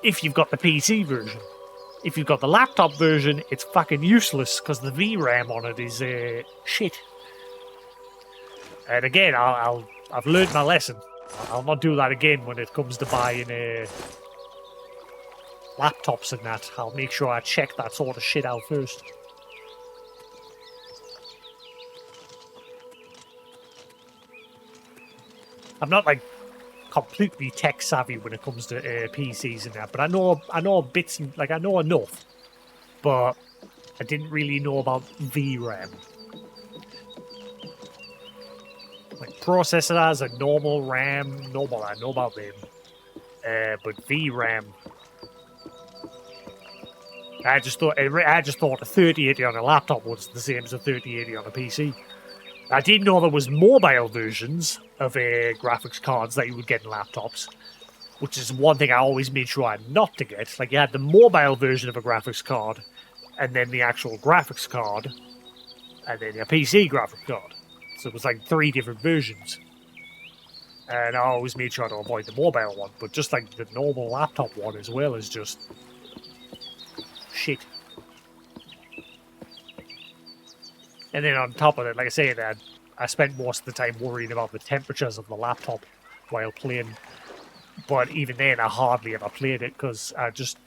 if you've got the PC version. If you've got the laptop version, it's fucking useless because the VRAM on it is shit. And again, I've learned my lesson. I'll not do that again when it comes to buying laptops and that. I'll make sure I check that sort of shit out first. I'm not like completely tech savvy when it comes to PCs and that, but I know bits and like I know enough, but I didn't really know about VRAM. Like processors and normal RAM, I know about them, but VRAM. I just thought a 3080 on a laptop was the same as a 3080 on a PC. I didn't know there was mobile versions of graphics cards that you would get in laptops, which is one thing I always made sure not to get. Like, you had the mobile version of a graphics card, and then the actual graphics card, and then a PC graphics card. So it was like 3 different versions. And I always made sure to avoid the mobile one, but just like the normal laptop one as well is just shit. And then on top of it, like I say, I spent most of the time worrying about the temperatures of the laptop while playing. But even then, I hardly ever played it because I just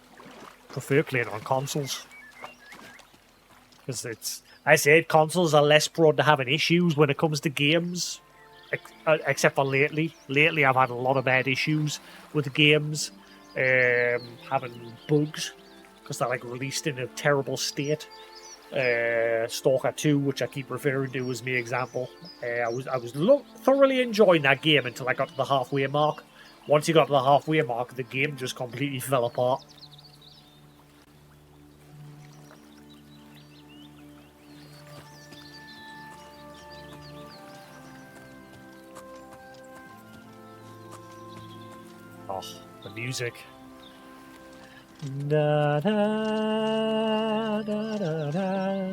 prefer playing on consoles. Because I said consoles are less prone to having issues when it comes to games, except for lately. Lately, I've had a lot of bad issues with games, having bugs because they're like released in a terrible state. Stalker 2, which I keep referring to as my example. I was thoroughly enjoying that game until I got to the halfway mark. Once you got to the halfway mark, the game just completely fell apart. Oh, the music. Da, da, da, da, da, da,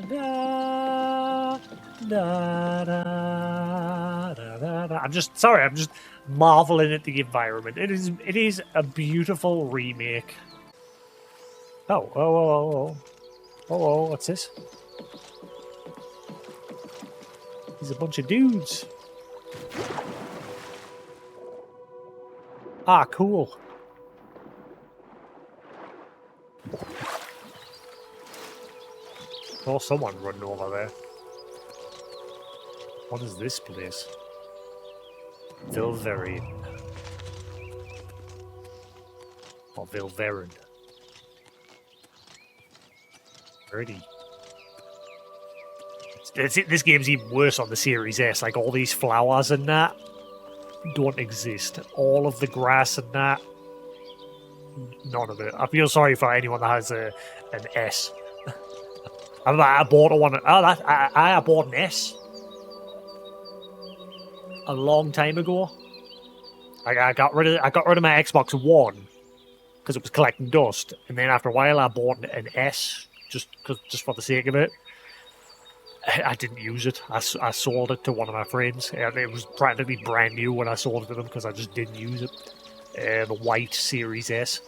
da, da, da, da. I'm just marveling at the environment. It is a beautiful remake. Oh, what's this? There's a bunch of dudes. Ah, cool. Oh, someone running over there. What is this place? Vilverin. Or Vilverin. Pretty. This game's even worse on the Series S. Like, all these flowers and that don't exist. All of the grass and that, none of it. I feel sorry for anyone that has an S. I bought one. I bought an S a long time ago. I got rid of my Xbox One because it was collecting dust, and then after a while I bought an S just for the sake of it. I didn't use it. I sold it to one of my friends, and it was practically brand new when I sold it to them because I just didn't use it. The white Series S.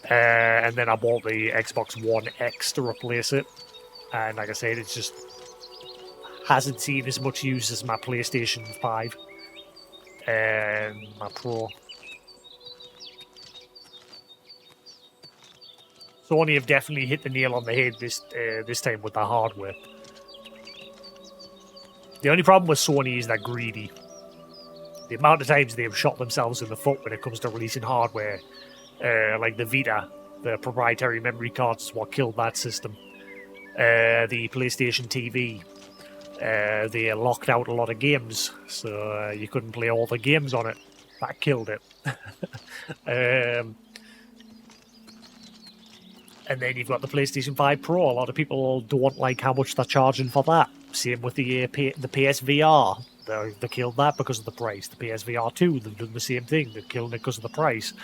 And then I bought the Xbox One X to replace it. And like I said, it just hasn't seen as much use as my PlayStation 5 and my Pro. Sony have definitely hit the nail on the head this time with the hardware. The only problem with Sony is they're greedy. The amount of times they've shot themselves in the foot when it comes to releasing hardware, like the Vita, the proprietary memory cards is what killed that system. The PlayStation TV, they locked out a lot of games, so you couldn't play all the games on it. That killed it. And then you've got the PlayStation 5 Pro. A lot of people don't like how much they're charging for that. Same with the PSVR. They killed that because of the price. The PSVR 2, they've done the same thing. They've killed it because of the price.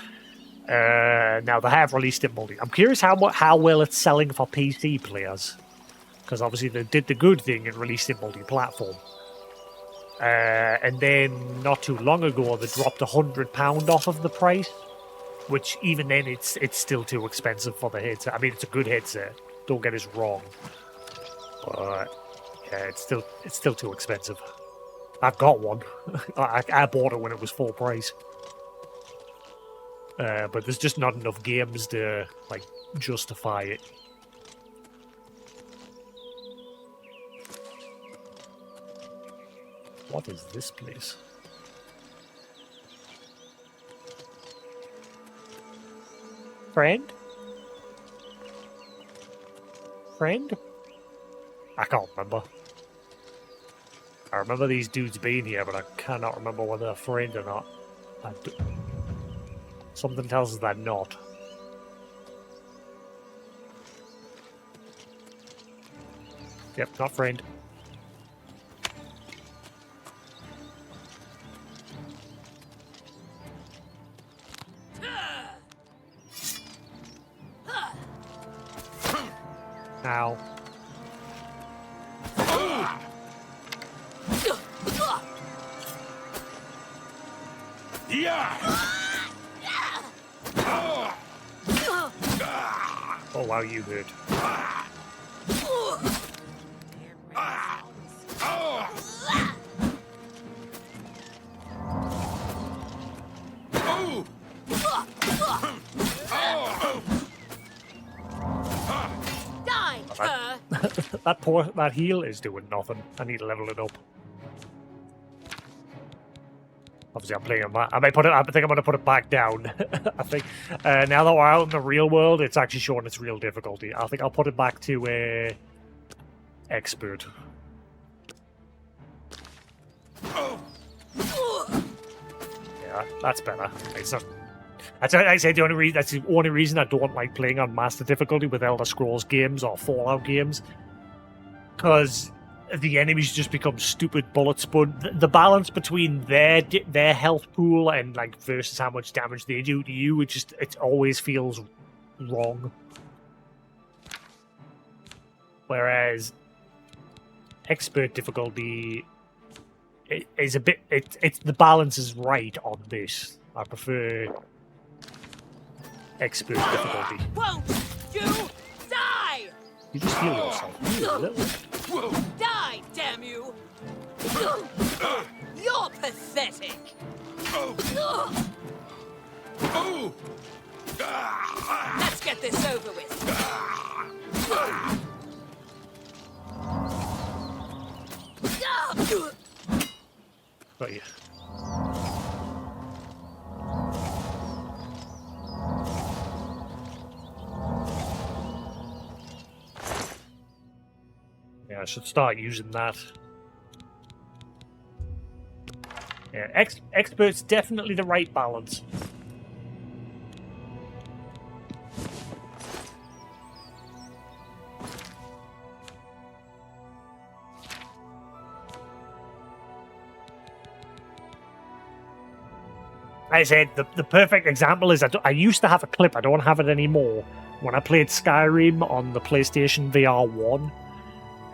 Now, they have released it multi. I'm curious how well it's selling for PC players. Because obviously they did the good thing and released it multi-platform. And then, not too long ago, they dropped £100 off of the price. Which, even then, it's still too expensive for the headset. I mean, it's a good headset. Don't get us wrong. But, yeah, it's still too expensive. I've got one. I bought it when it was full price. But there's just not enough games to, like, justify it. What is this place? Friend? Friend? I can't remember. I remember these dudes being here, but I cannot remember whether they're friend or not. Something tells us they're not. Yep, not friend. Ow. Oh wow, you hurt. That heal is doing nothing. I need to level it up. Obviously, I'm playing on that. I think I'm going to put it back down. I think now that we're out in the real world, it's actually showing its real difficulty. I think I'll put it back to expert. Yeah, that's better. It's not. That's the only reason. That's the only reason I don't like playing on master difficulty with Elder Scrolls games or Fallout games, because the enemies just become stupid bullet spun. The balance between their health pool and like versus how much damage they do to you, it always feels wrong. Whereas expert difficulty is a bit. It's the balance is right on this. I prefer expert difficulty. Won't you die? You just heal yourself. You little. Die, damn you! You're pathetic. Let's get this over with. Got you. Yeah, I should start using that. Yeah, expert's definitely the right balance. I said the perfect example is I used to have a clip. I don't have it anymore. When I played Skyrim on the PlayStation VR 1.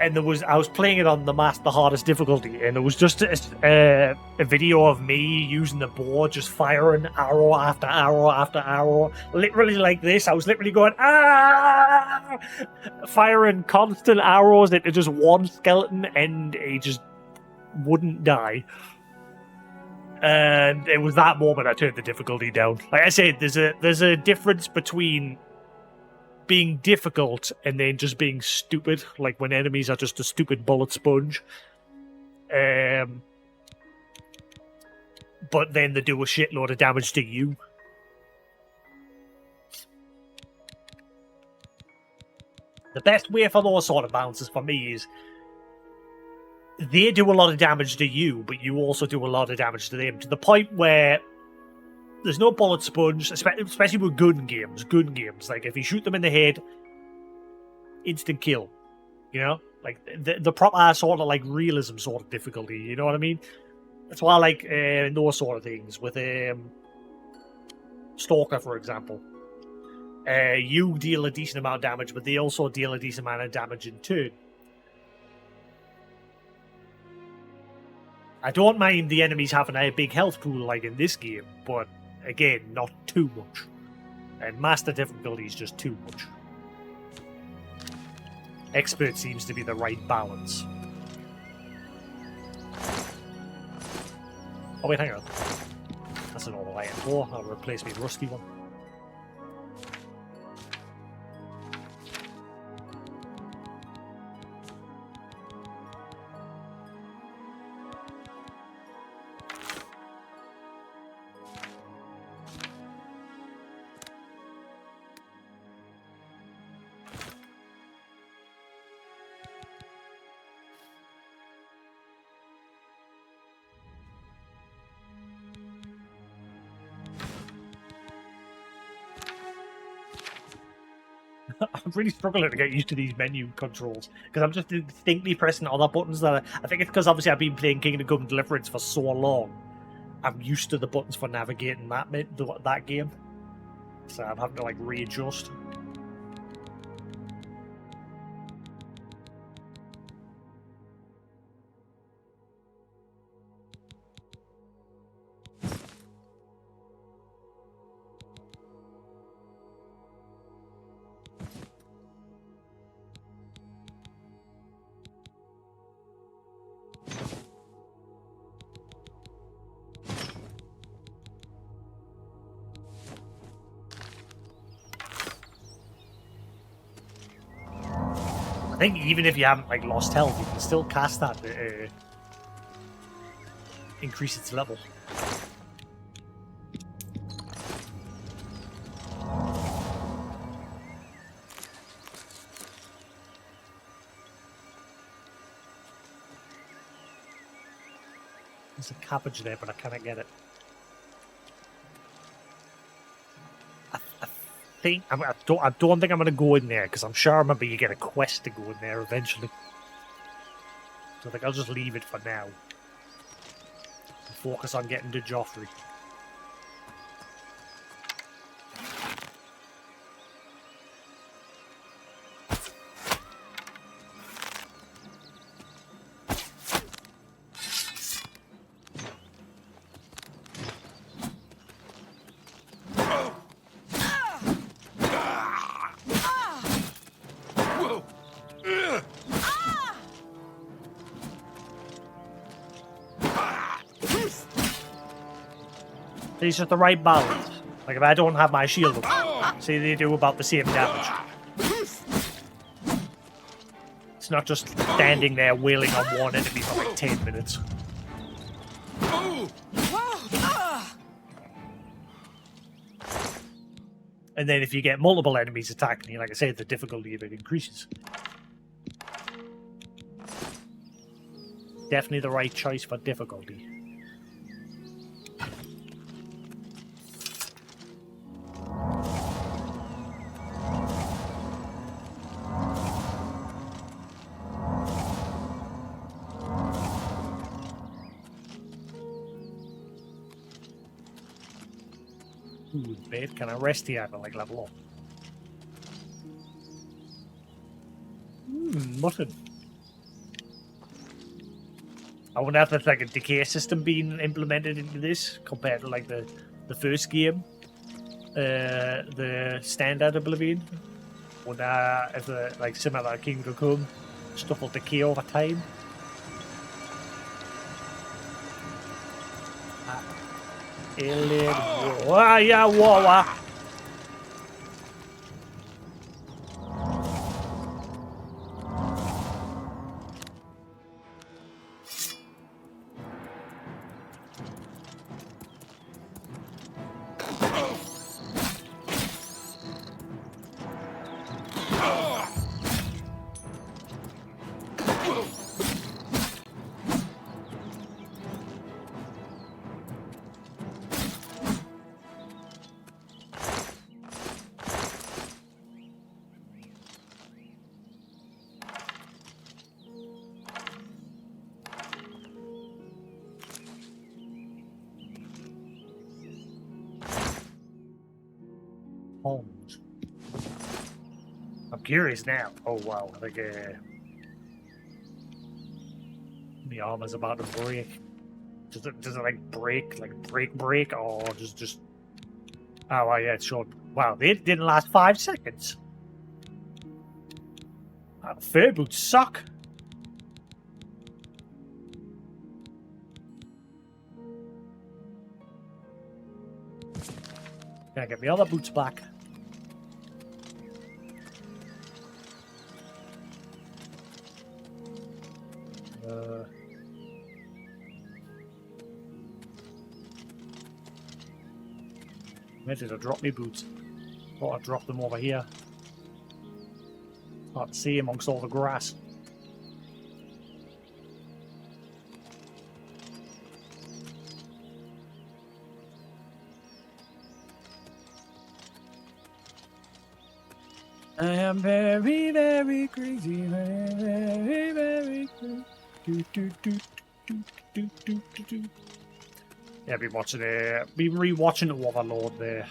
And I was playing it on the hardest difficulty, and it was just a video of me using the board, just firing arrow after arrow after arrow, literally like this. I was literally going, ah! Firing constant arrows into just one skeleton, and he just wouldn't die. And it was that moment I turned the difficulty down. Like I said, there's a difference between being difficult and then just being stupid, like when enemies are just a stupid bullet sponge. But then they do a shitload of damage to you. The best way for those sort of bounces for me is they do a lot of damage to you, but you also do a lot of damage to them, to the point where there's no bullet sponge, especially with gun games. Gun games, like if you shoot them in the head, instant kill. You know, like the proper sort of like realism sort of difficulty. You know what I mean? That's why I like those sort of things with Stalker, for example. You deal a decent amount of damage, but they also deal a decent amount of damage in turn. I don't mind the enemies having a big health pool like in this game, but again, not too much. And master difficulty is just too much. Expert seems to be the right balance. Oh wait, hang on. That's an normal iron 4. I'll replace my rusty one. I'm really struggling to get used to these menu controls because I'm just distinctly pressing other buttons. That I think it's because obviously I've been playing Kingdom Come Deliverance for so long. I'm used to the buttons for navigating that game, so I'm having to like readjust. I think even if you haven't like lost health, you can still cast that to increase its level. There's a cabbage there, but I cannot get it. I don't think I'm going to go in there because I'm sure maybe you get a quest to go in there eventually. So I think I'll just leave it for now. And focus on getting to Joffrey. It's just the right balance. Like if I don't have my shield up, see they do about the same damage. It's not just standing there wailing on one enemy for like 10 minutes. And then if you get multiple enemies attacking you, like I said, the difficulty of it increases. Definitely the right choice for difficulty. Ooh, bed. Can I rest here and like level up? Mutton. I wonder if there's like a decay system being implemented into this compared to like the first game, the standard Oblivion. Wonder if the like similar to Kingdom Come stuff will decay over time. Alien. Yeah, whoa. I'm curious now. Oh wow, I think the armor's about to break. Does it like break, or just? Oh well, yeah, it's short. Wow, they didn't last 5 seconds. Fur boots suck. Can I get my other boots back? Where did I drop my boots? Thought I dropped them over here. Can't see amongst all the grass. I am very, very crazy. Very, very crazy. Yeah, been watching it. Been rewatching Overlord there.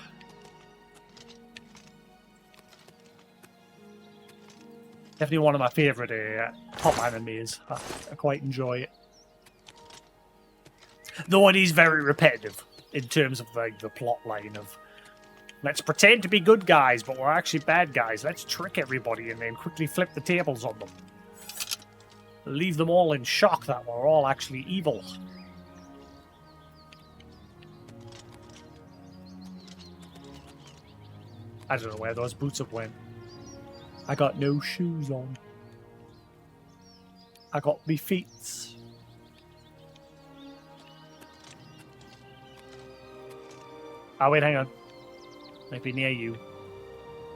Definitely one of my favourite top animes. I quite enjoy it. Though it is very repetitive in terms of like the plot line of let's pretend to be good guys, but we're actually bad guys. Let's trick everybody and then quickly flip the tables on them. Leave them all in shock that we're all actually evil. I don't know where those boots have went. I got no shoes on. I got me feet. Oh wait, hang on. Might be near you.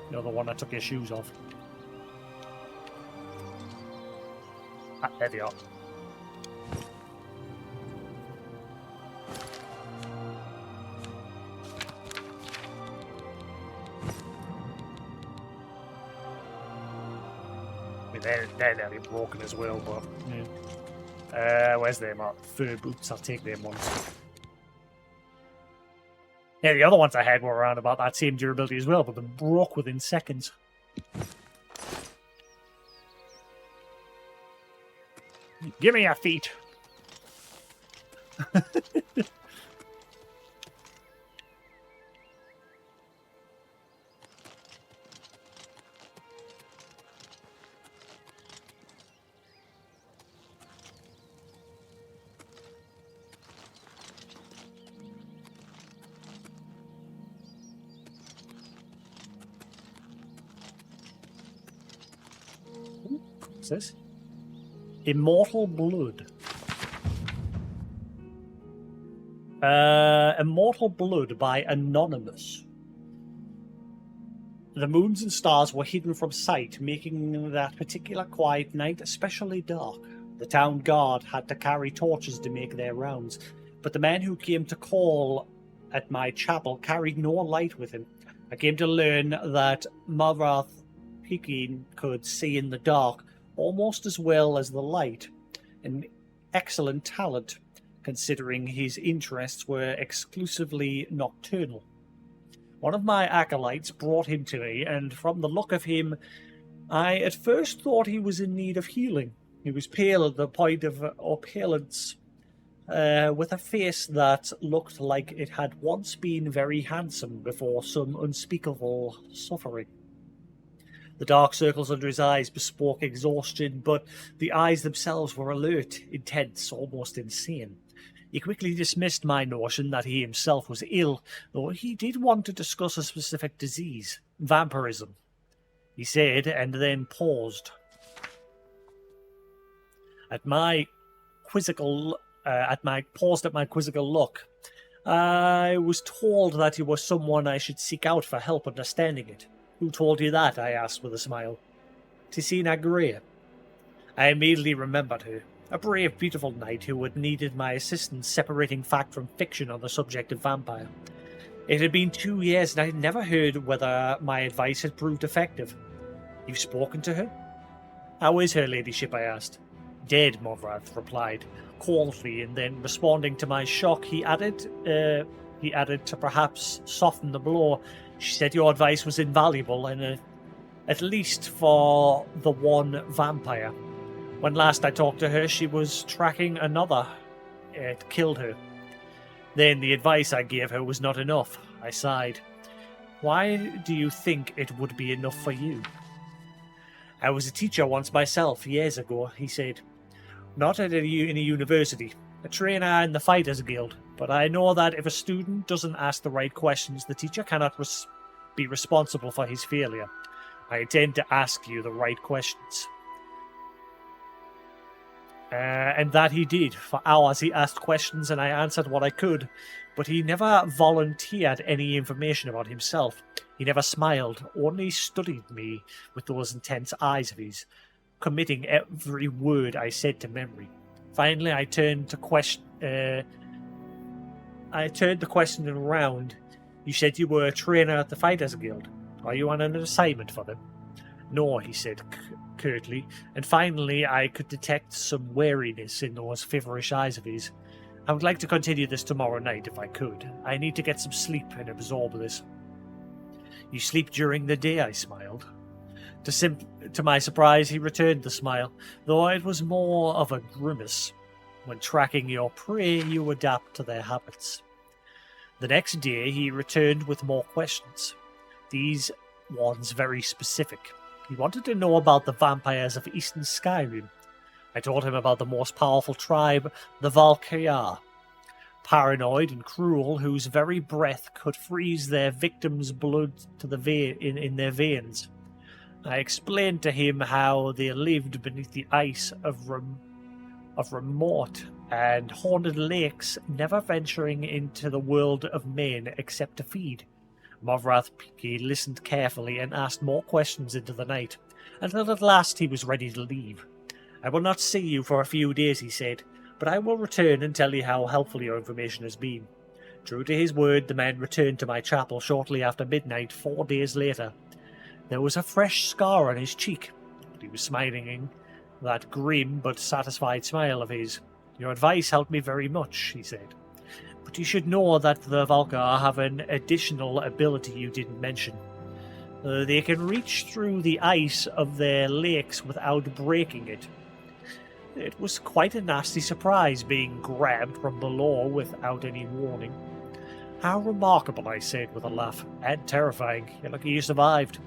You're the one that took your shoes off. Ah, there they are. I mean, they're nearly broken as well, but yeah. Where's them at? Fur boots, I'll take them ones. Yeah, the other ones I had were around about that same durability as well, but they broke within seconds. Give me your feet. What's this? Immortal Blood. Immortal Blood by Anonymous. The moons and stars were hidden from sight, making that particular quiet night especially dark. The town guard had to carry torches to make their rounds, but the man who came to call at my chapel carried no light with him. I came to learn that Marath Pekin could see in the dark almost as well as the light, an excellent talent, considering his interests were exclusively nocturnal. One of my acolytes brought him to me, and from the look of him, I at first thought he was in need of healing. He was pale at the point of opulence, with a face that looked like it had once been very handsome before some unspeakable suffering. The dark circles under his eyes bespoke exhaustion, but the eyes themselves were alert, intense, almost insane. He quickly dismissed my notion that he himself was ill, though he did want to discuss a specific disease, vampirism. He said, and then paused. At my quizzical look, I was told that he was someone I should seek out for help understanding it. Who told you that? I asked with a smile. Tissina Gray. I immediately remembered her. A brave, beautiful knight who had needed my assistance separating fact from fiction on the subject of vampire. It had been 2 years and I had never heard whether my advice had proved effective. You've spoken to her? How is her ladyship? I asked. Dead, Movrath replied, coldly, and then responding to my shock, he added to perhaps soften the blow, she said your advice was invaluable and At least for the one vampire. When last I talked to her, she was tracking another. It killed her. Then the advice I gave her was not enough. I sighed. Why do you think it would be enough for you? I was a teacher once myself, years ago, he said. Not at in a university, a trainer in the Fighters Guild, but I know that if a student doesn't ask the right questions, the teacher cannot be responsible for his failure. I intend to ask you the right questions. And that he did. For hours he asked questions and I answered what I could, but he never volunteered any information about himself. He never smiled, only studied me with those intense eyes of his, committing every word I said to memory. Finally, I turned the question around. You said you were a trainer at the Fighters Guild. Are you on an assignment for them? No, he said curtly, and finally I could detect some wariness in those feverish eyes of his. I would like to continue this tomorrow night if I could. I need to get some sleep and absorb this. You sleep during the day, I smiled. To my surprise, he returned the smile, though it was more of a grimace. When tracking your prey, you adapt to their habits. The next day, he returned with more questions. These ones very specific. He wanted to know about the vampires of Eastern Skyrim. I told him about the most powerful tribe, the Valkyr. Paranoid and cruel, whose very breath could freeze their victims' blood to in their veins. I explained to him how they lived beneath the ice of remote and haunted lakes, never venturing into the world of men except to feed. Movrath Piki listened carefully and asked more questions into the night, until at last he was ready to leave. I will not see you for a few days, he said, but I will return and tell you how helpful your information has been. True to his word, the man returned to my chapel shortly after midnight 4 days later. There was a fresh scar on his cheek, but he was smiling that grim but satisfied smile of his. Your advice helped me very much, he said. But you should know that the Valkyr have an additional ability you didn't mention. They can reach through the ice of their lakes without breaking it. It was quite a nasty surprise being grabbed from below without any warning. How remarkable, I said with a laugh, and terrifying. You're lucky you survived.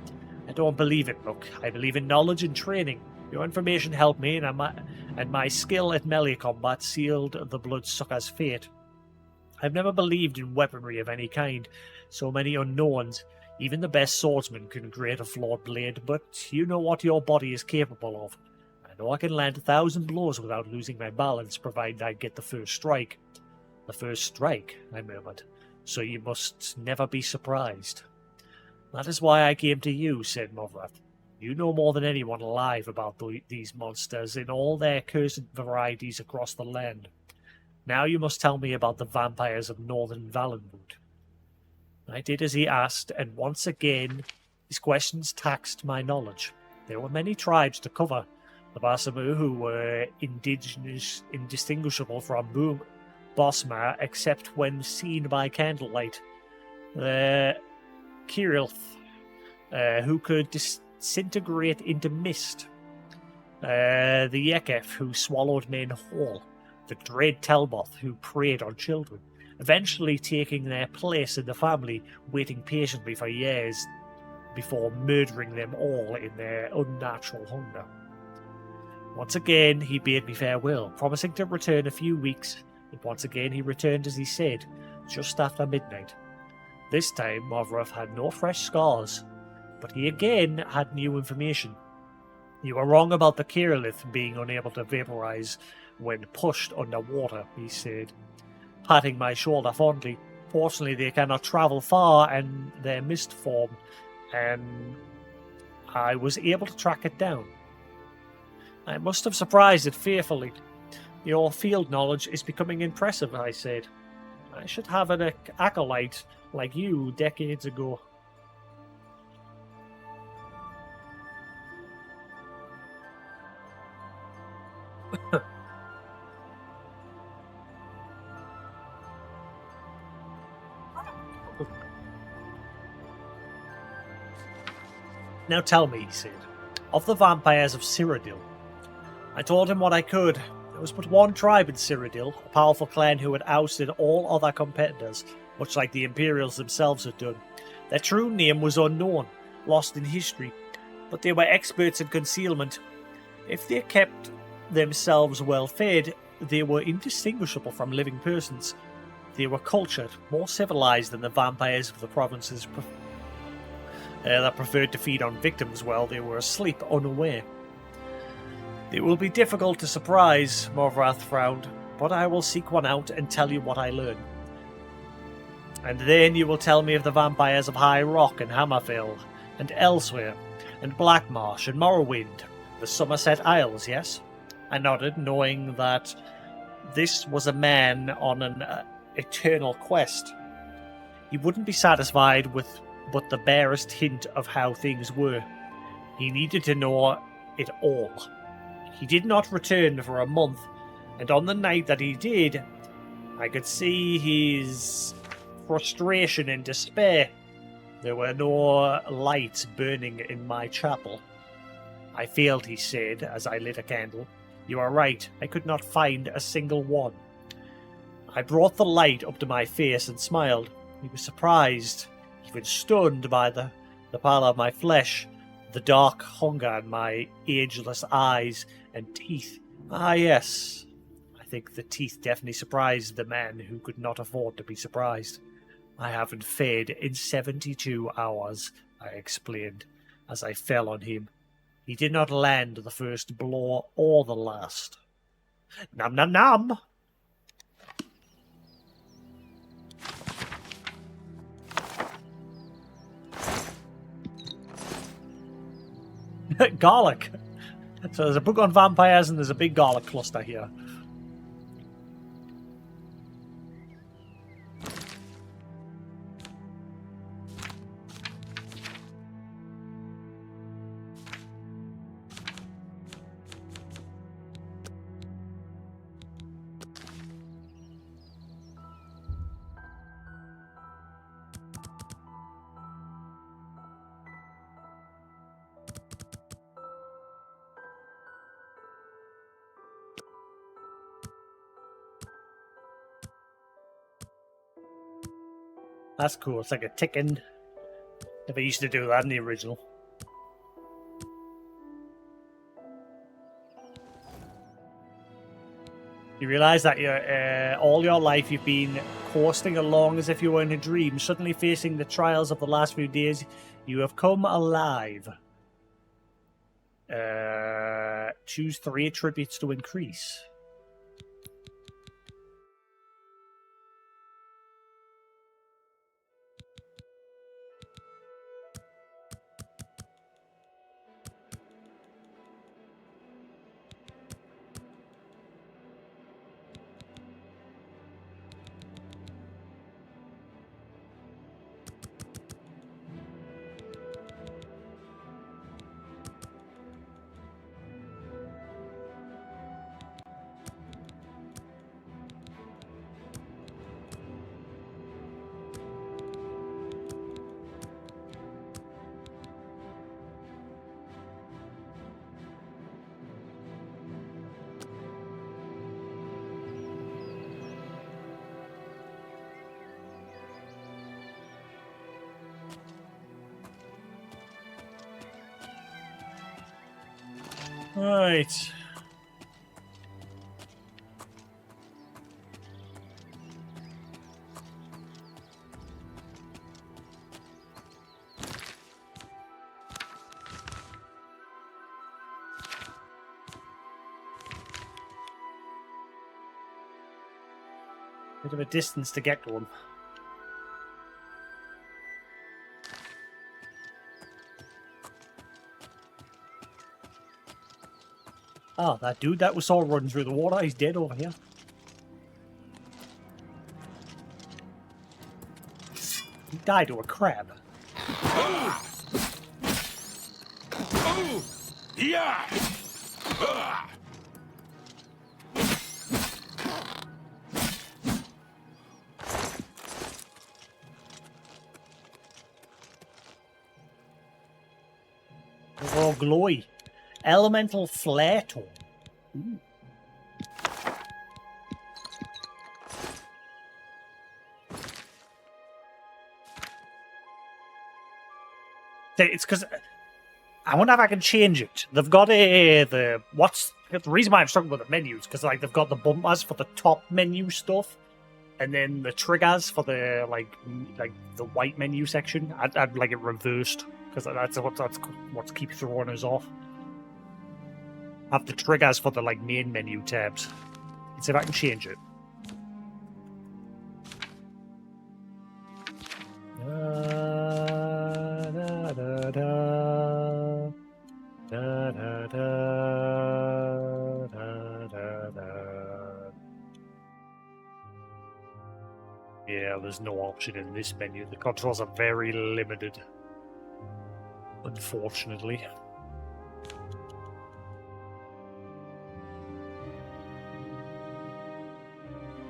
I don't believe it, look. I believe in knowledge and training. Your information helped me, and my skill at melee combat sealed the Bloodsucker's fate. I've never believed in weaponry of any kind. So many unknowns. Even the best swordsman can create a flawed blade, but you know what your body is capable of. I know I can land 1,000 blows without losing my balance, provided I get the first strike. The first strike, I murmured. So you must never be surprised. That is why I came to you, said Movrath. You know more than anyone alive about these monsters in all their cursed varieties across the land. Now you must tell me about the vampires of Northern Valenwood. I did as he asked, and once again his questions taxed my knowledge. There were many tribes to cover. The Basamu, who were indistinguishable from Bosma, except when seen by candlelight. The Kirilth, who could disintegrate into mist. The Yekef, who swallowed men whole. The dread Telboth, who preyed on children, eventually taking their place in the family, waiting patiently for years before murdering them all in their unnatural hunger. Once again he bade me farewell, promising to return a few weeks, and once again he returned as he said, just after midnight. This time Movrath had no fresh scars, but he again had new information. You were wrong about the Kirillith being unable to vaporize when pushed underwater, he said, patting my shoulder fondly. Fortunately, they cannot travel far and their mist form, and I was able to track it down. I must have surprised it fearfully. Your field knowledge is becoming impressive, I said. I should have an acolyte like you decades ago. Now tell me, he said, of the vampires of Cyrodiil. I told him what I could. There was but one tribe in Cyrodiil, a powerful clan who had ousted all other competitors, much like the Imperials themselves had done. Their true name was unknown, lost in history, but they were experts in concealment. If they kept themselves well fed, they were indistinguishable from living persons. They were cultured, more civilized than the vampires of the provinces that preferred to feed on victims while they were asleep unaware. It will be difficult to surprise, Morvath frowned, but I will seek one out and tell you what I learn. And then you will tell me of the vampires of High Rock and Hammerfell, and elsewhere, and Blackmarsh and Morrowind, the Somerset Isles, yes? I nodded, knowing that this was a man on an eternal quest. He wouldn't be satisfied with but the barest hint of how things were. He needed to know it all. He did not return for a month, and on the night that he did, I could see his frustration and despair. There were no lights burning in my chapel. I failed, he said, as I lit a candle. You are right, I could not find a single one. I brought the light up to my face and smiled. He was surprised, even stunned by the pallor of my flesh, the dark hunger in my ageless eyes and teeth. Ah, yes. I think the teeth definitely surprised the man who could not afford to be surprised. I haven't fed in 72 hours, I explained, as I fell on him. He did not land the first blow or the last. Nom nom nom! Garlic! So there's a book on vampires and there's a big garlic cluster here. That's cool. It's like a ticking. Never used to do that in the original. You realise that all your life you've been coasting along as if you were in a dream, suddenly facing the trials of the last few days, you have come alive. Choose 3 attributes to increase. Right. Bit of a distance to get to him. Oh, that dude that we saw running through the water, he's dead over here. He died to a crab. Yeah! more glowy. Elemental flare tone. Ooh. It's because I wonder if I can change it. They've got the reason why I'm struggling with the menus because like they've got the bumpers for the top menu stuff, and then the triggers for the like the white menu section. I'd like it reversed because that's what keeps throwing us off. I have the triggers for the like main menu tabs. Let's see if I can change it. Yeah, there's no option in this menu. The controls are very limited, unfortunately.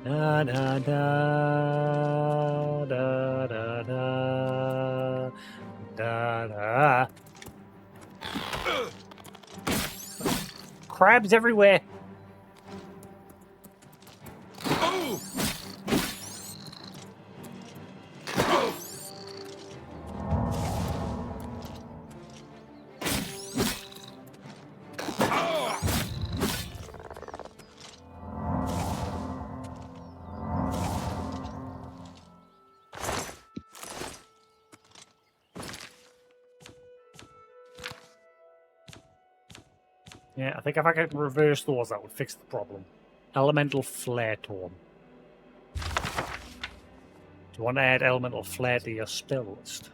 Da da da da da da da da. Crabs everywhere. Yeah, I think if I could reverse those, that would fix the problem. Elemental flare tone. Do you want to add elemental flare to your spell list?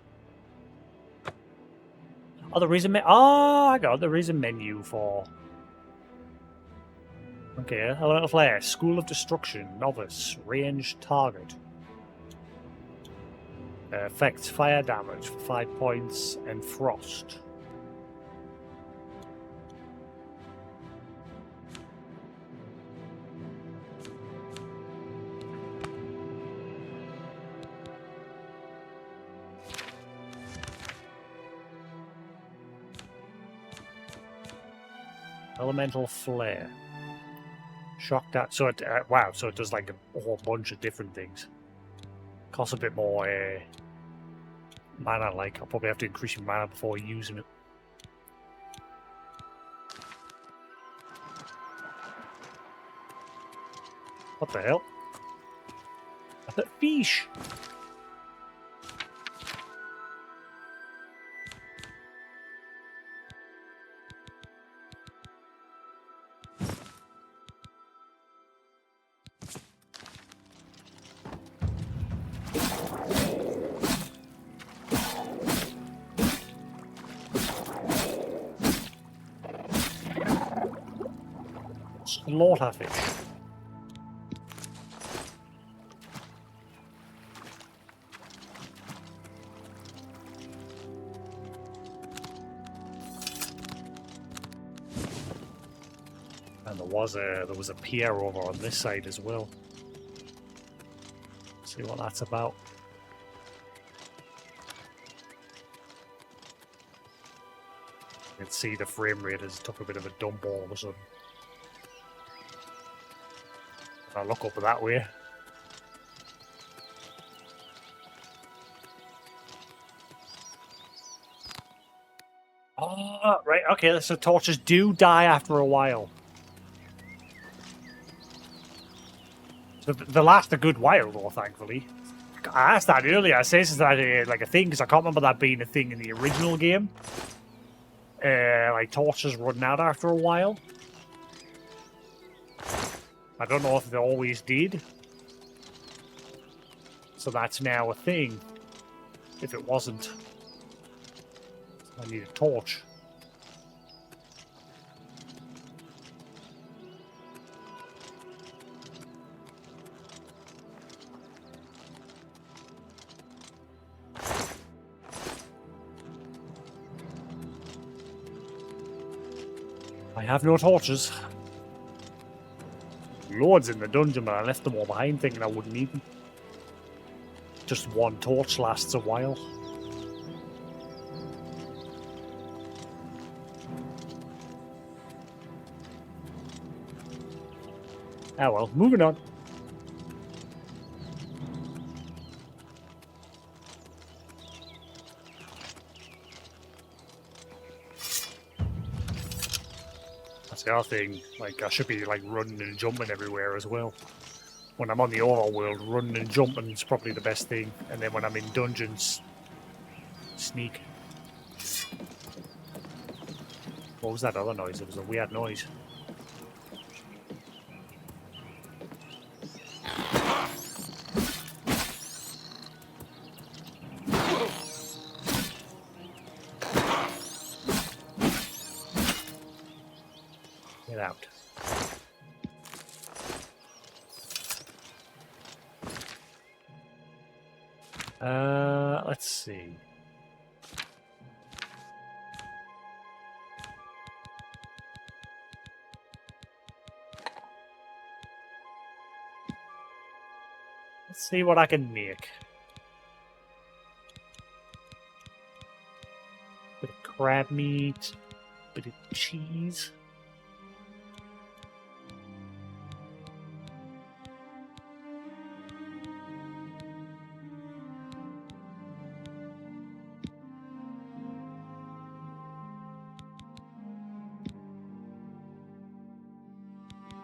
Oh, there is a there is a menu for. Okay, elemental flare, School of Destruction, novice, ranged target. Effects fire damage for 5 points and frost. Elemental flare. Shock that. So it wow. So it does like a whole bunch of different things. Costs a bit more mana. Like I'll probably have to increase your mana before using it. What the hell? I thought fish. Slaughterfish. And there was a pier over on this side as well. See what that's about. You can see the frame rate has took a bit of a dump all of a sudden. If I look up that way. Oh, right, okay, so torches do die after a while. So they last a good while, though, thankfully. I asked that earlier. I says, is that like a thing? Because I can't remember that being a thing in the original game. Like torches run out after a while. I don't know if they always did. So that's now a thing. If it wasn't, I need a torch. I have no torches. Loads in the dungeon, but I left them all behind thinking I wouldn't need them. Just one torch lasts a while. Ah well, moving on. That's the other thing. Like, I should be like running and jumping everywhere as well. When I'm on the overworld, running and jumping is probably the best thing. And then when I'm in dungeons, sneak. What was that other noise? It was a weird noise. Get out. Let's see. Let's see what I can make. Bit of crab meat, bit of cheese.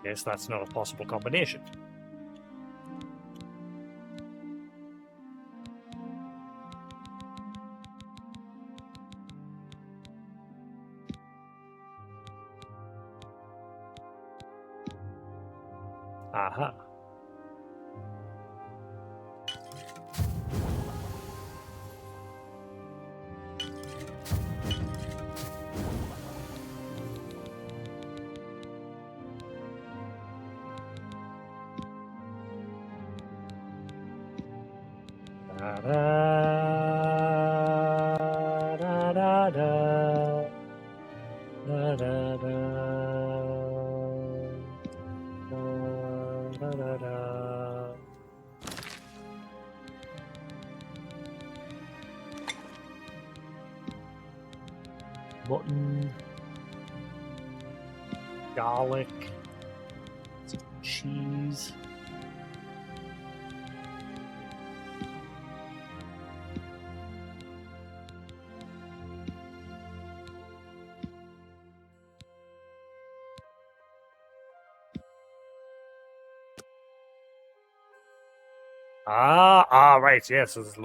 Guess that's not a possible combination. Aha. Da da da da da da da da da da da. Mutton, garlic, some cheese. Right, yeah, so there's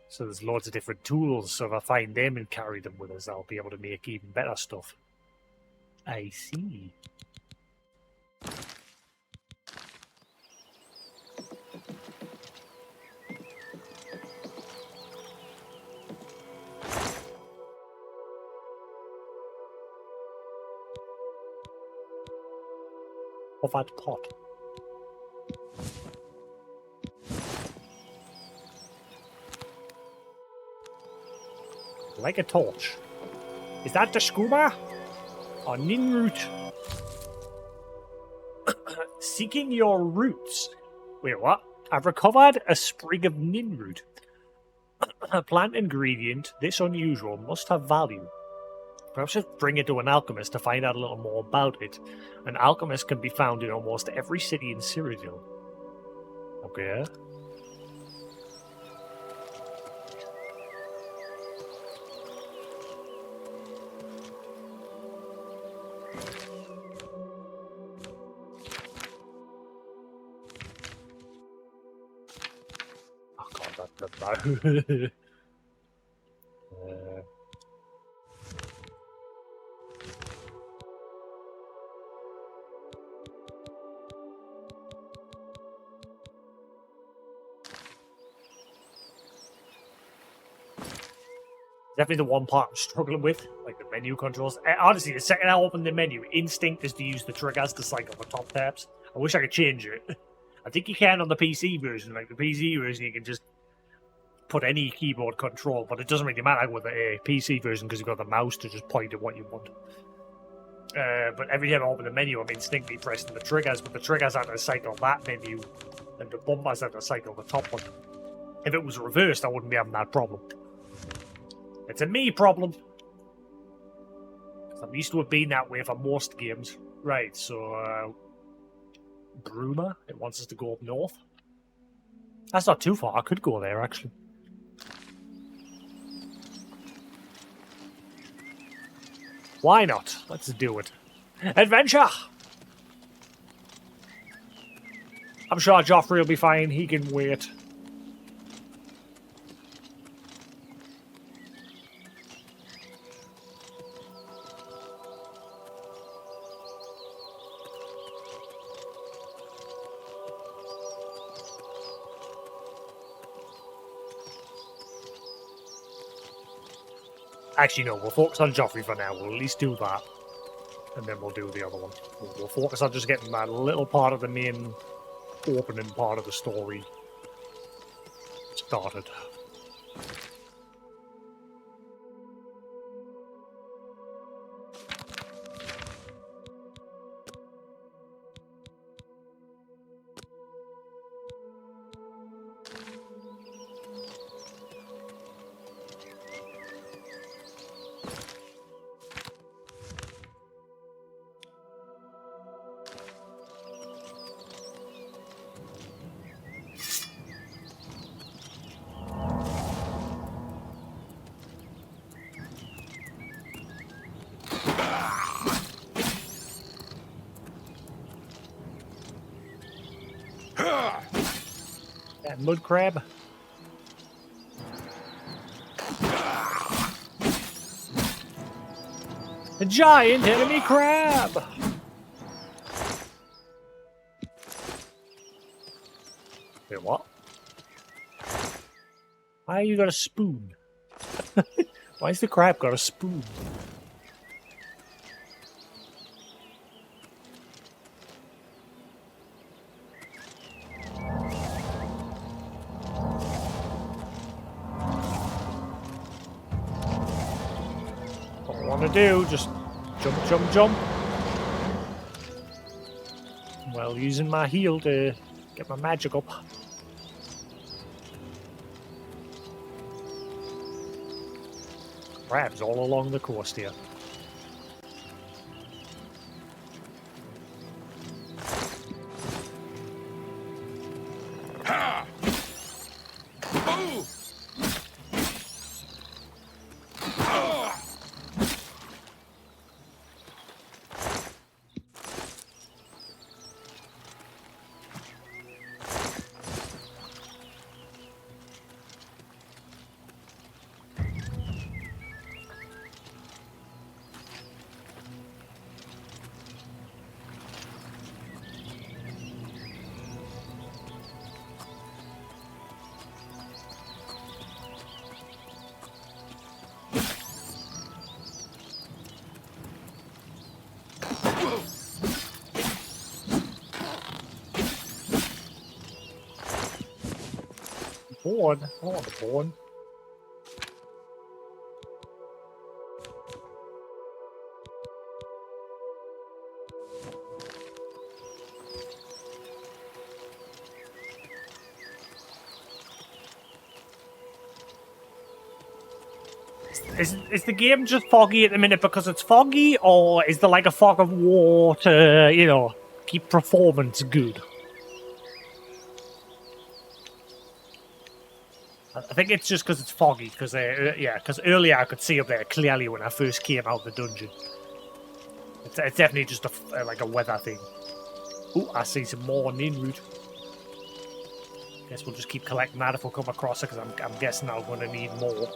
so there's loads of different tools, so if I find them and carry them with us, I'll be able to make even better stuff. I see. Covered pot. Like a torch. Is that the scuba? Or nin root? Seeking your roots. Wait, what? I've recovered a sprig of nin root. A plant ingredient this unusual must have value. Perhaps just bring it to an alchemist to find out a little more about it. An alchemist can be found in almost every city in Cyrodiil. Okay. Oh god, that's the Definitely the one part I'm struggling with, like the menu controls. Honestly, the second I open the menu, instinct is to use the triggers to cycle the top tabs. I wish I could change it. I think you can on the PC version. Like the PC version, you can just put any keyboard control, but it doesn't really matter with the PC version because you've got the mouse to just point at what you want. But every time I open the menu, I'm instinctively pressing the triggers, but the triggers have to cycle that menu, and the bumpers have to cycle the top one. If it was reversed, I wouldn't be having that problem. It's a me problem. I'm used to it being that way for most games. Right, so Bruma, it wants us to go up north. That's not too far. I could go there, actually. Why not? Let's do it. Adventure! I'm sure Joffrey will be fine. He can wait. Actually, no, we'll focus on Joffrey for now. We'll at least do that. And then we'll do the other one. We'll focus on just getting that little part of the main opening part of the story started. That mud crab. A giant enemy crab! Wait, what? Why you got a spoon? Why's the crab got a spoon? Do just jump. Well, using my heal to get my magic up. Crabs all along the coast here. Born? I don't want the born. Is the game just foggy at the minute because it's foggy, or is there like a fog of war to, you know, keep performance good? I think it's just because it's foggy, because because earlier I could see up there clearly when I first came out of the dungeon. It's definitely just like a weather thing. Oh, I see some more nin root. Guess we'll just keep collecting that if we come across it, because I'm guessing I'm going to need more.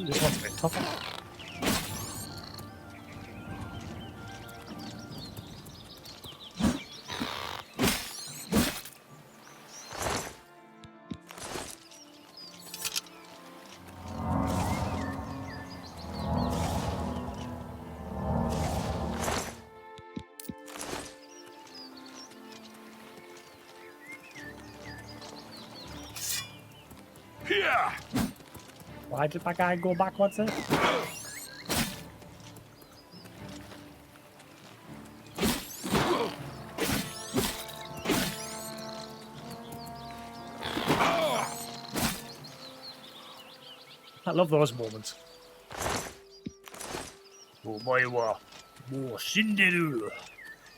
This one's a bit tougher. Why did my guy go backwards there? I love those moments. Oh my wa, more Cinderu.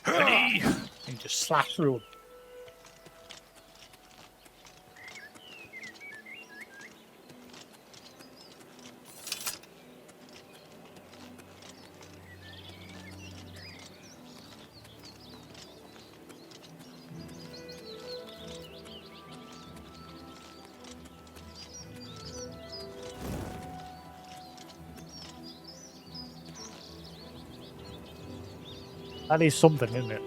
Ready? And just slash through him. That is something, isn't it?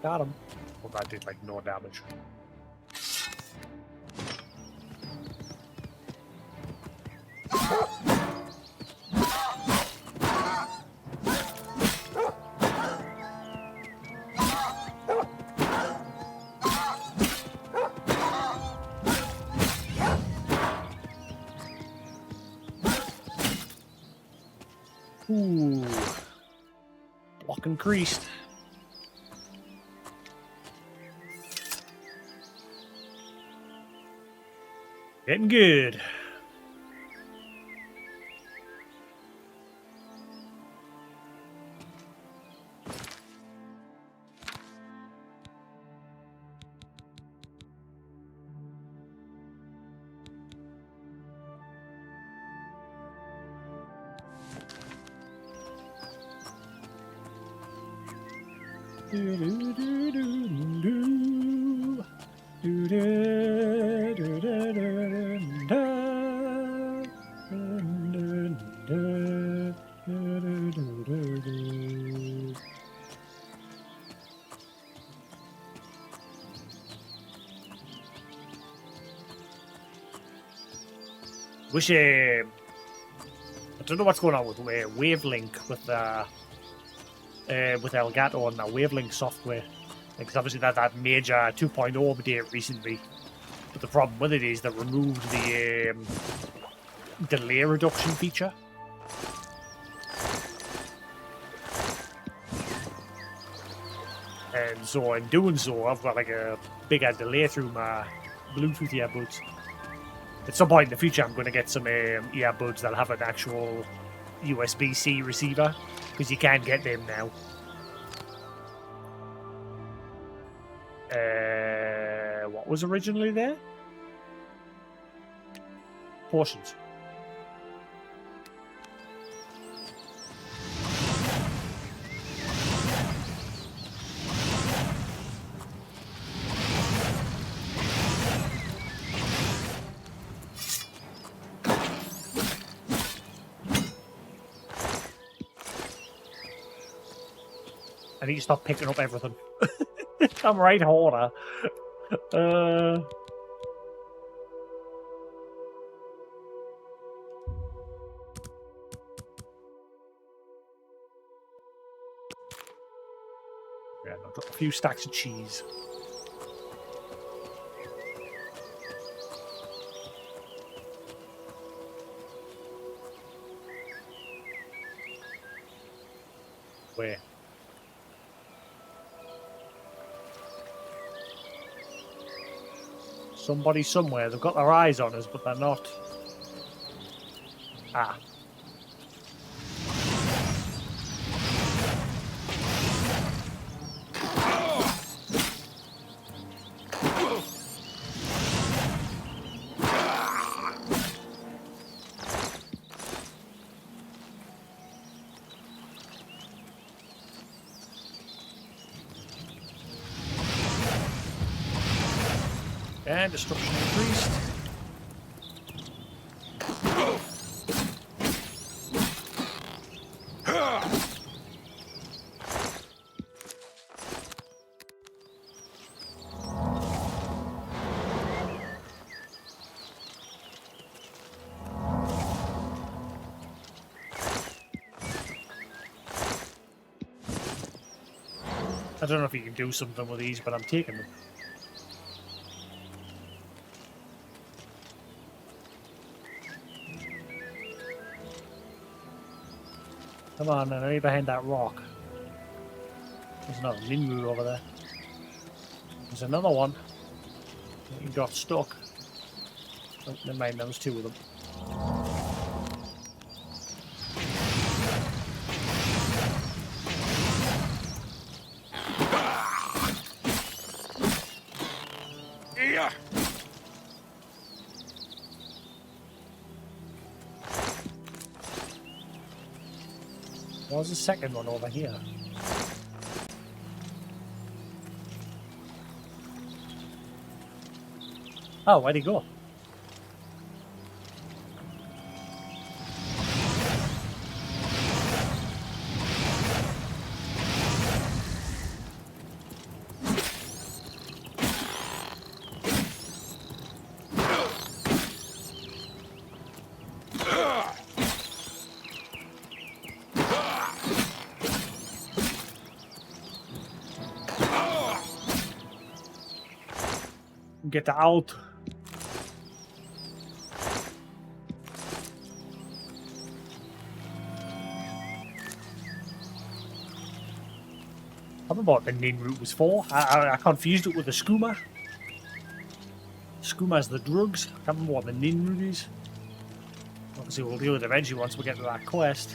Got him. Well, that did like no damage. Ooh. Block increased. Getting good. Wish I don't know what's going on with Wavelink with Elgato and that Wavelink software. Because obviously that major 2.0 update recently. But the problem with it is they removed the delay reduction feature. And so in doing so, I've got like a bigger delay through my Bluetooth earbuds. At some point in the future, I'm going to get some earbuds that'll have an actual USB-C receiver, because you can't get them now. What was originally there? Portions. I need to stop picking up everything. I'm right hoarder. Yeah, I've got a few stacks of cheese. Where? Somebody somewhere. They've got their eyes on us, but they're not. Ah. And destruction increased. I don't know if you can do something with these, but I'm taking them. Come on, I know you're behind that rock. There's another Ninru over there. There's another one. He got stuck. Oh, never mind, there was two of them. Where's the second one over here? Oh, where'd he go? Get out. I don't know what the Ninru was for. I confused it with the skooma. Skooma's the drugs. I can't remember what the Ninru is. Obviously, we'll deal with it eventually once we get to that quest.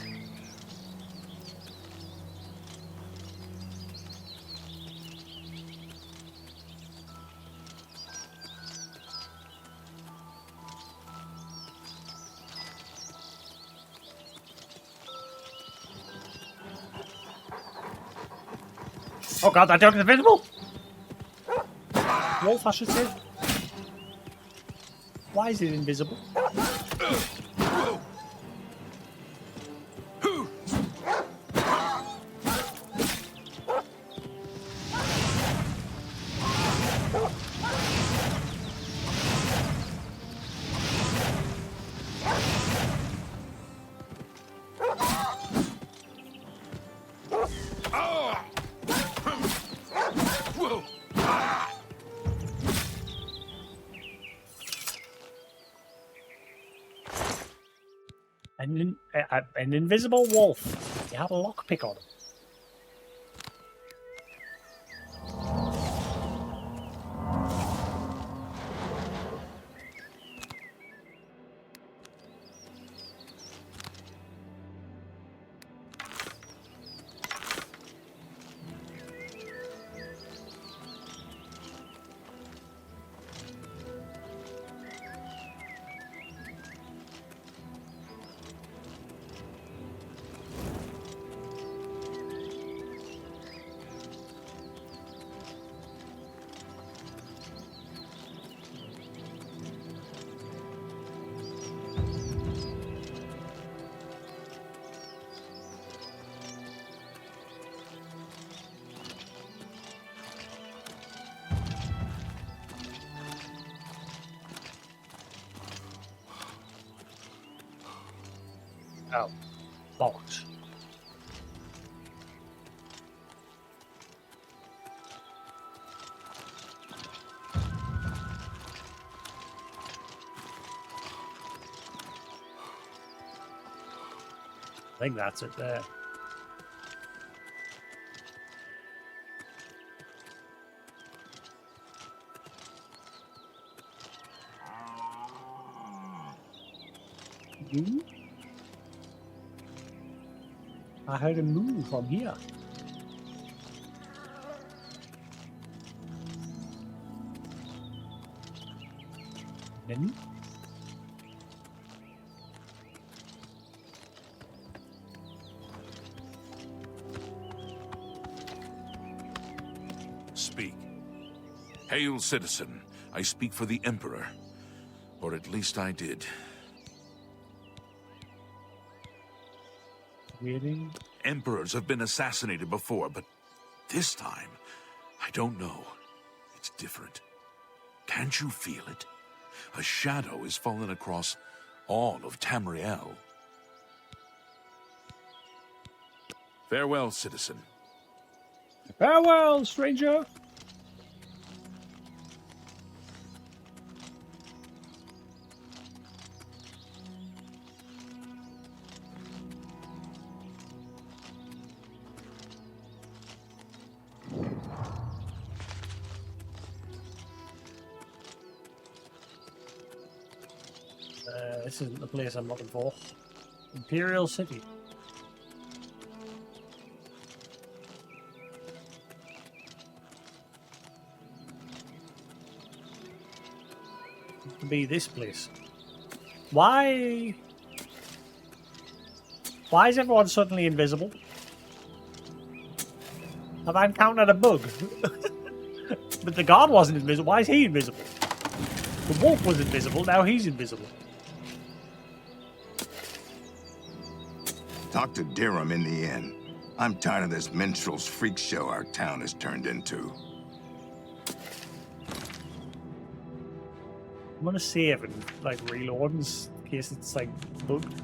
Oh god, that dog is invisible! Wolf, I should say. Why is it invisible? An invisible wolf. You had a lockpick on him. Oh, bollocks. I think that's it there. You? I heard a move from here. Then Speak. Hail, citizen. I speak for the Emperor. Or at least I did. really? Emperors have been assassinated before, but this time, I don't know. It's different. Can't you feel it? A shadow is fallen across all of Tamriel. Farewell, citizen. Farewell, stranger. This isn't the place I'm looking for. Imperial City. To be this place. Why is everyone suddenly invisible? Have I encountered a bug? But the guard wasn't invisible. Why is he invisible? The wolf was invisible, now he's invisible. Talk to Durham in the inn. I'm tired of this minstrel's freak show our town has turned into. I'm gonna save and like reload in case it's like bugged.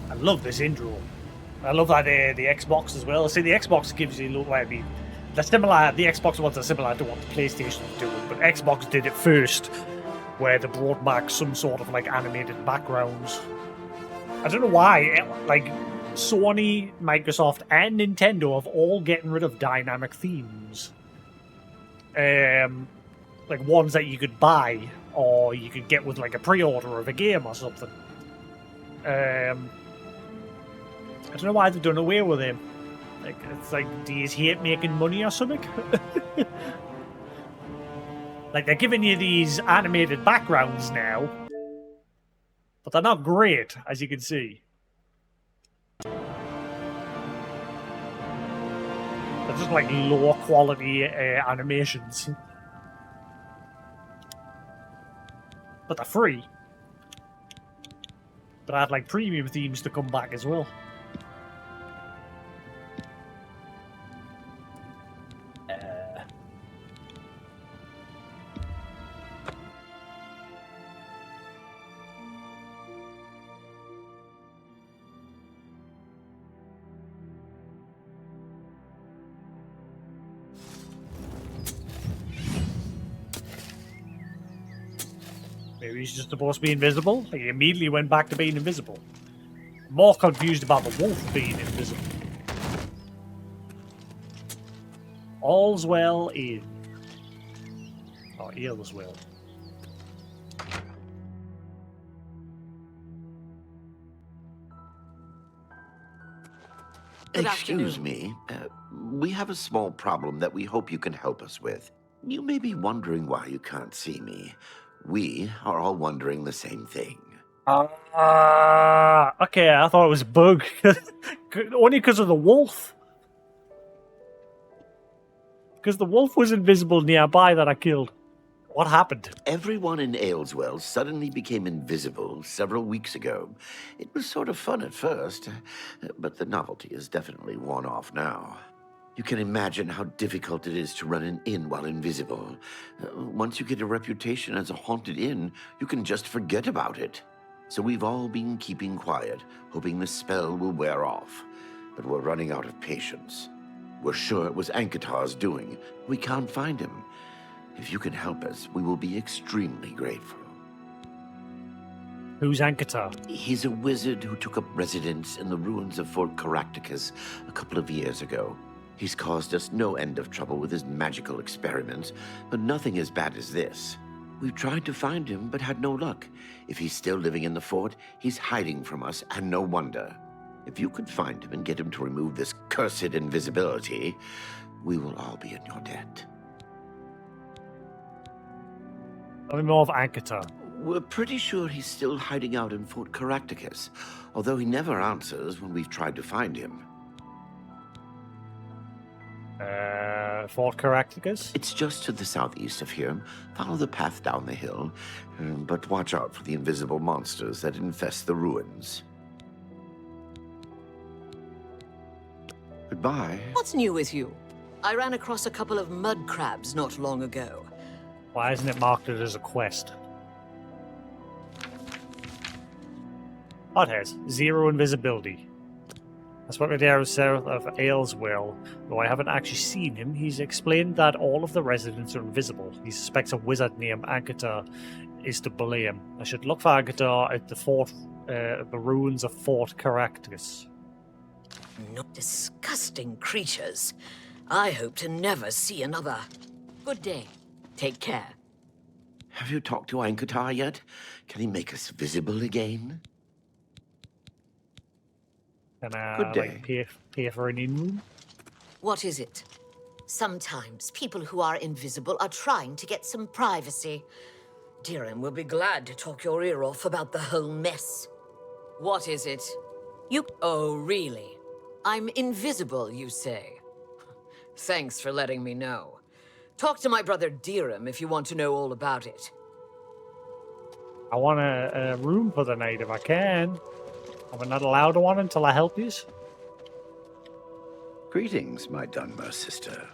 I love this intro. I love that the Xbox as well. See, the Xbox gives you a little. I mean, the Xbox ones are similar to what the PlayStation is doing, but Xbox did it first, where they brought back some sort of like animated backgrounds. I don't know why. Like Sony, Microsoft, and Nintendo have all getting rid of dynamic themes. Like ones that you could buy or you could get with like a pre-order of a game or something. I don't know why they've done away with him. Like, it's like, do you hate making money or something? Like, they're giving you these animated backgrounds now, but they're not great, as you can see. They're just like low quality animations. But they're free. But I had like premium themes to come back as well. Maybe he's just supposed to be invisible. He immediately went back to being invisible. More confused about the wolf being invisible. All's well in. Or all's well. Good Excuse afternoon. me. We have a small problem that we hope you can help us with. You may be wondering why you can't see me. We are all wondering the same thing. Okay, I thought it was a bug. Only because of the wolf. Because the wolf was invisible nearby that I killed. What happened? Everyone in Ayleswell suddenly became invisible several weeks ago. It was sort of fun at first, but the novelty is definitely worn off now. You can imagine how difficult it is to run an inn while invisible. Once you get a reputation as a haunted inn, you can just forget about it. So we've all been keeping quiet, hoping the spell will wear off. But we're running out of patience. We're sure it was Ankatar's doing. We can't find him. If you can help us, we will be extremely grateful. Who's Ankatar? He's a wizard who took up residence in the ruins of Fort Caractacus a couple of years ago. He's caused us no end of trouble with his magical experiments, but nothing as bad as this. We've tried to find him, but had no luck. If he's still living in the fort, he's hiding from us, and no wonder. If you could find him and get him to remove this cursed invisibility, we will all be in your debt. Tell me more of Ankata. We're pretty sure he's still hiding out in Fort Caractacus, although he never answers when we've tried to find him. Fort Caractacus? It's just to the southeast of here. Follow the path down the hill, but watch out for the invisible monsters that infest the ruins. Goodbye. What's new with you? I ran across a couple of mud crabs not long ago. Why isn't it marked as a quest? Oh, it has. 0 invisibility. That's what Madero south of Ayleswell. Though I haven't actually seen him, he's explained that all of the residents are invisible. He suspects a wizard named Ankata is to blame. I should look for Ankata at the ruins of Fort Caractacus. Not disgusting creatures. I hope to never see another. Good day. Take care. Have you talked to Ankata yet? Can he make us visible again? Can I Good day. pay for an in-room? What is it? Sometimes people who are invisible are trying to get some privacy. Dirham will be glad to talk your ear off about the whole mess. What is it? Oh, really? I'm invisible, you say? Thanks for letting me know. Talk to my brother Dirham if you want to know all about it. I want a room for the night if I can. Am I not allowed one until I help you? Greetings, my Dunmer sister.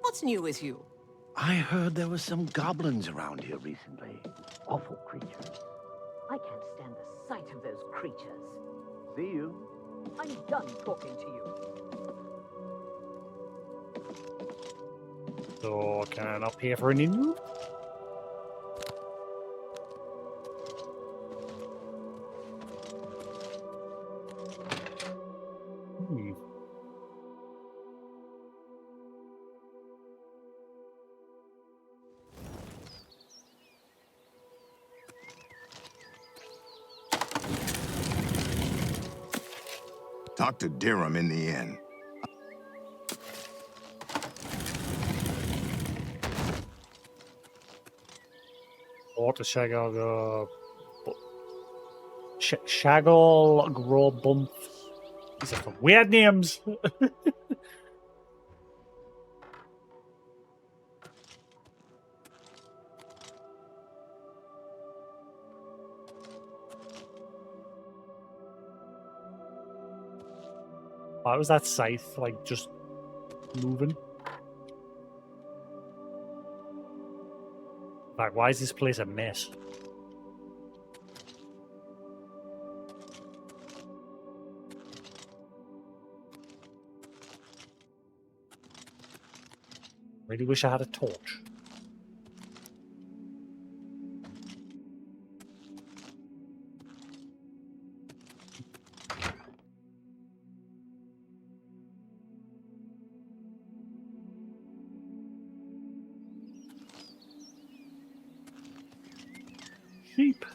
What's new with you? I heard there were some goblins around here recently. Awful creatures. I can't stand the sight of those creatures. See you. I'm done talking to you. So, can I not pay for an in-room? Talk to Dirham in the inn. Water Shaggle, Shaggle Grobump. These are some weird names. Why was that scythe, like, just moving? In fact, why is this place a mess? Really wish I had a torch. Sheep.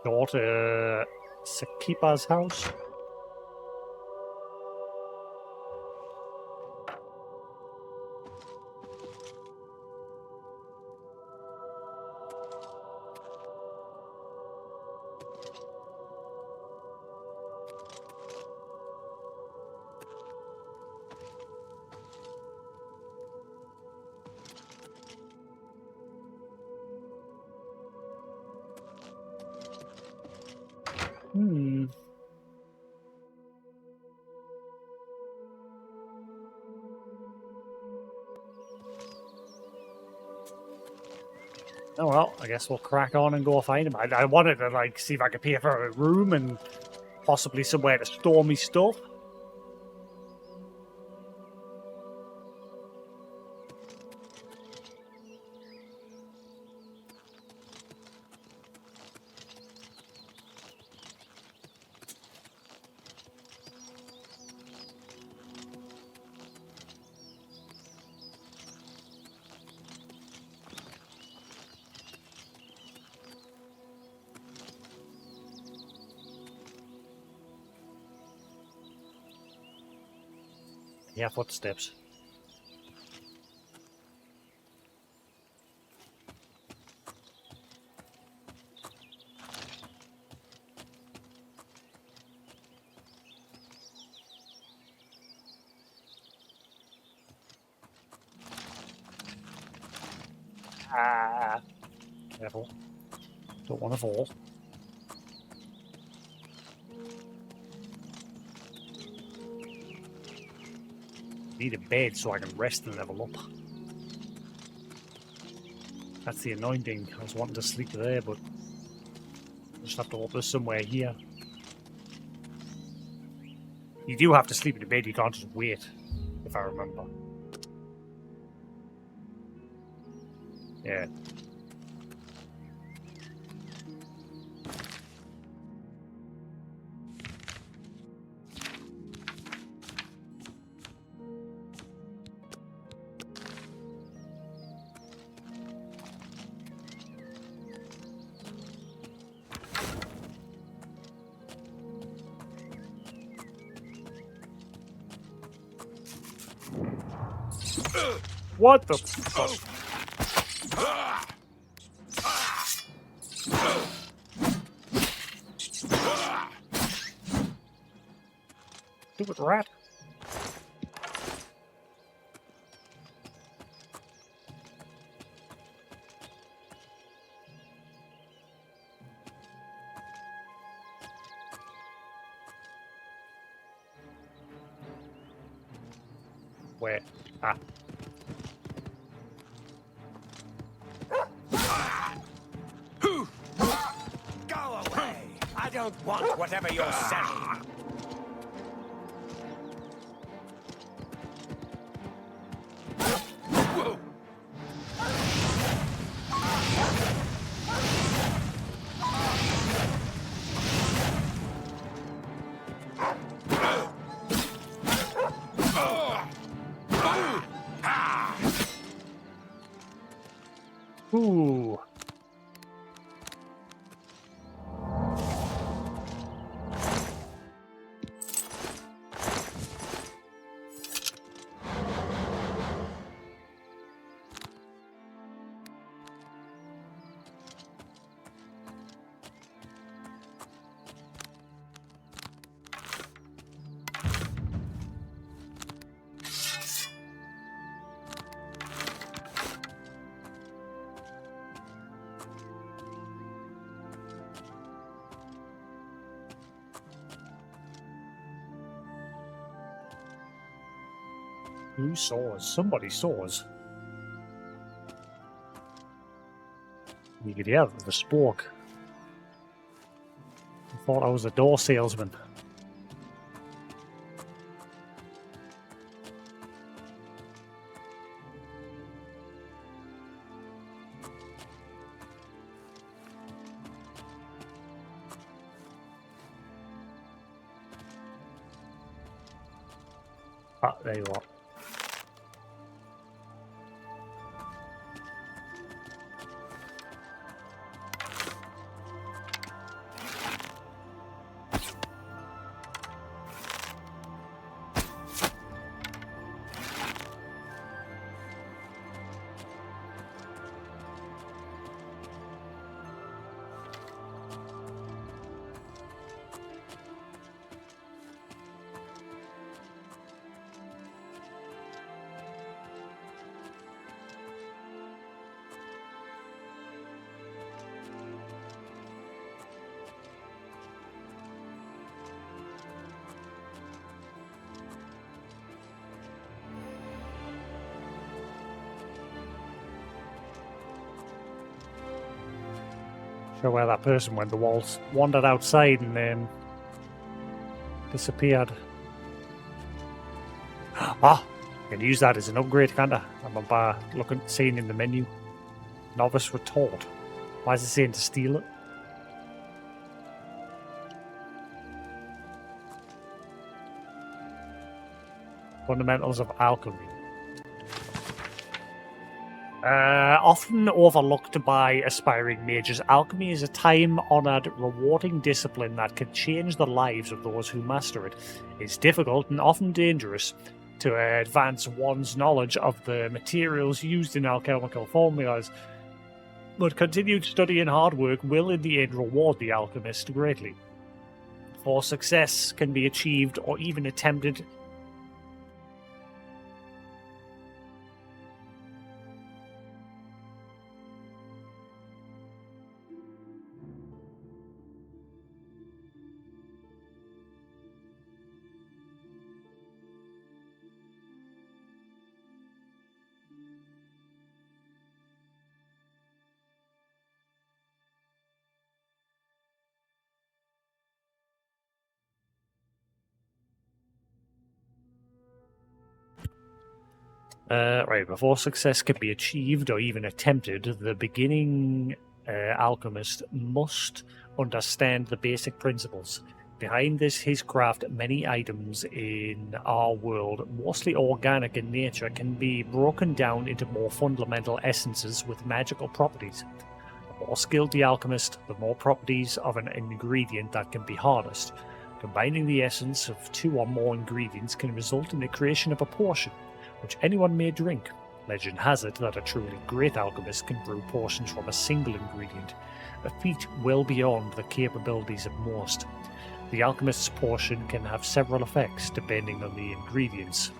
Daughter Sakipa's house. Oh well, I guess we'll crack on and go find him. I wanted to like see if I could pay for a room and possibly somewhere to store me stuff. Yeah, footsteps. Ah, careful. Don't want to fall. Need a bed so I can rest and level up. That's the annoying thing. I was wanting to sleep there, but I just have to hope there's somewhere here. You do have to sleep in the bed, you can't just wait, if I remember. Yeah. What the fuck? Stupid rat. Where? Ah. Go away! I don't want whatever you're selling. Ooh. Who saws? Somebody saws. You could hear the spoke. I thought I was a door salesman. Ah, there you are. Sure where that person went. The walls wandered outside and then disappeared. Ah, I can use that as an upgrade, can't I? I'm by seeing in the menu. Novice retort. Why is it saying to steal it? Fundamentals of alchemy. Often overlooked by aspiring mages, alchemy is a time-honoured, rewarding discipline that can change the lives of those who master it. It's difficult and often dangerous, to advance one's knowledge of the materials used in alchemical formulas, but continued study and hard work will in the end reward the alchemist greatly. For success can be achieved or even attempted before success can be achieved or even attempted, the beginning alchemist must understand the basic principles. Behind his craft, many items in our world, mostly organic in nature, can be broken down into more fundamental essences with magical properties. The more skilled the alchemist, the more properties of an ingredient that can be harnessed. Combining the essence of 2 or more ingredients can result in the creation of a potion, which anyone may drink. Legend has it that a truly great alchemist can brew potions from a single ingredient, a feat well beyond the capabilities of most. The alchemist's potion can have several effects depending on the ingredients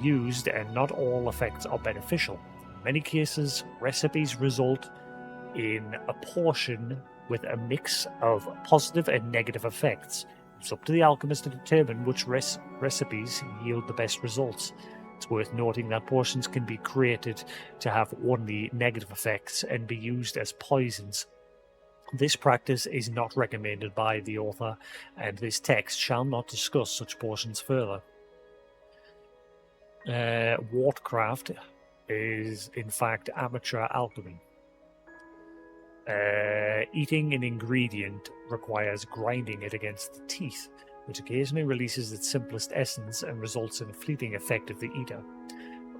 used, and not all effects are beneficial. In many cases, recipes result in a potion with a mix of positive and negative effects. It's up to the alchemist to determine which recipes yield the best results. It's worth noting that potions can be created to have only negative effects and be used as poisons. This practice is not recommended by the author, and this text shall not discuss such potions further. Wardcraft is, in fact, amateur alchemy. Eating an ingredient requires grinding it against the teeth, which occasionally releases its simplest essence and results in a fleeting effect of the eater.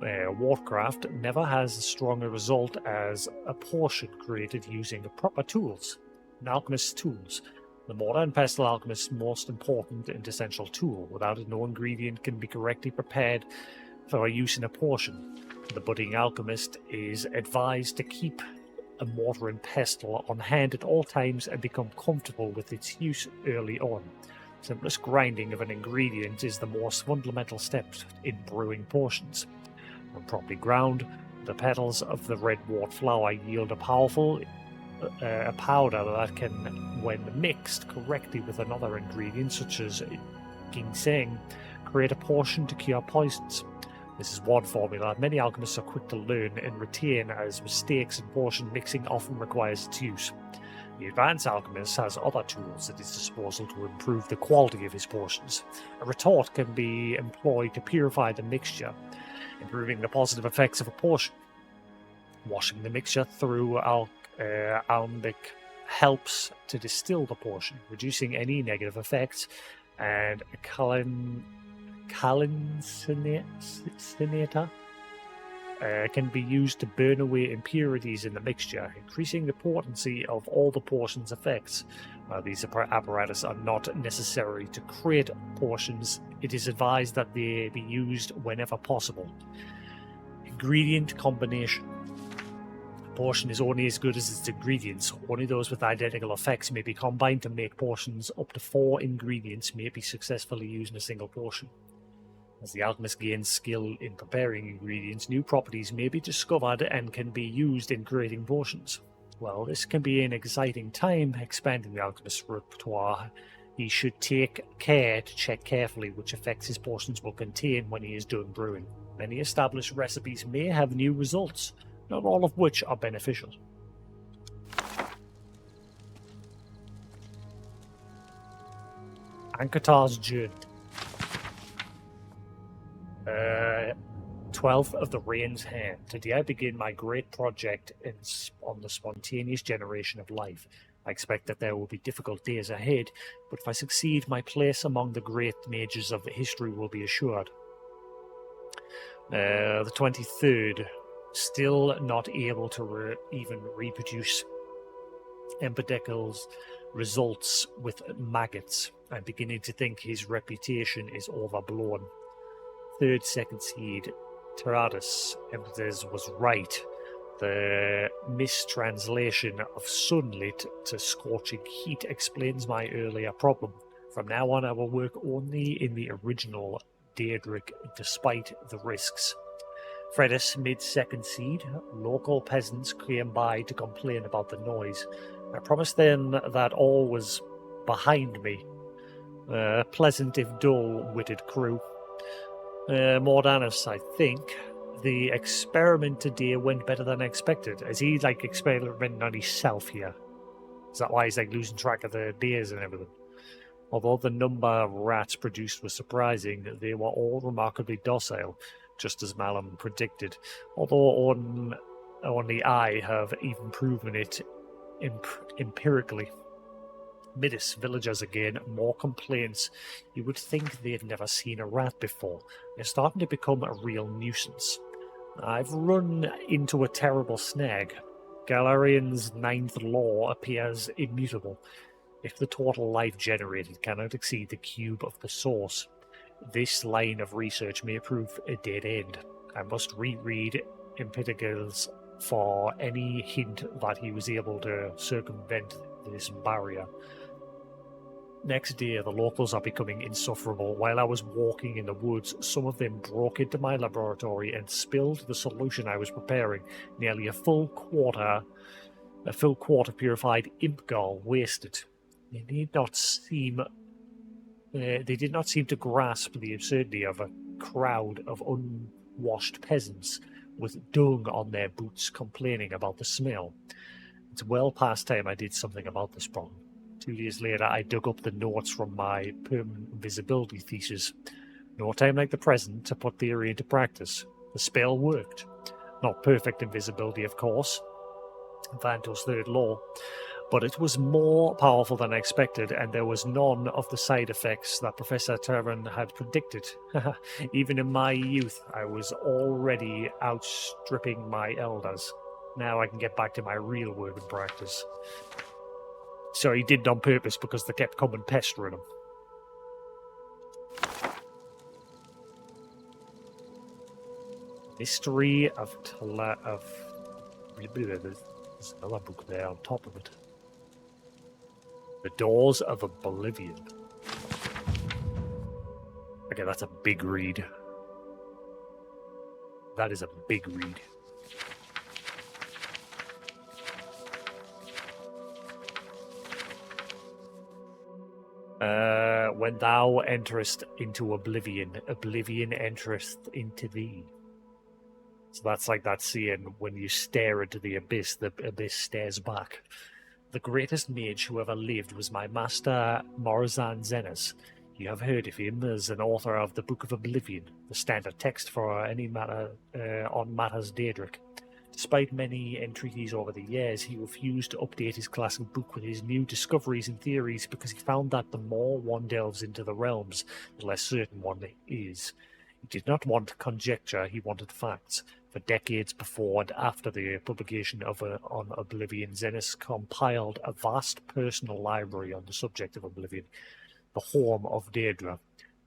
Wardcraft never has as strong a result as a potion created using the proper tools, an alchemist's tools. The mortar and pestle alchemist's most important and essential tool. Without it, no ingredient can be correctly prepared for use in a potion. The budding alchemist is advised to keep a mortar and pestle on hand at all times and become comfortable with its use early on. Simplest grinding of an ingredient is the most fundamental step in brewing potions. When properly ground, the petals of the red wort flower yield a powerful powder that can, when mixed correctly with another ingredient such as ginseng, create a potion to cure poisons. This is one formula many alchemists are quick to learn and retain, as mistakes in potion mixing often requires its use. The advanced alchemist has other tools at his disposal to improve the quality of his potions. A retort can be employed to purify the mixture, improving the positive effects of a potion. Washing the mixture through alembic helps to distill the potion, reducing any negative effects, and a calcinator can be used to burn away impurities in the mixture, increasing the potency of all the potion's effects. While these apparatus are not necessary to create potions, it is advised that they be used whenever possible. Ingredient combination. A potion is only as good as its ingredients. Only those with identical effects may be combined to make potions. Up to 4 ingredients may be successfully used in a single potion. As the alchemist gains skill in preparing ingredients, new properties may be discovered and can be used in creating potions. While this can be an exciting time expanding the alchemist's repertoire, he should take care to check carefully which effects his potions will contain when he is done brewing. Many established recipes may have new results, not all of which are beneficial. Ankatar's Journey. 12th of the Rain's Hand. Today I begin my great project on the spontaneous generation of life. I expect that there will be difficult days ahead, but if I succeed, my place among the great mages of history will be assured. The 23rd. Still not able to even reproduce Empedocle's results with maggots. I'm beginning to think his reputation is overblown. third second seed, Teratus Emphasis was right. The mistranslation of sunlit to scorching heat explains my earlier problem. From now on, I will work only in the original Daedric, despite the risks. Fredis, mid-second seed. Local peasants came by to complain about the noise. I promised them that all was behind me. Pleasant if dull-witted crew. Mordanus, I think. The experiment today went better than expected. Is he like experimenting on himself here? Is that why he's like losing track of the days and everything? Although the number of rats produced was surprising, they were all remarkably docile, just as Malum predicted. Although only I have even proven it empirically. Midas villagers again, more complaints. You would think they'd never seen a rat before. They're starting to become a real nuisance. I've run into a terrible snag. Galarian's 9th law appears immutable. If the total life generated cannot exceed the cube of the source, this line of research may prove a dead end. I must reread Empedocles for any hint that he was able to circumvent this barrier. Next day, the locals are becoming insufferable. While I was walking in the woods, some of them broke into my laboratory and spilled the solution I was preparing. Nearly a full quarter purified imp gall wasted. They did not seem to grasp the absurdity of a crowd of unwashed peasants with dung on their boots complaining about the smell. It's well past time I did something about this problem. 2 days later, I dug up the notes from my permanent invisibility thesis. No time like the present to put theory into practice. The spell worked. Not perfect invisibility, of course. Vanto's third law. But it was more powerful than I expected, and there was none of the side effects that Professor Terran had predicted. Even in my youth, I was already outstripping my elders. Now I can get back to my real work and practice. So he did it on purpose because they kept coming pestering him. Mystery of there's another book there on top of it. The Doors of Oblivion. Okay, that's a big read. That is a big read. When thou enterest into oblivion, oblivion entereth into thee. So that's like that saying, when you stare into the abyss stares back. The greatest mage who ever lived was my master Morazan Zenas. You have heard of him as an author of the Book of Oblivion, the standard text for any matter on matters Daedric. Despite many entreaties over the years, he refused to update his classic book with his new discoveries and theories because he found that the more one delves into the realms, the less certain one is. He did not want conjecture, he wanted facts. For decades before and after the publication of on Oblivion, Zenas compiled a vast personal library on the subject of Oblivion, the home of Daedra.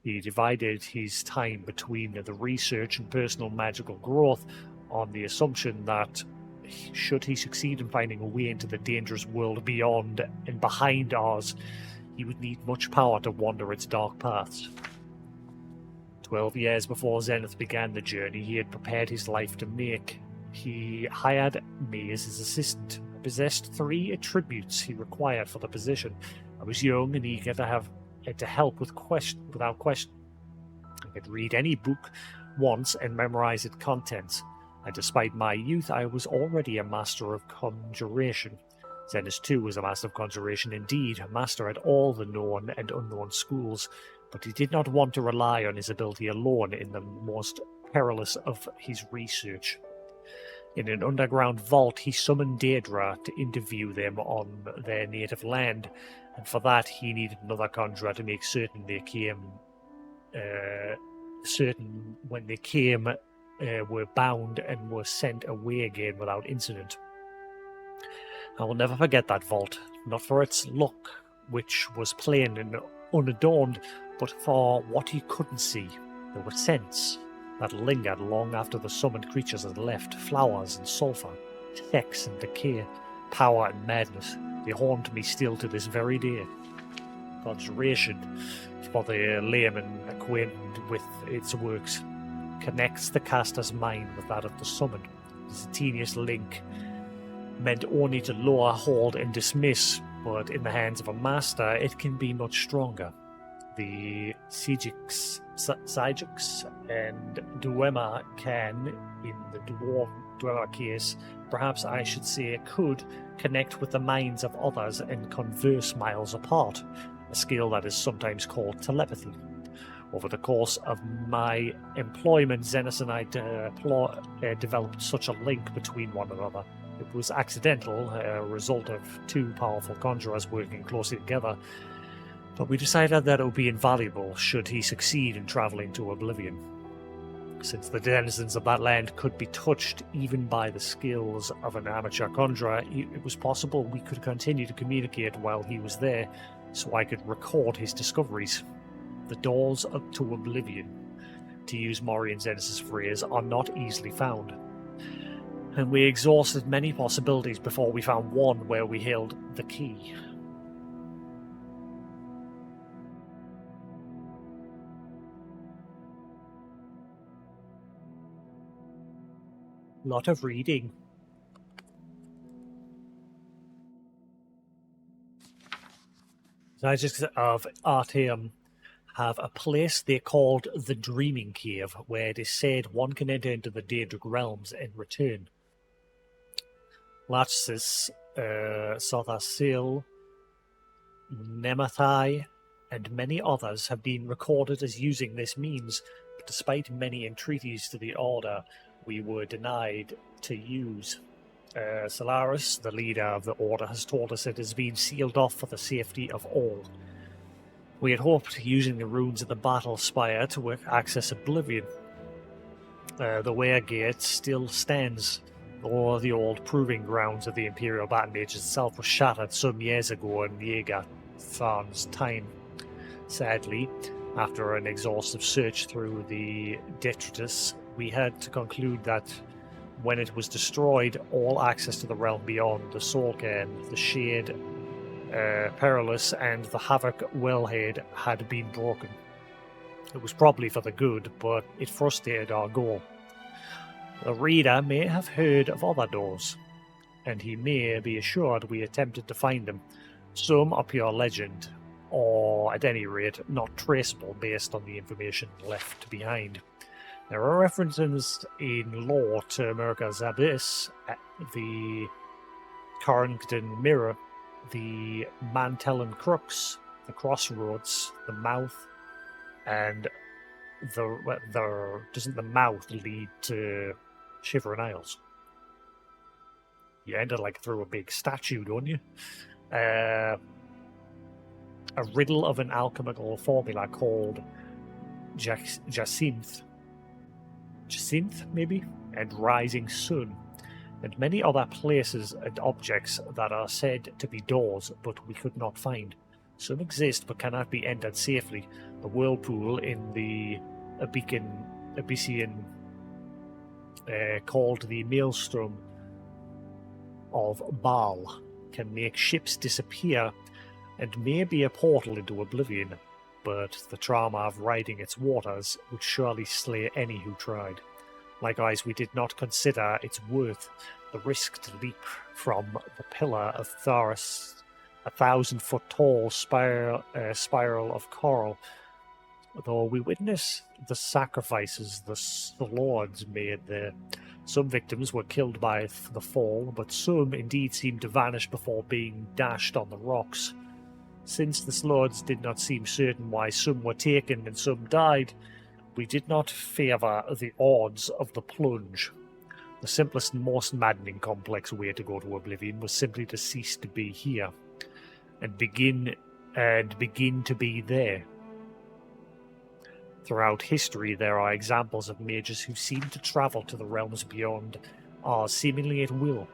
He divided his time between the research and personal magical growth on the assumption that, should he succeed in finding a way into the dangerous world beyond and behind ours, he would need much power to wander its dark paths. 12 years before Zenith began the journey he had prepared his life to make. He hired me as his assistant. I possessed 3 attributes he required for the position. I was young and eager to help without question. I could read any book once and memorize its contents. And despite my youth, I was already a master of conjuration. Zenas too was a master of conjuration indeed, a master at all the known and unknown schools, but he did not want to rely on his ability alone in the most perilous of his research. In an underground vault, he summoned Daedra to interview them on their native land, and for that he needed another conjurer to make certain they came, when they came, were bound and were sent away again without incident. I will never forget that vault, not for its look, which was plain and unadorned, but for what he couldn't see. There were scents that lingered long after the summoned creatures had left. Flowers and sulphur, sex and decay, power and madness. They haunt me still to this very day. Conjuration, for the layman acquainted with its works, connects the caster's mind with that of the summoned. This teeniest link, meant only to lure, hold, and dismiss, but in the hands of a master, it can be much stronger. The Jasix and Duema can, in the Duema case, perhaps I should say, could connect with the minds of others and converse miles apart, a skill that is sometimes called telepathy. Over the course of my employment, Xenos and I developed such a link between one another. It was accidental, a result of two powerful conjurers working closely together, but we decided that it would be invaluable should he succeed in travelling to Oblivion. Since the denizens of that land could be touched even by the skills of an amateur conjurer, it was possible we could continue to communicate while he was there, so I could record his discoveries. The doors up to Oblivion, to use Mori and Xenos' phrase, are not easily found. And we exhausted many possibilities before we found one where we held the key. Lot of reading. Jasix of Artaeum have a place they called the Dreaming Cave, where it is said one can enter into the Daedric realms and return. Latsis, Sothasil, Nemathai, and many others have been recorded as using this means, but despite many entreaties to the Order, we were denied to use. Solaris, the leader of the Order, has told us it has been sealed off for the safety of all. We had hoped, using the runes of the Battle Spire, to access Oblivion. The Weregate still stands, though the old proving grounds of the Imperial Battle Mage itself was shattered some years ago in Yeagatharn's time. Sadly, after an exhaustive search through the detritus, we had to conclude that when it was destroyed, all access to the realm beyond, the Soulcairn, the Shade, Perilous, and the Havoc Wellhead had been broken. It was probably for the good, but it frustrated our goal. The reader may have heard of other doors, and he may be assured we attempted to find them. Some are pure legend, or at any rate not traceable based on the information left behind. There are references in lore to America's Abyss, the Carrington Mirror, the Mantellin Crux, the Crossroads, the Mouth, and doesn't the Mouth lead to Shivering Isles? You enter like through a big statue, don't you? A riddle of an alchemical formula called Jacinth, maybe, and Rising Sun, and many other places and objects that are said to be doors, but we could not find. Some exist but cannot be entered safely. The whirlpool in the Abyssian called the Maelstrom of Baal can make ships disappear and may be a portal into Oblivion, but the trauma of riding its waters would surely slay any who tried. Likewise, we did not consider its worth, the risk to leap from the pillar of Tharis, 1,000-foot tall spiral of coral. Though we witnessed the sacrifices the lords made there. Some victims were killed by the fall, but some indeed seemed to vanish before being dashed on the rocks. Since the lords did not seem certain why some were taken and some died, we did not favour the odds of the plunge. The simplest and most maddening complex way to go to Oblivion was simply to cease to be here, and begin to be there. Throughout history, there are examples of mages who seem to travel to the realms beyond ours seemingly at will.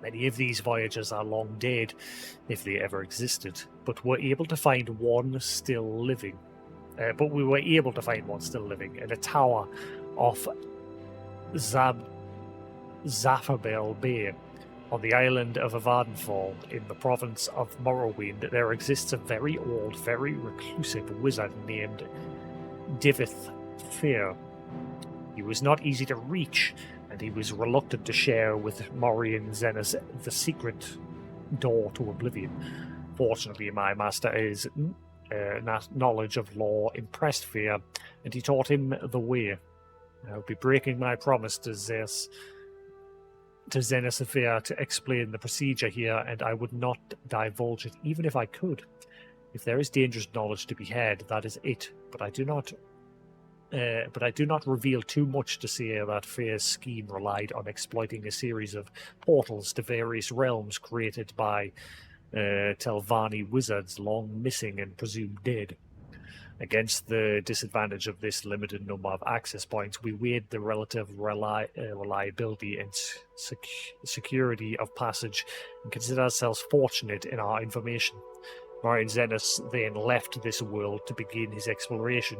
Many of these voyagers are long dead, if they ever existed, but were able to find one still living. but we were able to find one still living in a tower off Zapharbel Bay on the island of Avardenfall in the province of Morrowind. There exists a very old, very reclusive wizard named Divith Fair. He was not easy to reach, and he was reluctant to share with Morian Zenas the secret door to Oblivion. Fortunately, my master's knowledge of law impressed Fair, and he taught him the way. I would be breaking my promise to Zenas Fair to explain the procedure here, and I would not divulge it, even if I could. If there is dangerous knowledge to be had, that is it. But I do not reveal too much to say that Fair's scheme relied on exploiting a series of portals to various realms created by Telvanni wizards long missing and presumed dead. Against the disadvantage of this limited number of access points, we weighed the relative reliability and security of passage and considered ourselves fortunate in our information. Marian Zenas then left this world to begin his exploration.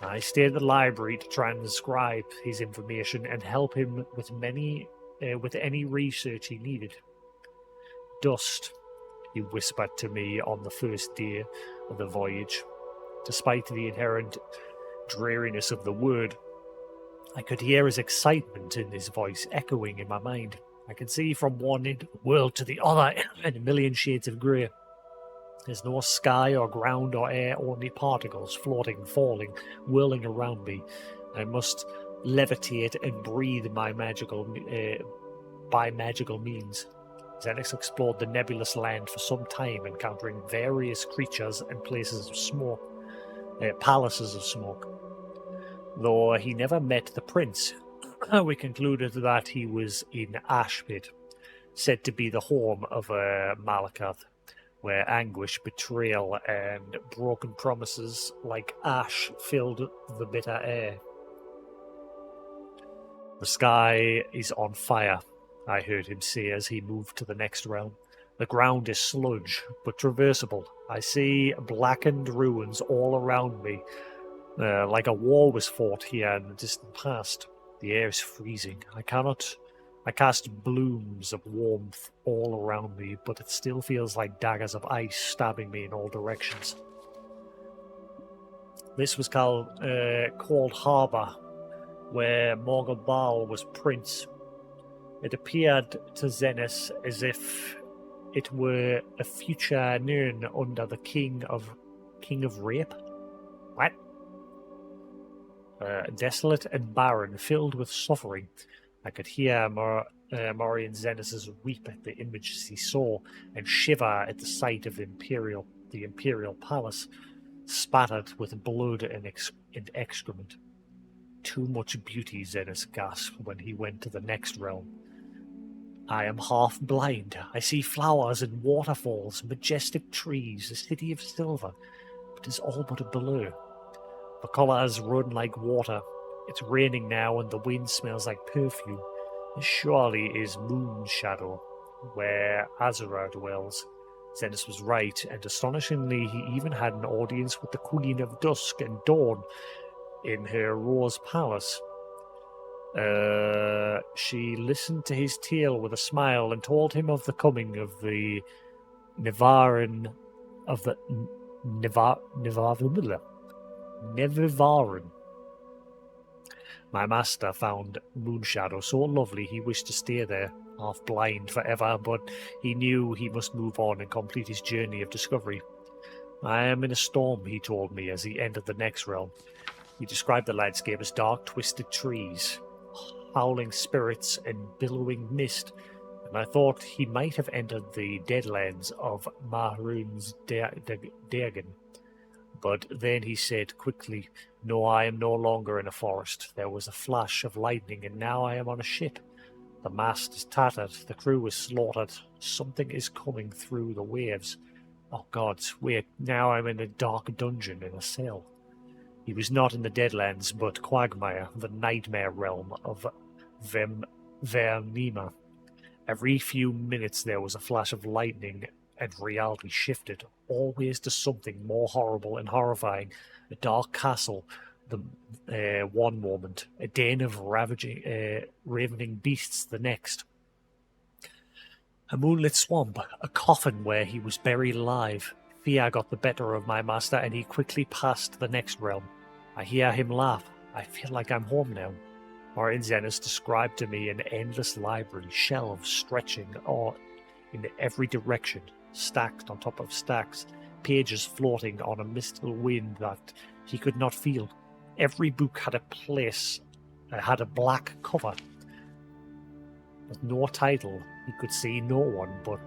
I stayed at the library to transcribe his information and help him with any research he needed. Dust, he whispered to me on the first day of the voyage. Despite the inherent dreariness of the word, I could hear his excitement in his voice echoing in my mind. I could see from one world to the other in a million shades of grey. There's no sky or ground or air, only particles floating, falling, whirling around me. I must levitate and breathe by magical means. Xenix explored the nebulous land for some time, encountering various creatures and palaces of smoke. Though he never met the prince, we concluded that he was in Ashpit, said to be the home of Malakath, where anguish, betrayal, and broken promises like ash filled the bitter air. The sky is on fire, I heard him say as he moved to the next realm. The ground is sludge, but traversable. I see blackened ruins all around me, like a war was fought here in the distant past. The air is freezing. I cast blooms of warmth all around me, but it still feels like daggers of ice stabbing me in all directions. This was called Harbour, where Morgabal was prince. It appeared to Zenas as if it were a future known under the King of Rape. What? Desolate and barren, filled with suffering. I could hear Morian Zenas' weep at the images he saw, and shiver at the sight of the imperial palace, spattered with blood and excrement. Too much beauty, Zenas gasped when he went to the next realm. I am half blind. I see flowers and waterfalls, majestic trees, a city of silver, but it's all but a blur. The colours run like water. It's raining now and the wind smells like perfume. This surely is Moon Shadow, where Azura dwells. Zenas was right, and astonishingly he even had an audience with the Queen of Dusk and Dawn in her Rose Palace. She listened to his tale with a smile and told him of the coming of the Nevarin. My master found Moonshadow so lovely he wished to stay there, half blind forever, but he knew he must move on and complete his journey of discovery. I am in a storm, he told me as he entered the next realm. He described the landscape as dark, twisted trees, howling spirits, and billowing mist, and I thought he might have entered the Deadlands of Mahrun's Dagon. But then he said quickly, "No, I am no longer in a forest. There was a flash of lightning, and now I am on a ship. The mast is tattered, the crew is slaughtered. Something is coming through the waves. Oh God, wait, now I'm in a dark dungeon in a cell." He was not in the Deadlands, but Quagmire, the nightmare realm of Vernima. Every few minutes there was a flash of lightning and reality shifted, always to something more horrible and horrifying. A dark castle, the one moment, a den of ravening beasts the next. A moonlit swamp, a coffin where he was buried alive. Fear got the better of my master, and he quickly passed the next realm. I hear him laugh. I feel like I'm home now. Martin Zennis described to me an endless library, shelves stretching in every direction, stacked on top of stacks, pages floating on a mystical wind that he could not feel. Every book had had a black cover with no title. He could see no one, but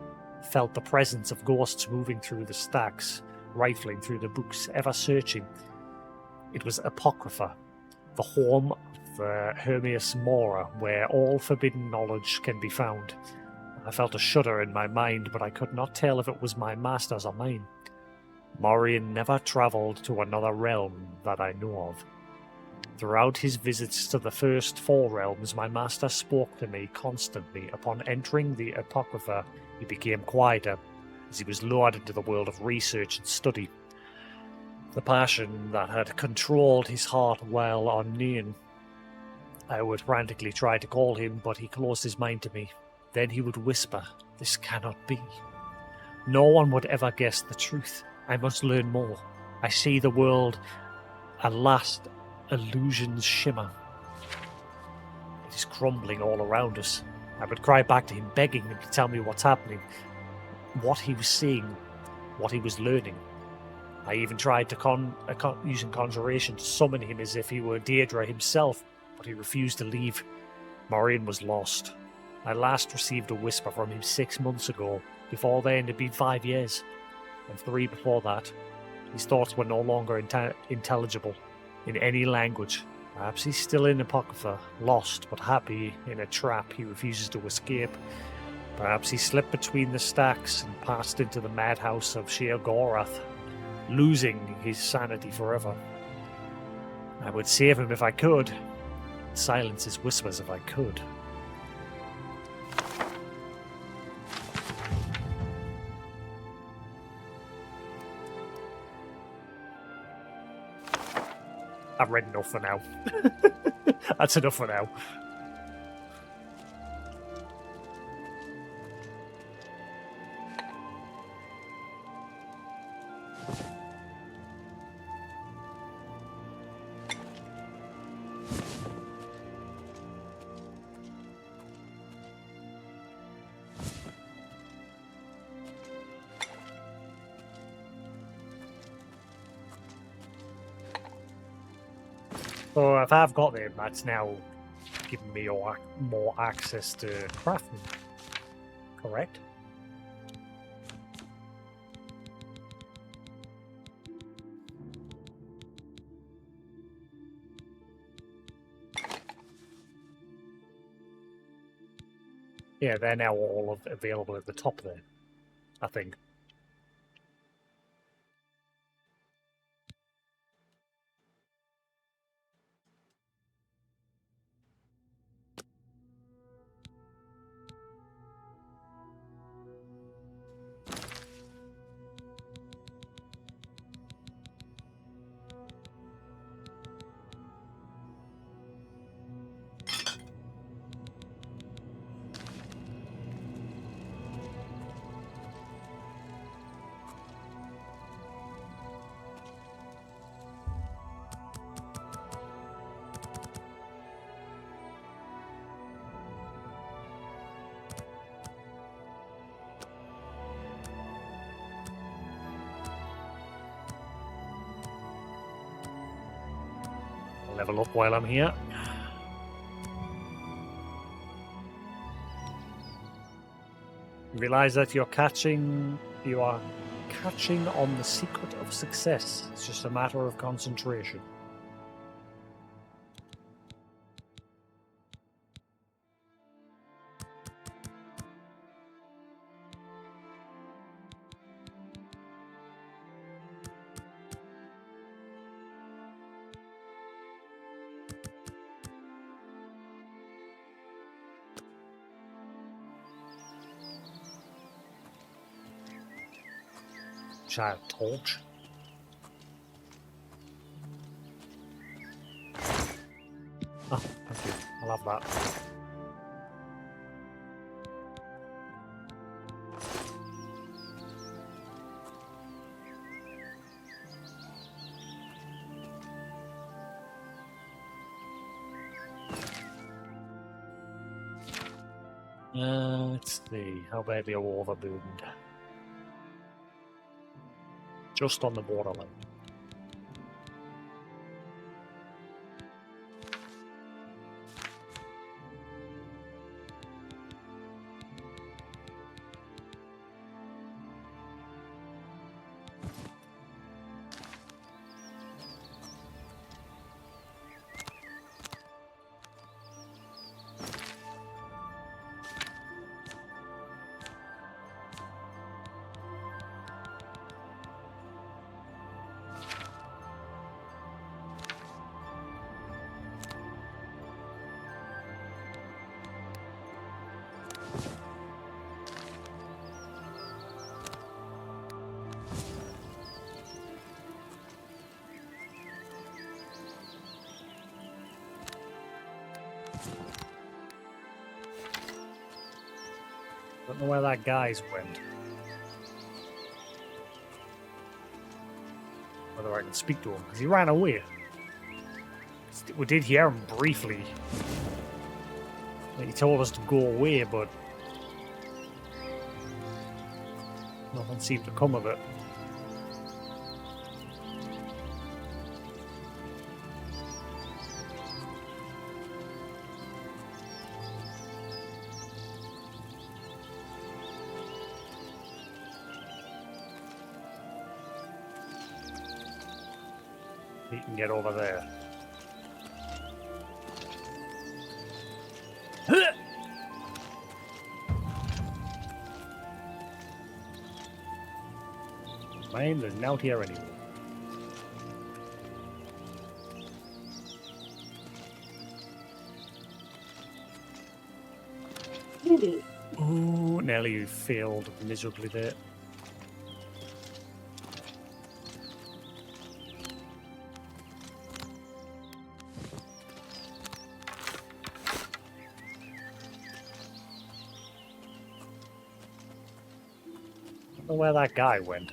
felt the presence of ghosts moving through the stacks, rifling through the books, ever searching. It was Apocrypha, the home of Hermes Mora, where all forbidden knowledge can be found. I felt a shudder in my mind, but I could not tell if it was my master's or mine. Morian never travelled to another realm that I know of. Throughout his visits to the first 4 realms, my master spoke to me constantly. Upon entering the Apocrypha, he became quieter, as he was lured into the world of research and study. The passion that had controlled his heart while on Nian. I would frantically try to call him, but he closed his mind to me. Then he would whisper, "This cannot be. No one would ever guess the truth. I must learn more. I see the world, a last illusion's shimmer. It is crumbling all around us." I would cry back to him, begging him to tell me what's happening, what he was seeing, what he was learning. I even tried to using conjuration to summon him as if he were Deirdre himself, but he refused to leave. Morian was lost. I last received a whisper from him 6 months ago. Before then, it'd been 5 years, and 3 before that. His thoughts were no longer intelligible in any language. Perhaps he's still in Apocrypha, lost but happy in a trap he refuses to escape. Perhaps he slipped between the stacks and passed into the madhouse of Sheer Gorath, losing his sanity forever. I would save him if I could, silence his whispers if I could. I've read enough for now. That's enough for now. So if I've got them, that's now giving me more access to crafting. Correct? Yeah, they're now all available at the top there, I think. Level up while I'm here. Realize that you are catching on the secret of success. It's just a matter of concentration. Try a torch. Oh, thank you. I'll have that. Let's see. How badly are we overburdened? Just on the borderline. Don't know where that guy's went. Whether I can speak to him, because he ran away. We did hear him briefly. He told us to go away, but nothing seemed to come of it. He can get over there. Man, there's not here anymore. Oh, Nelly, you failed miserably there. I don't know where that guy went.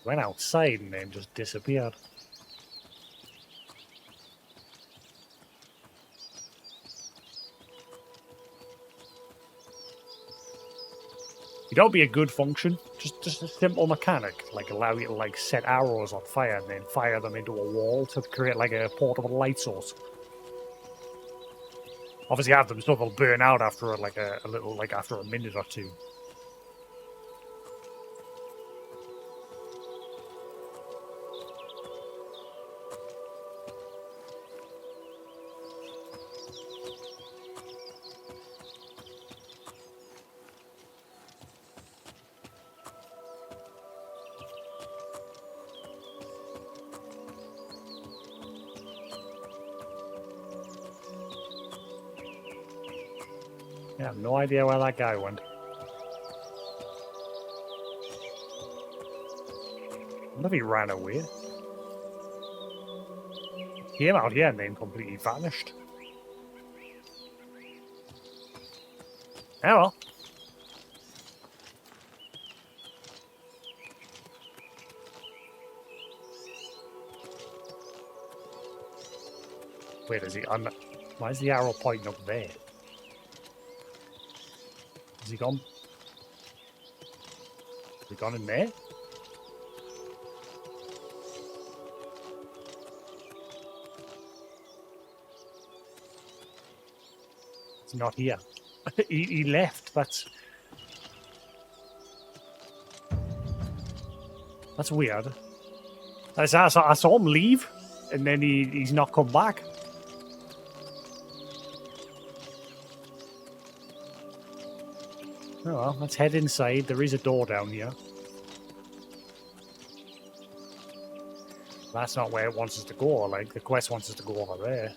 Went outside and then just disappeared. You don't be a good function, just a simple mechanic, like allow you to like set arrows on fire and then fire them into a wall to create like a portable light source. Obviously have them so they'll burn out after like a little, like after a minute or two. I have no idea where that guy went. I wonder if he ran away. He came out here and then completely vanished. Oh well. Wait, is he on? Why is the arrow pointing up there? Has he gone? Has he gone in there? It's not here. he left. That's weird. I saw him leave, and then he's not come back. Oh well, let's head inside. There is a door down here. That's not where it wants us to go. Like, the quest wants us to go over there.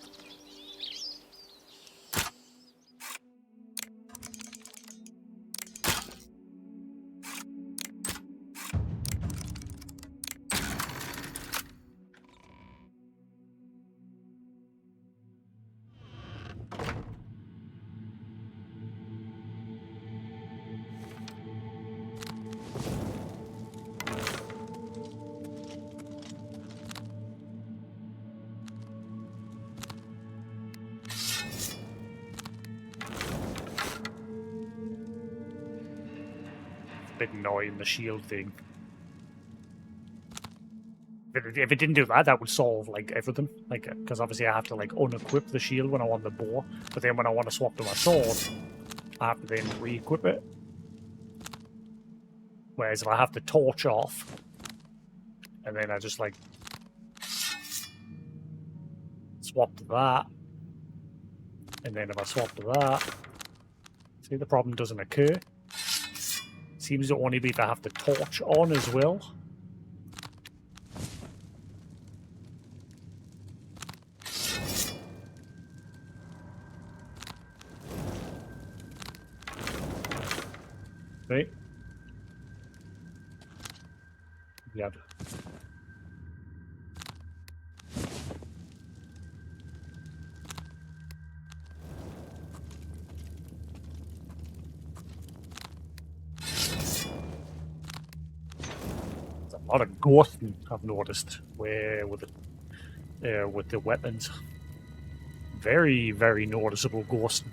a bit annoying, the shield thing. If it didn't do that, that would solve like everything. Like, because obviously I have to like unequip the shield when I want the bow, but then when I want to swap to my sword, I have to then re-equip it. Whereas if I have the torch off, and then I just like swap to that, and then if I swap to that, see, the problem doesn't occur. Seems to only be if I have the torch on as well. Right. Yeah. There's a lot of ghosting I've noticed where with the weapons. Very, very noticeable ghosting.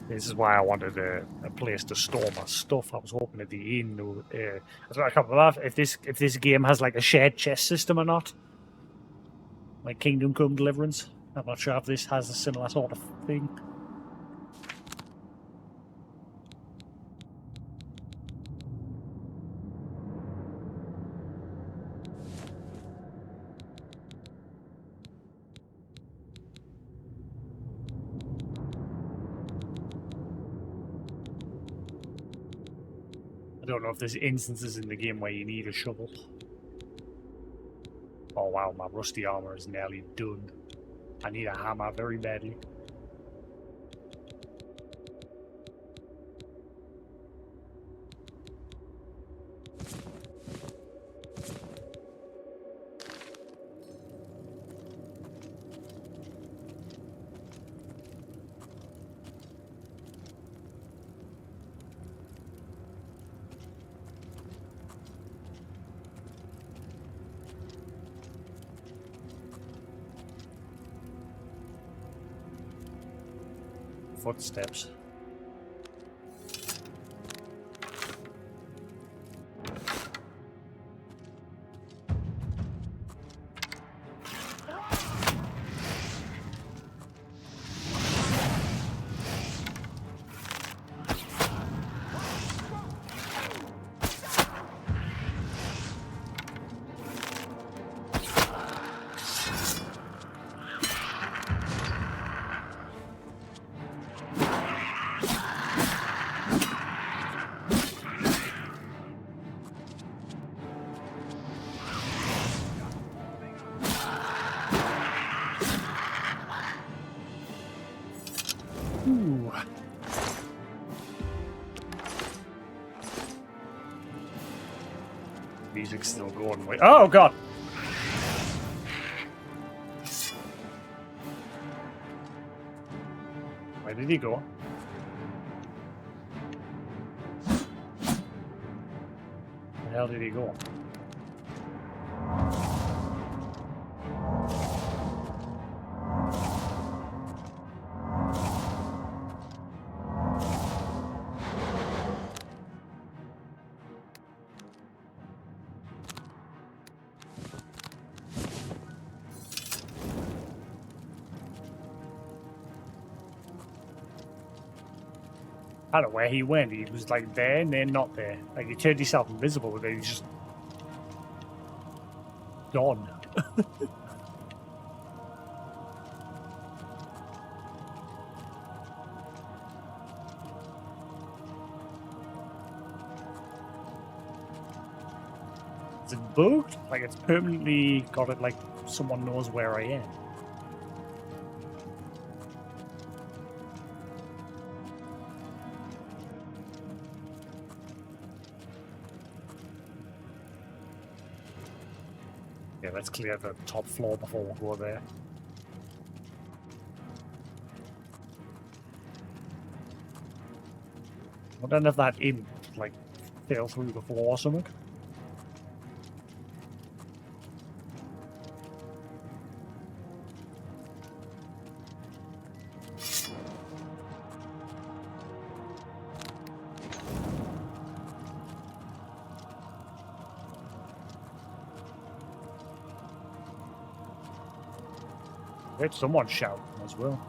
This is why I wanted a place to store my stuff. I was hoping at the inn. I can't remember if this game has like a shared chest system or not. Like Kingdom Come Deliverance. I'm not sure if this has a similar sort of thing. I don't know if there's instances in the game where you need a shovel. Oh wow, my rusty armor is nearly done. I need a hammer very badly. Footsteps. Ooh. Music's still going. Wait. Oh god! Where did he go? Where the hell did he go? I don't know where he went. He was like there and then not there. Like he turned himself invisible, but then he's just gone. Is it bugged? Like it's permanently got it like someone knows where I am. Yeah, let's clear the top floor before we go there. I don't know if that imp, like, fell through the floor or something. Heard someone shouting as well.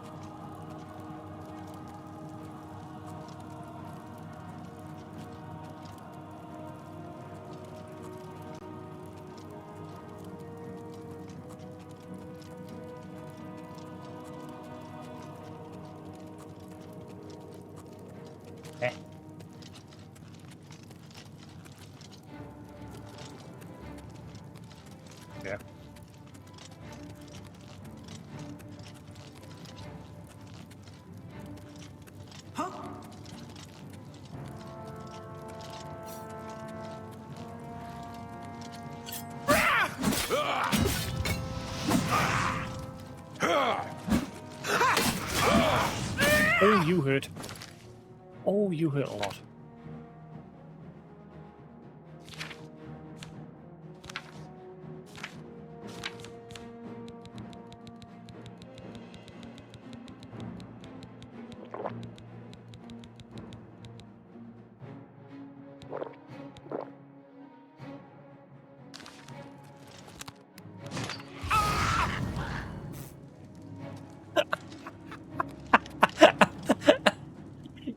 Eh. Yeah. Oh, you hurt. Oh, you hurt a lot.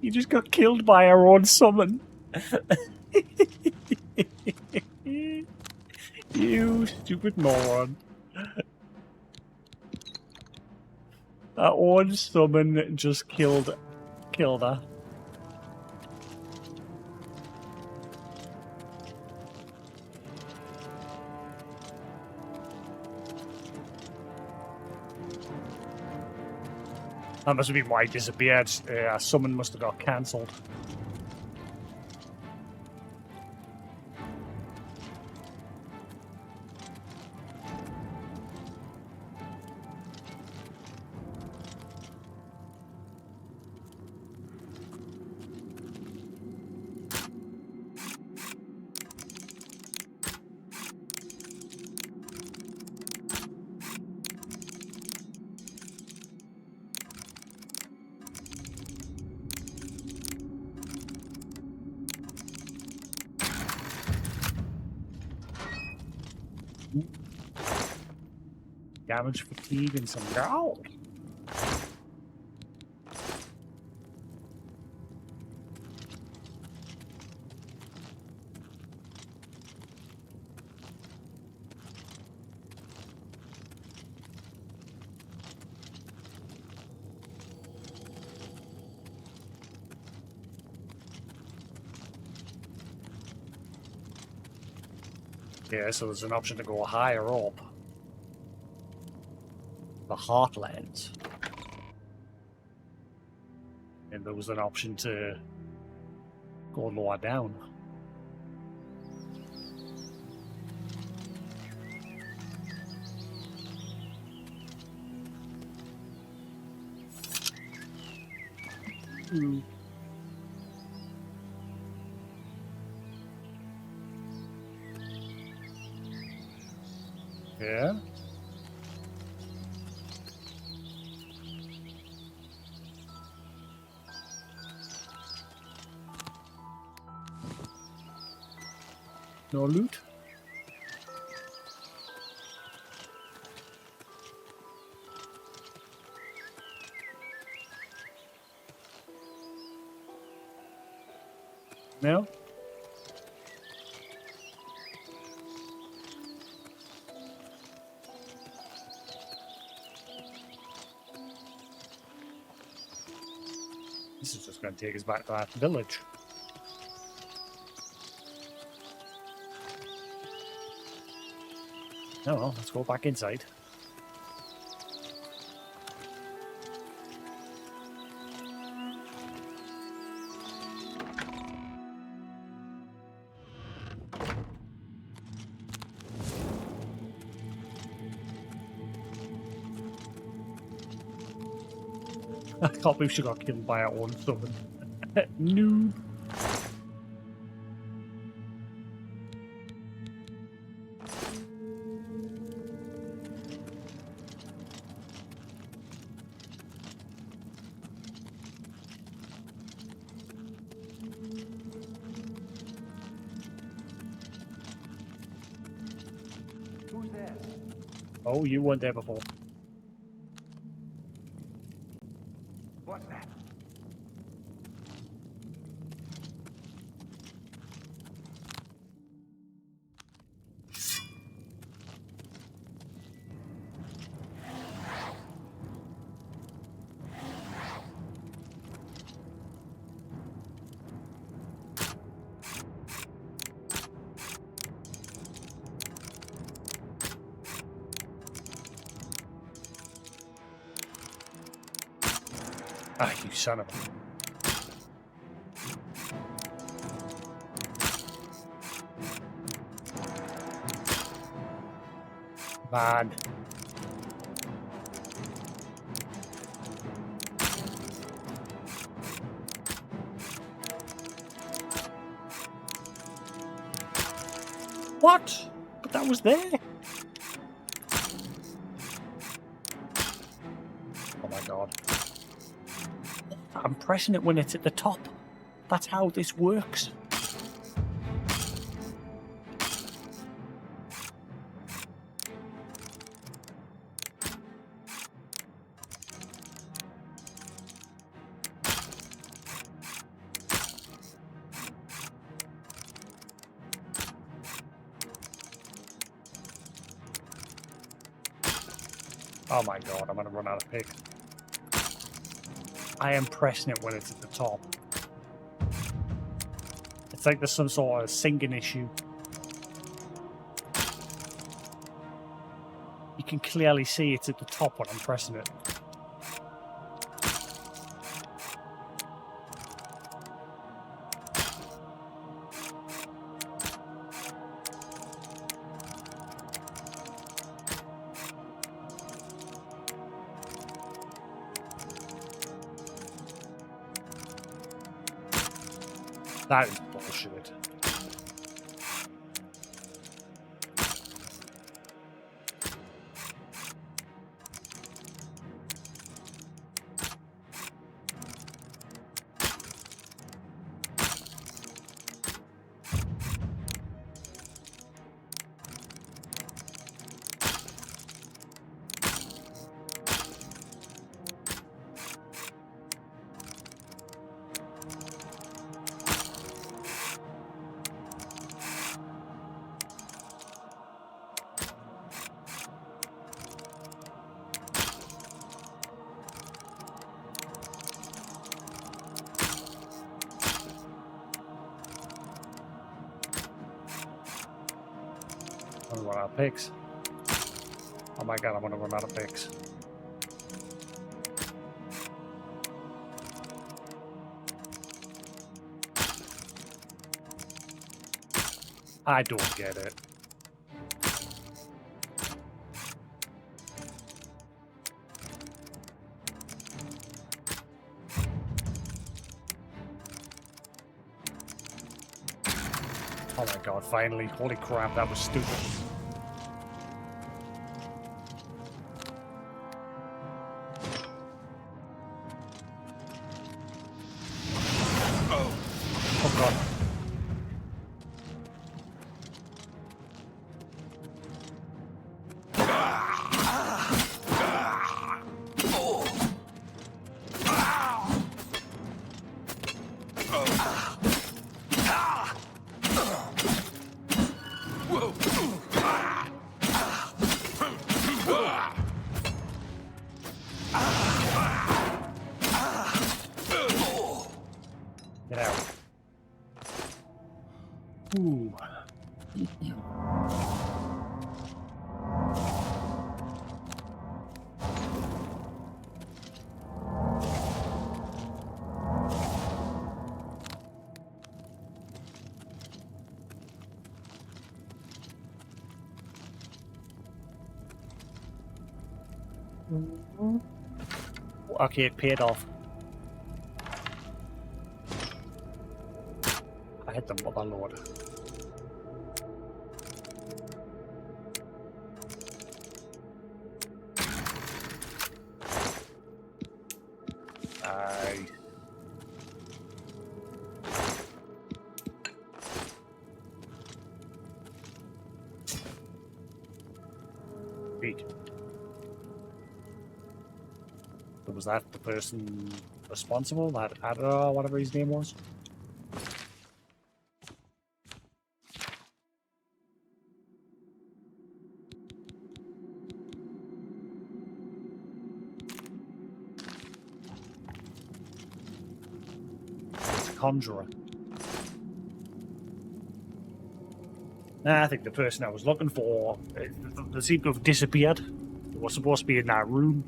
You just got killed by our own summon. You stupid moron. Our own summon just killed her. That must have been why he disappeared. Our summon must have got cancelled. Damage, fatigue, and some gold. Yeah, so there's an option to go higher up. The Heartlands. And there was an option to go lower down. Yeah. No loot? No? This is just going to take us back to that village. Oh well, let's go back inside. I can't believe she got killed by her own summon. Noob. Who's there? Oh, you weren't there before. What's that? Ah, you son of a... Man. What? But that was there. Oh my god. I'm pressing it when it's at the top. That's how this works. Oh my god, I'm gonna run out of pick. I am pressing it when it's at the top. It's like there's some sort of syncing issue. You can clearly see it's at the top when I'm pressing it. That is bullshit. I'm gonna run out of picks. Oh my god, I'm gonna run out of picks. I don't get it. Oh my god, finally. Holy crap, that was stupid. Oh god. Get out. Ooh. Okay, it paid off. I hit them, oh my lord. Nice. Big. Was that the person responsible? That Adra, whatever his name was? Conjurer. Nah, I think the person I was looking for, they seemed to have disappeared. They were supposed to be in that room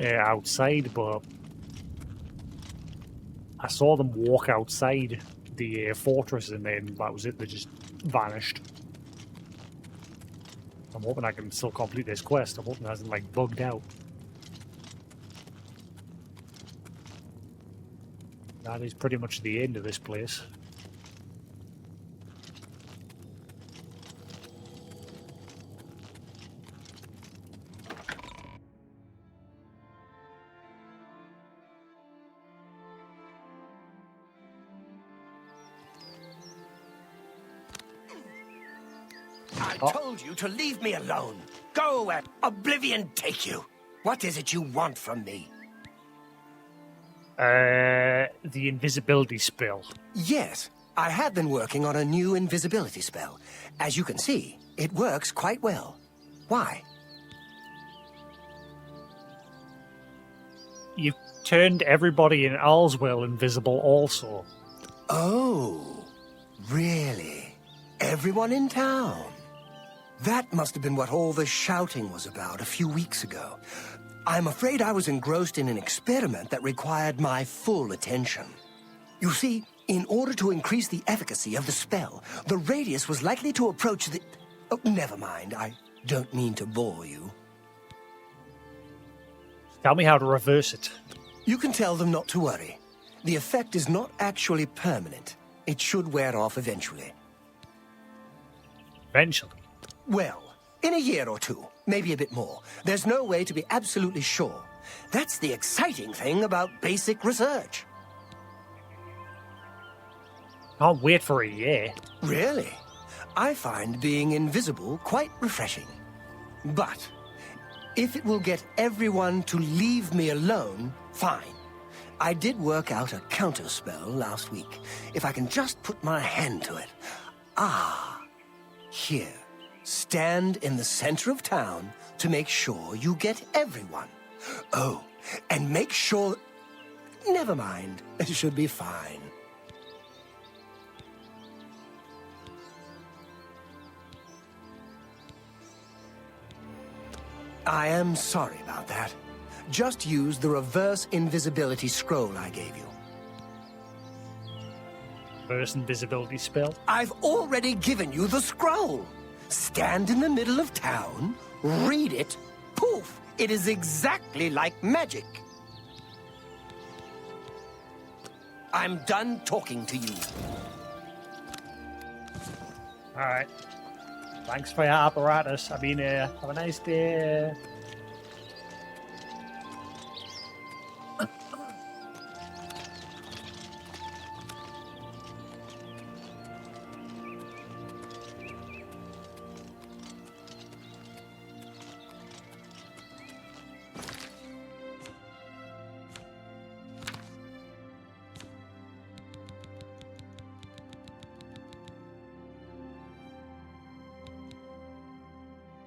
outside, but I saw them walk outside the fortress and then that was it. They just vanished. I'm hoping I can still complete this quest. I'm hoping it hasn't like bugged out. That is pretty much the end of this place. I told you to leave me alone. Go and Oblivion take you. What is it you want from me? The invisibility spell. Yes, I have been working on a new invisibility spell. As you can see, it works quite well. Why? You've turned everybody in Alswell invisible also. Oh, really? Everyone in town? That must have been what all the shouting was about a few weeks ago. I'm afraid I was engrossed in an experiment that required my full attention. You see, in order to increase the efficacy of the spell, the radius was likely to approach the... Oh, never mind, I don't mean to bore you. Tell me how to reverse it. You can tell them not to worry. The effect is not actually permanent. It should wear off eventually. Eventually? Well, in a year or two, maybe a bit more. There's no way to be absolutely sure. That's the exciting thing about basic research. Can't wait for a year. Really? I find being invisible quite refreshing. But if it will get everyone to leave me alone, fine. I did work out a counterspell last week. If I can just put my hand to it. Ah, here. Stand in the center of town to make sure you get everyone. Oh, and make sure... Never mind. It should be fine. I am sorry about that. Just use the reverse invisibility scroll I gave you. Reverse invisibility spell? I've already given you the scroll. Stand in the middle of town, read it, poof! It is exactly like magic. I'm done talking to you. Alright. Thanks for your apparatus. I mean, have a nice day.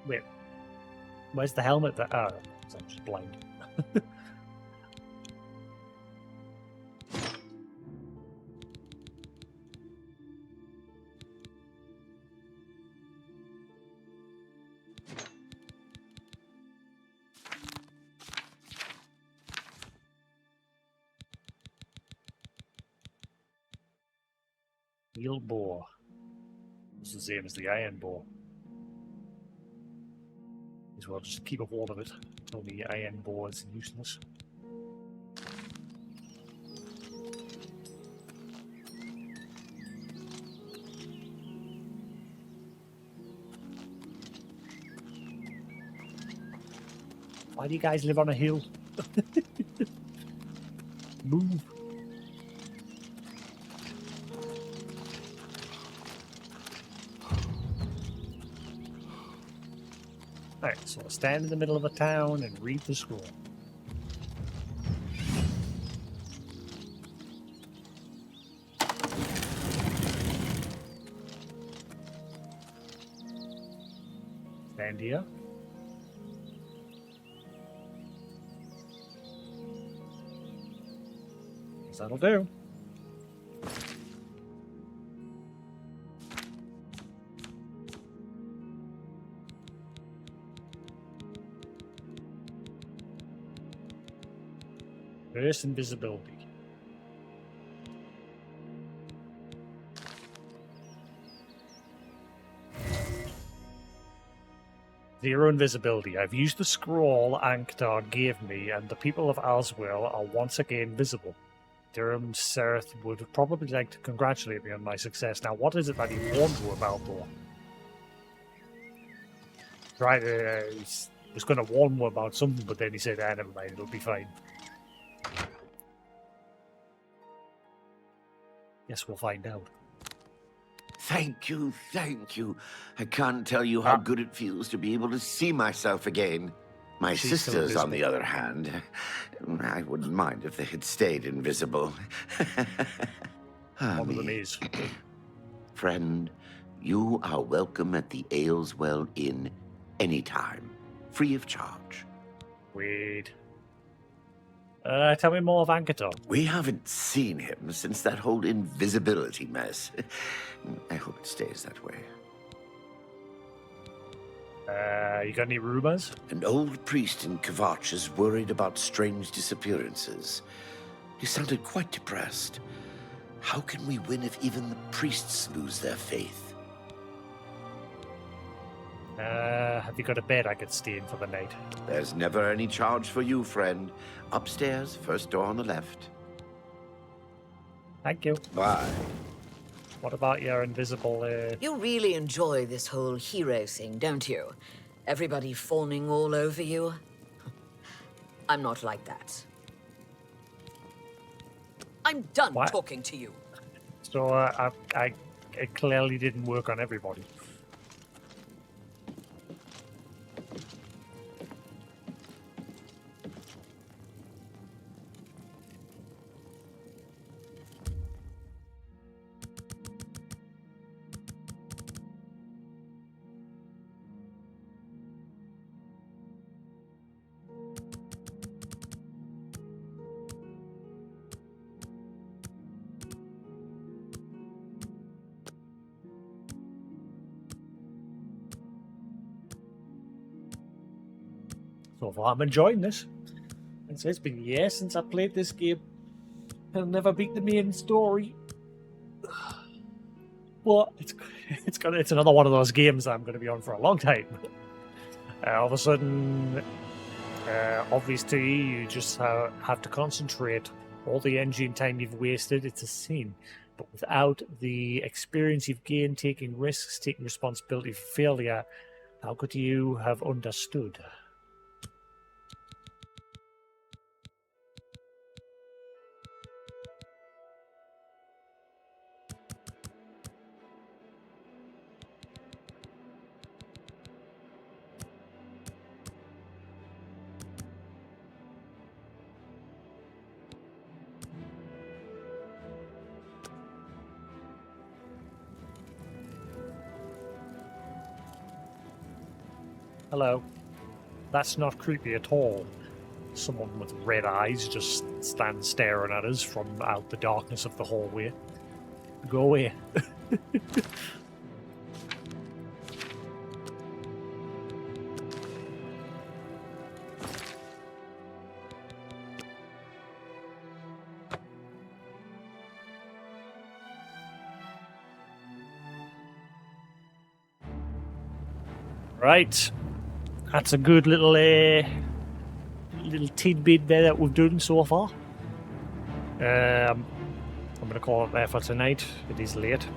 Wait, where's the helmet? That I'm just blind. Steel boar. It's the same as the iron boar. As well, just keep a hold of it until the iron boar is useless. Why do you guys live on a hill? Move. Alright, so stand in the middle of a town and read the scroll. Stand here. Guess that'll do. Burst invisibility. Zero invisibility. I've used the scroll Anktar gave me, and the people of Alswell are once again visible. Durham Serth would probably like to congratulate me on my success. Now, what is it that he warned you about, though? Right, he was going to warn you about something, but then he said, never mind, it'll be fine. Guess we'll find out. Thank you, thank you. I can't tell you how good it feels to be able to see myself again. My She's still sisters, on invisible. the other hand, I wouldn't mind if they had stayed invisible. One of them is. Friend, you are welcome at the Ayleswell Inn anytime, free of charge. Wait. Tell me more of Ankator. We haven't seen him since that whole invisibility mess. I hope it stays that way. You got any rumors? An old priest in Kvatch is worried about strange disappearances. He sounded quite depressed. How can we win if even the priests lose their faith? Have you got a bed I could stay in for the night? There's never any charge for you, friend. Upstairs, first door on the left. Thank you. Bye. What about your invisible... You really enjoy this whole hero thing, don't you? Everybody fawning all over you? I'm not like that. I'm done What? talking to you. So, it clearly didn't work on everybody. So far, I'm enjoying this. It's been years since I played this game. I'll never beat the main story. But it's another one of those games I'm going to be on for a long time. All of a sudden, obvious to you, you just have to concentrate. All the engine time you've wasted, it's a sin. But without the experience you've gained, taking risks, taking responsibility for failure, how could you have understood? Hello. That's not creepy at all. Someone with red eyes just stands staring at us from out the darkness of the hallway. Go away. Right. That's a good little tidbit there that we've done so far. I'm going to call it there for tonight. It is late.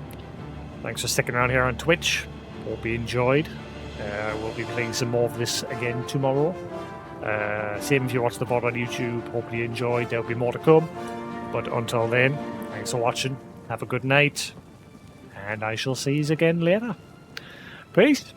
Thanks for sticking around here on Twitch. Hope you enjoyed. We'll be playing some more of this again tomorrow. Same if you watch the VOD on YouTube. Hope you enjoyed. There'll be more to come. But until then, thanks for watching. Have a good night. And I shall see you again later. Peace.